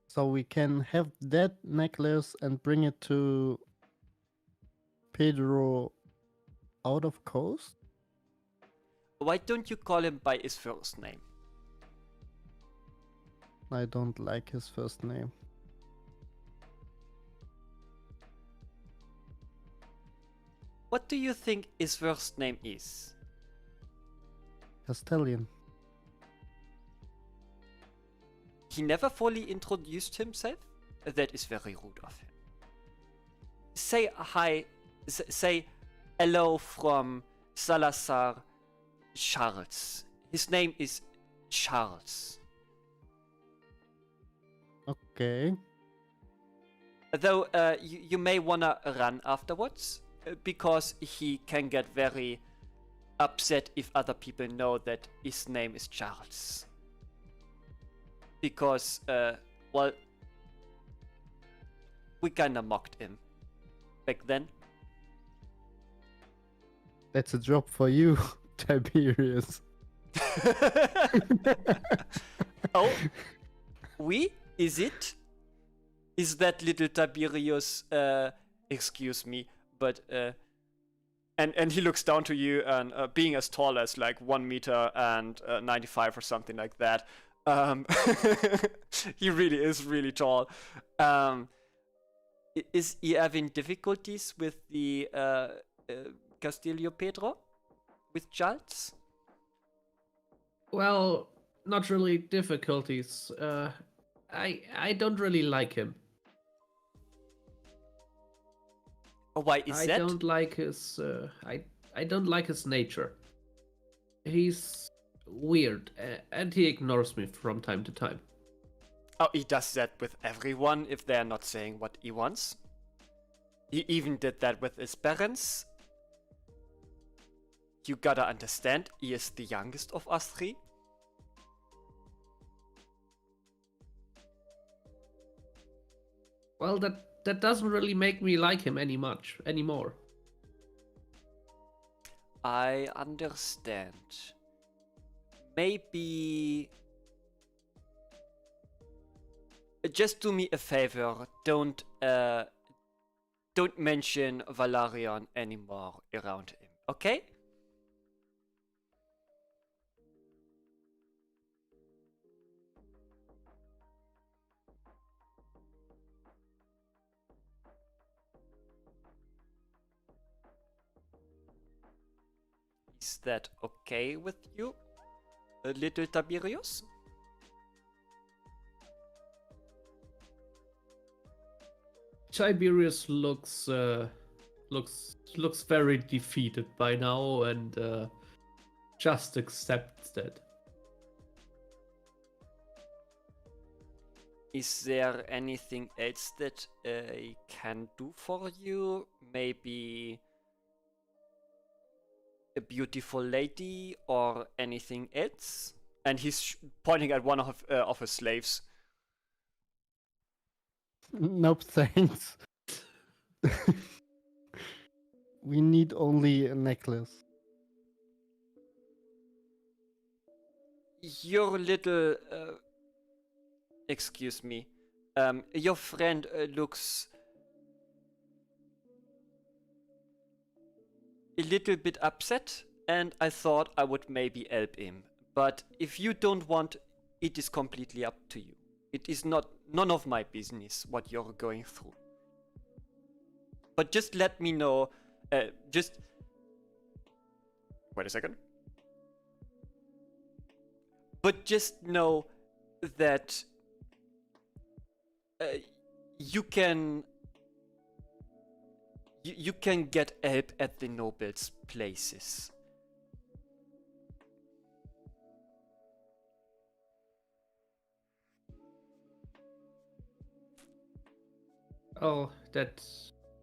So we can have that necklace and bring it to Pedro out of coast? Why don't you call him by his first name? I don't like his first name. what do you think his first name is? Castellian. He never fully introduced himself? That is very rude of him. Say hi, say hello from Salazar Charles. His name is Charles. Okay. Though you may wanna run afterwards, because he can get very upset if other people know that his name is Charles. Because, well, we kinda mocked him back then. That's a job for you, Tiberius. Oh, we? Is it? Is that little Tiberius, excuse me, but, and he looks down to you, and being as tall as like 1 meter and 95 or something like that, he really is really tall. Is he having difficulties with the Castellon Pedro? With Charles? Well, not really difficulties. I don't really like him. Why is I that? don't like his I don't like his nature. He's weird, and he ignores me from time to time. Oh, he does that with everyone if they're not saying what he wants. He even did that with his parents. You gotta understand, he is the youngest of us three. Well, that doesn't really make me like him anymore. I understand. Maybe... Just do me a favor, don't mention Valarion anymore around him, okay? Is that okay with you, little Tiberius? Tiberius looks very defeated by now, and just accepts that. Is there anything else that I can do for you? Maybe a beautiful lady or anything else? And he's pointing at one of his slaves. Nope, thanks. We need only a necklace. Your little... excuse me. Your friend looks... a little bit upset, and I thought I would maybe help him. But if you don't want, it is completely up to you. It is none of my business what you're going through. But just let me know, just... Wait a second. But just know that you can get help at the nobles' places. Oh, that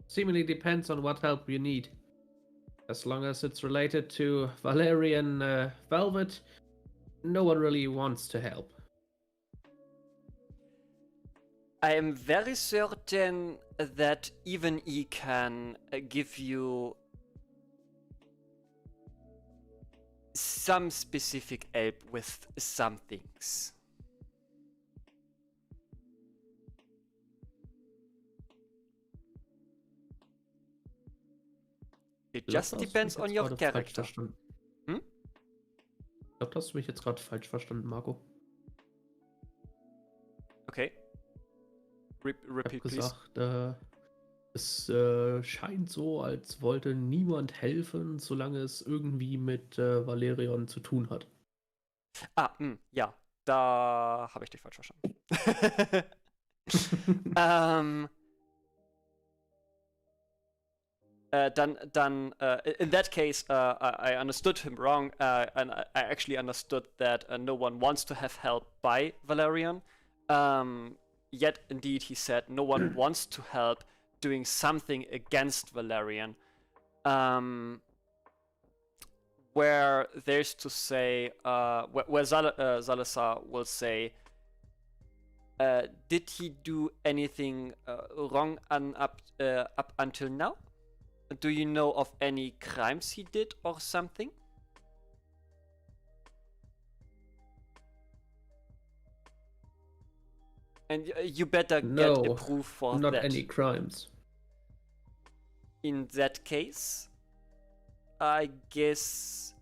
seemingly depends on what help you need. As long as it's related to Valarion Valvet, no one really wants to help. I am very certain that even he can give you some specific help with some things. It just depends on your character. Hm? Ich glaube, du hast mich jetzt gerade falsch verstanden, Marco. Okay. Ich Repeat, habe please. gesagt, Es scheint so, als wollte niemand helfen, solange es irgendwie mit Valerion zu tun hat. Ja, da habe ich dich falsch verstanden. ähm, in that case, I understood him wrong, and I actually understood that no one wants to have help by Valerion. Yet, indeed, he said no one wants to help doing something against Valerion. Where there's to say, where Salazar will say, did he do anything wrong up until now? Do you know of any crimes he did or something? And you better get a No, proof for not that. any crimes. In that case, I guess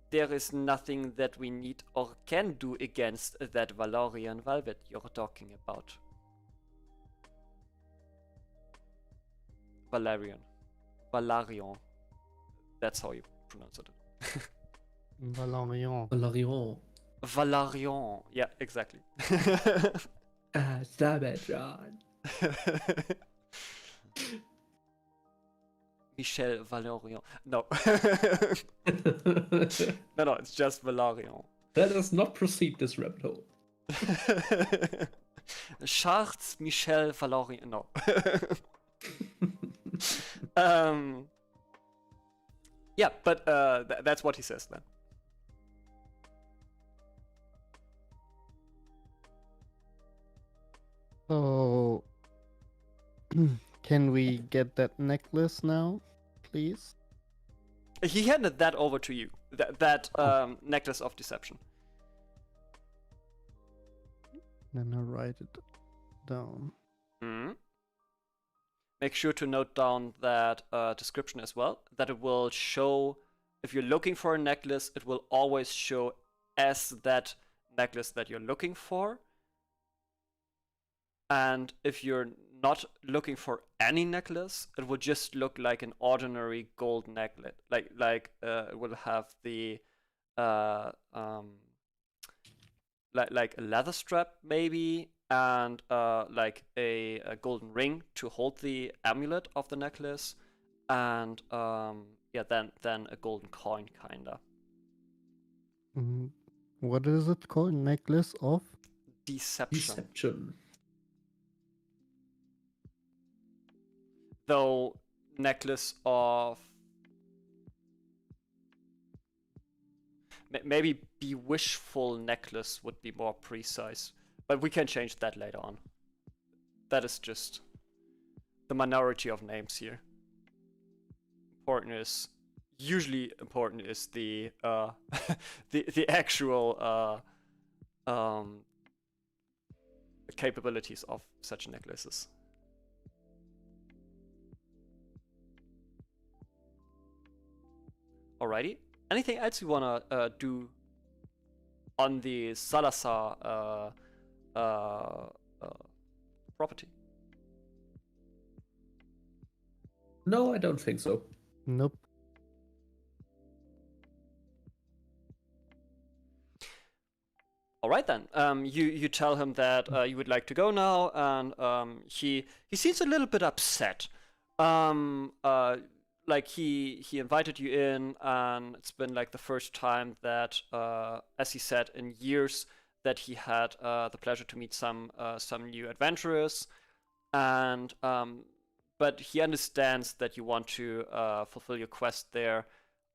there is nothing that we need or can do against that Valarion Valvet you're talking about. Valarion. That's how you pronounce it. Valarion. Valarion. Yeah, exactly. Stop it, John. Michel Valarion. No. No, it's just Valarion. Let us not proceed this rabbit hole. Charles Michel Valarion. No. Yeah, but that's what he says then. So, can we get that necklace now, please? He handed that over to you. That necklace of deception. Then I'll write it down. Mm-hmm. Make sure to note down that description as well. That it will show, if you're looking for a necklace, it will always show as that necklace that you're looking for. And if you're not looking for any necklace, it will just look like an ordinary gold necklace. Like it will have the like a leather strap maybe, and like a golden ring to hold the amulet of the necklace, and yeah, then a golden coin kinda. What is it called? Necklace of Deception. Though necklace of maybe bewishful necklace would be more precise, but we can change that later on. That is just the minority of names here. Usually important is the the actual capabilities of such necklaces. Alrighty. Anything else you wanna do on the Salazar property? No, I don't think so. Nope. All right then. You tell him that you would like to go now, and he seems a little bit upset. Like he invited you in, and it's been like the first time that, as he said, in years that he had the pleasure to meet some new adventurers, and but he understands that you want to fulfill your quest there,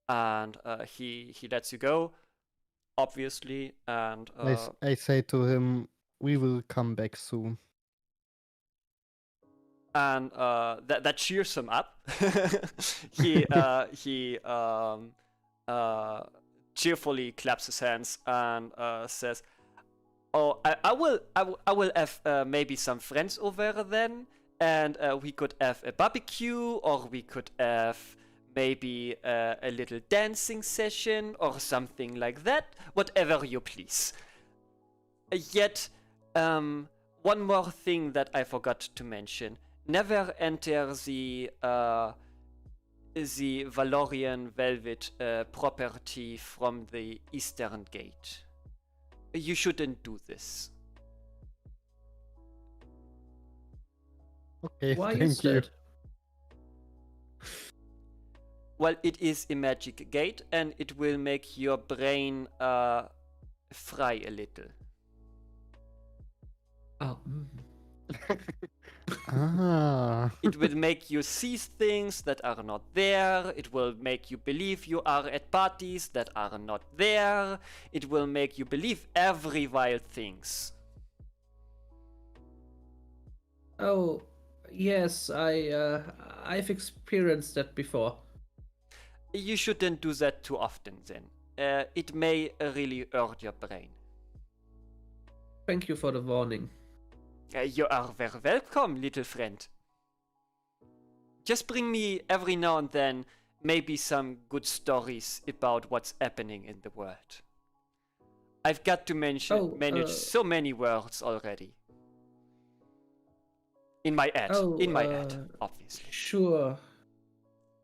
and he lets you go, obviously, and I say to him, we will come back soon. And that cheers him up. he cheerfully claps his hands and says, "Oh, I will have maybe some friends over then, and we could have a barbecue, or we could have maybe a little dancing session or something like that. Whatever you please. Yet, one more thing that I forgot to mention. never enter the Valarion Valvet property from the eastern gate. You shouldn't do this. Okay, Why thank is you. that? Well, it is a magic gate, and it will make your brain fry a little. Oh, Ah. It will make you see things that are not there. It will make you believe you are at parties that are not there. It will make you believe every wild things. oh, yes, I've experienced that before. You shouldn't do that too often then. It may really hurt your brain. Thank you for the warning. You are very welcome, little friend. Just bring me every now and then maybe some good stories about what's happening in the world. I've got to manage so many words already. In my ad, obviously. Sure.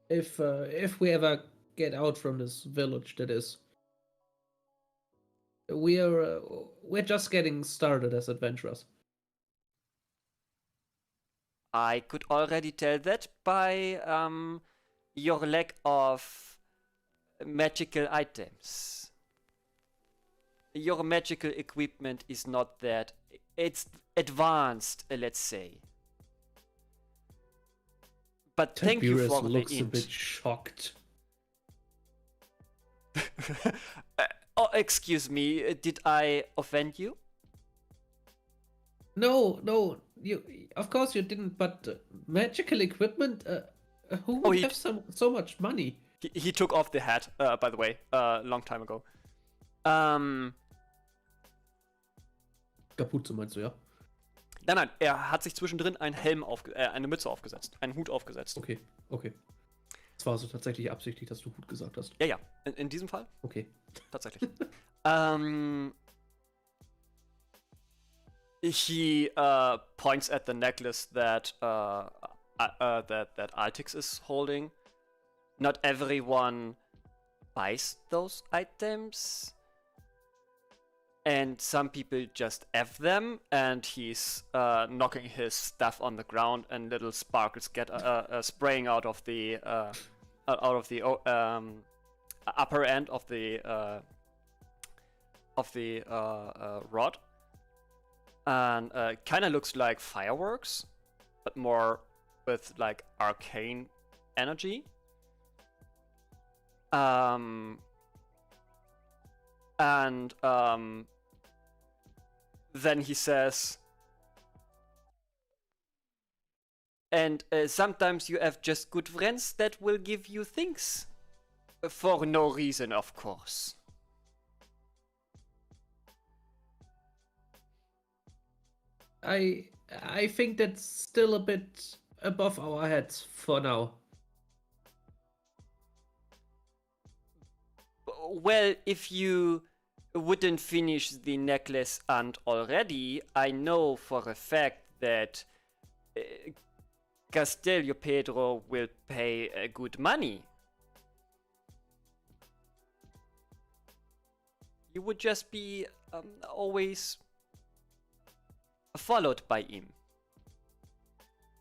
If we ever get out from this village, that is. We're just getting started as adventurers. I could already tell that by your lack of magical items. Your magical equipment is not that. It's advanced, let's say. But thank you Tiberius for looks the a hint. bit shocked. Oh, excuse me, did I offend you? No, you. Of course you didn't. But magical equipment. Who would have so much money? He took off the hat, by the way, long time ago. Kapuze meinst du, ja? Nein, er hat sich zwischendrin eine Mütze aufgesetzt, einen Hut aufgesetzt. Okay. Es war also tatsächlich absichtlich, dass du Hut gesagt hast. Ja. In diesem Fall? Okay. Tatsächlich. He points at the necklace that Altix is holding. Not everyone buys those items. And some people just F them, and he's knocking his stuff on the ground, and little sparkles get spraying out of the upper end of the rod, and kind of looks like fireworks, but more with like arcane energy. Then he says, and sometimes you have just good friends that will give you things. For no reason, of course. I think that's still a bit above our heads for now. Well, if you wouldn't finish the necklace and already, I know for a fact that Castellon Pedros will pay good money. You would just be always followed by him.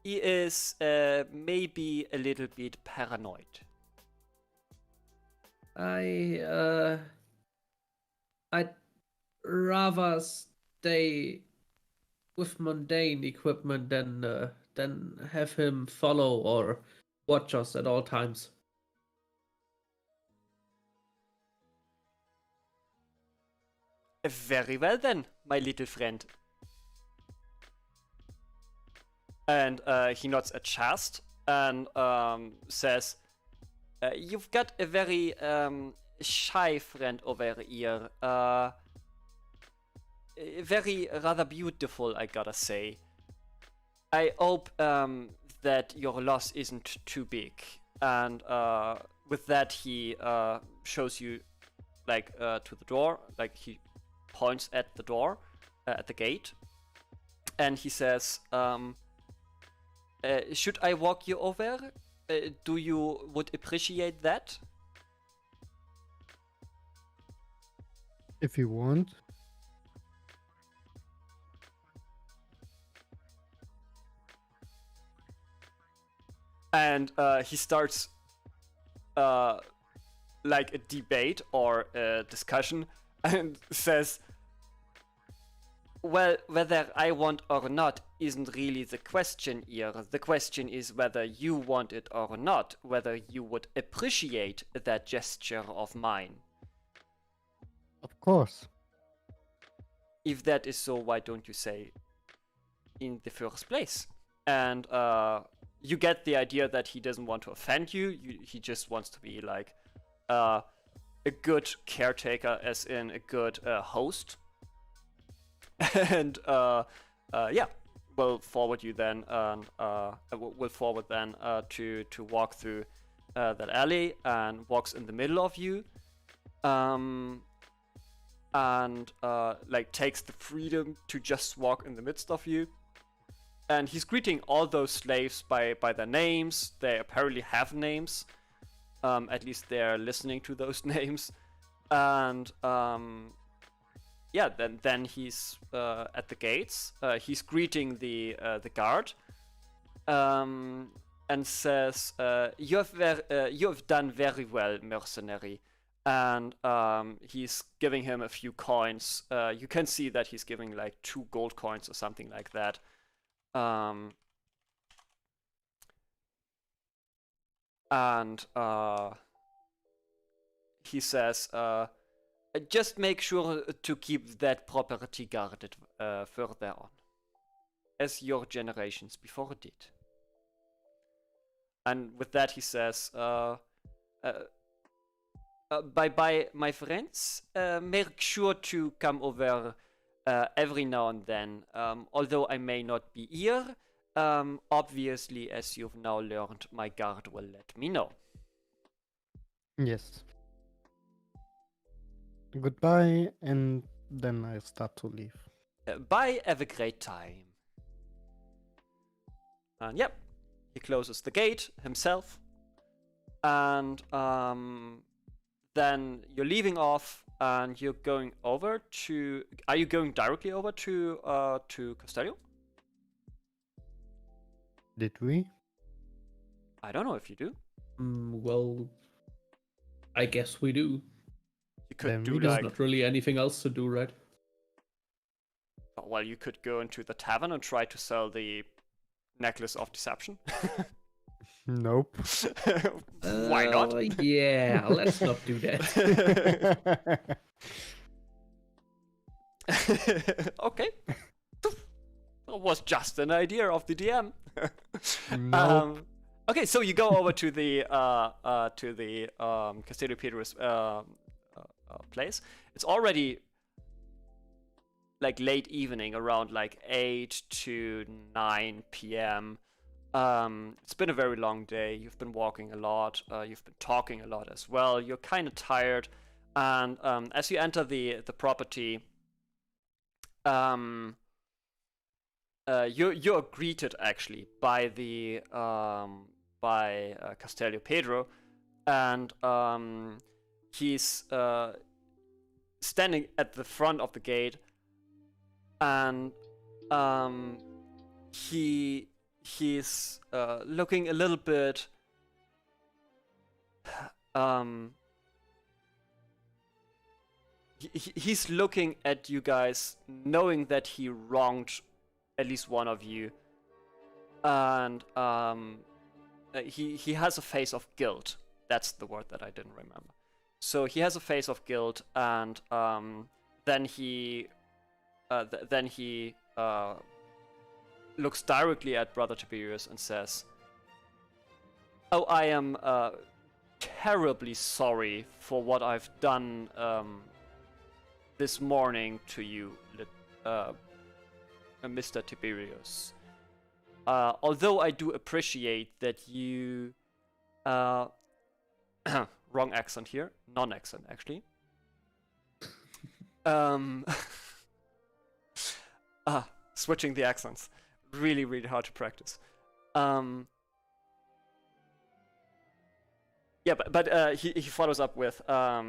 He is maybe a little bit paranoid. I'd rather stay with mundane equipment than have him follow or watch us at all times. Very well then, my little friend. And he nods at Chast and says, you've got a very shy friend over here. Very rather beautiful, I gotta say. I hope that your loss isn't too big. And with that, he shows you like to the door, like he points at the door, at the gate, and he says, should I walk you over? Do you would appreciate that? If you want. And he starts like a debate or a discussion and says, well, whether I want or not isn't really the question here. The question is whether you want it or not, whether you would appreciate that gesture of mine. Of course. If that is so, why don't you say in the first place? And you get the idea that he doesn't want to offend you. He just wants to be like a good caretaker, as in a good host. And yeah, we'll forward you then, and we'll forward then to walk through that alley, and walks in the middle of you, and like takes the freedom to just walk in the midst of you. And he's greeting all those slaves by their names. They apparently have names. At least they're listening to those names. And yeah, then he's at the gates. He's greeting the guard, and says, "You have done very well, mercenary." And he's giving him a few coins. You can see that he's giving like 2 gold coins or something like that. And he says, just make sure to keep that property guarded further on, as your generations before did. And with that he says, bye-bye, my friends. Make sure to come over every now and then, although I may not be here. Obviously, as you've now learned, my guard will let me know. Yes. Goodbye, and then I start to leave. Bye, have a great time. And yep, he closes the gate himself. And then you're leaving off, and you're going over to... Are you going directly over to Castellon? Did we? I don't know if you do. Well, I guess we do. You could Then do we There's like... not really anything else to do, right? Well, you could go into the tavern and try to sell the necklace of deception. Nope. Why not? Yeah, let's not do that. Okay. That was just an idea of the DM. Nope. Okay, so you go over to the Castellon Pedros place. It's already like late evening, around like 8 to 9 p.m. It's been a very long day. You've been walking a lot. You've been talking a lot as well. You're kind of tired, and as you enter the property, you're greeted actually by the Castellon Pedro, and he's standing at the front of the gate, and he's looking a little bit he's looking at you guys, knowing that he wronged at least one of you, and he has a face of guilt. That's the word that I didn't remember. So he has a face of guilt, and then he looks directly at Brother Tiberius and says, "Oh, I am terribly sorry for what I've done this morning to you, Mr. Tiberius. Although I do appreciate that you..." Wrong accent here. Non-accent, actually. Switching the accents. Really, really hard to practice. Yeah, but he follows up with, I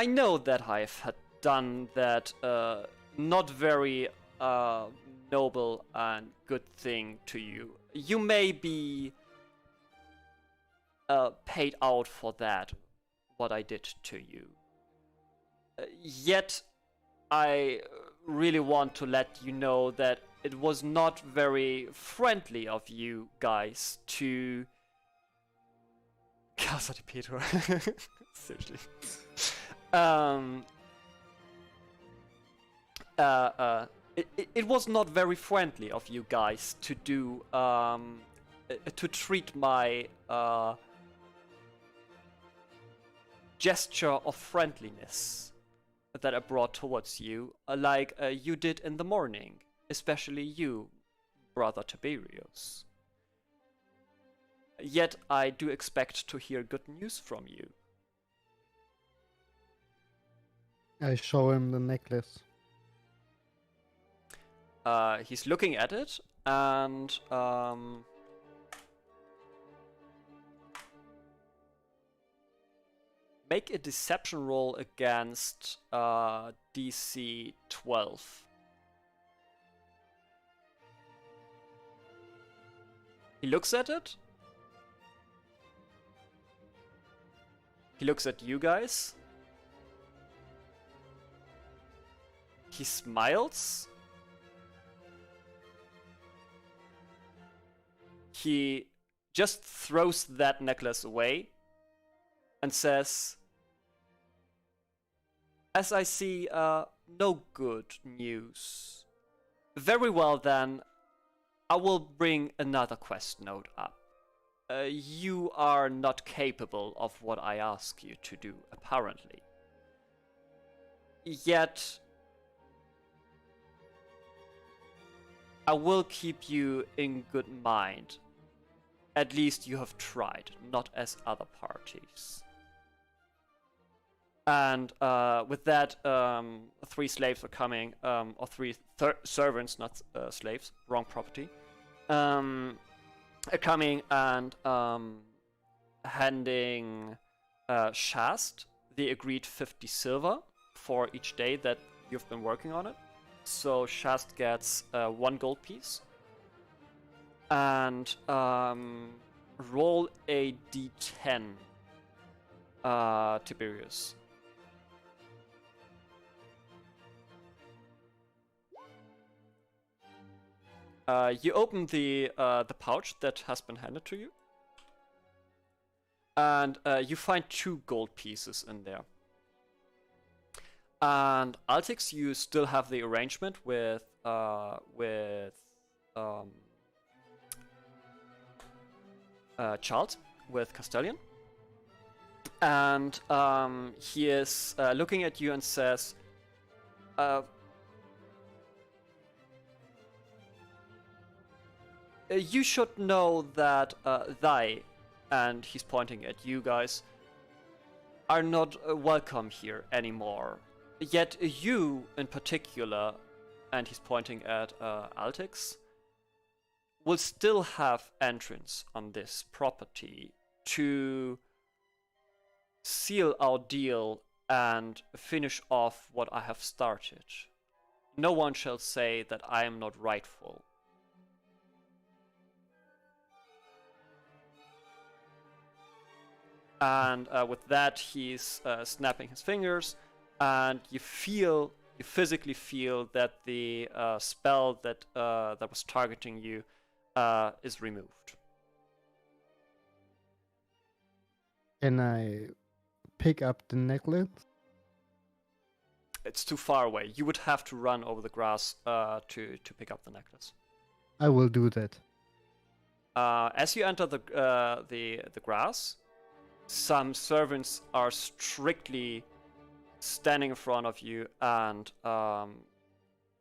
know that I've had done that not very noble and good thing to you. You may be paid out for that, what I did to you. Yet, I really want to let you know that it was not very friendly of you guys to... Casa de Pedro. Seriously. It was not very friendly of you guys to do to treat my gesture of friendliness that I brought towards you like you did in the morning, especially you, brother Tiberius. Yet I do expect to hear good news from you. I show him the necklace. He's looking at it, and make a deception roll against DC 12. He looks at it. He looks at you guys. He smiles. He just throws that necklace away and says, as I see no good news. Very well then, I will bring another quest note up. You are not capable of what I ask you to do, apparently. Yet, I will keep you in good mind. At least you have tried, not as other parties. And with that, 3 slaves are coming, or 3 servants, not slaves, wrong property, are coming and handing Shast the agreed 50 silver for each day that you've been working on it. So Shast gets 1 gold piece. And roll a d10, Tiberius. You open the pouch that has been handed to you, and you find 2 gold pieces in there. And Altix, you still have the arrangement with Charles, with Castellon, and he is looking at you and says, you should know that thy, and he's pointing at you guys, are not welcome here anymore. Yet you, in particular, and he's pointing at Altix, will still have entrance on this property to seal our deal and finish off what I have started. No one shall say that I am not rightful. And with that, he's snapping his fingers, and you physically feel that the spell that was targeting you is removed. Can I pick up the necklace? It's too far away. You would have to run over the grass to pick up the necklace. I will do that. As you enter the grass, some servants are strictly standing in front of you and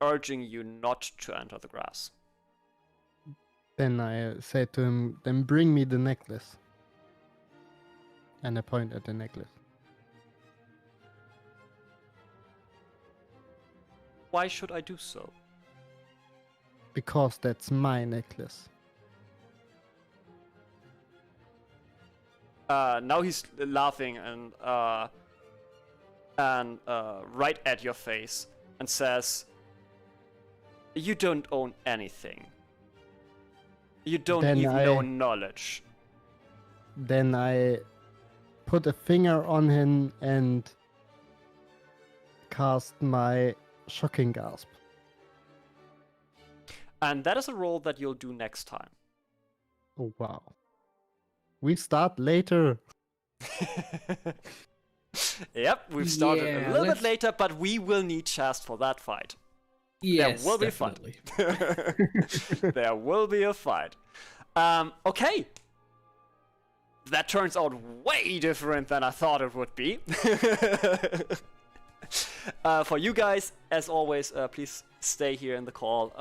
urging you not to enter the grass. Then I say to him, then bring me the necklace. And I point at the necklace. Why should I do so? Because that's my necklace. Now he's laughing and right at your face and says, "You don't own anything. You don't Then even I- know knowledge." Then I put a finger on him and cast my shocking gasp. And that is a roll that you'll do next time. Oh wow. We start later. Yep, we've started Yeah, a little let's- bit later, but we will need Shast for that fight. Yes, will be definitely. There will be a fight. Okay. That turns out way different than I thought it would be. For you guys, as always, please stay here in the call.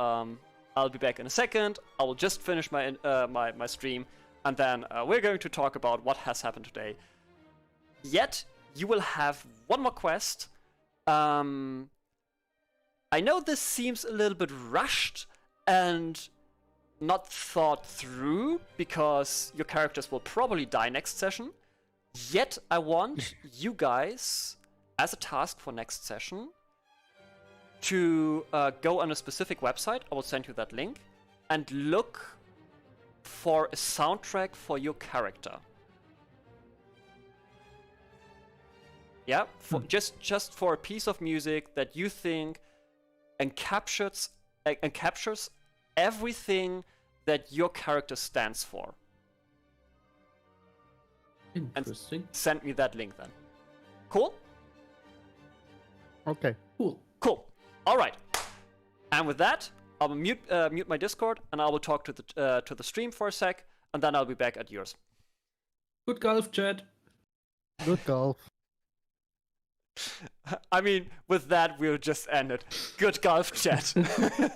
I'll be back in a second. I will just finish my my stream, and then we're going to talk about what has happened today. Yet, you will have one more quest. I know this seems a little bit rushed and not thought through, because your characters will probably die next session. Yet, I want you guys, as a task for next session, to go on a specific website. I will send you that link, and look for a soundtrack for your character. Yeah, just for a piece of music that you think captures everything that your character stands for. Interesting. Send me that link then. Cool? Okay. Cool. Cool. All right. And with that, I will mute my Discord, and I will talk to the stream for a sec, and then I'll be back at yours. Good golf, chat. Good golf. I mean, with that, we'll just end it. Good golf, chat.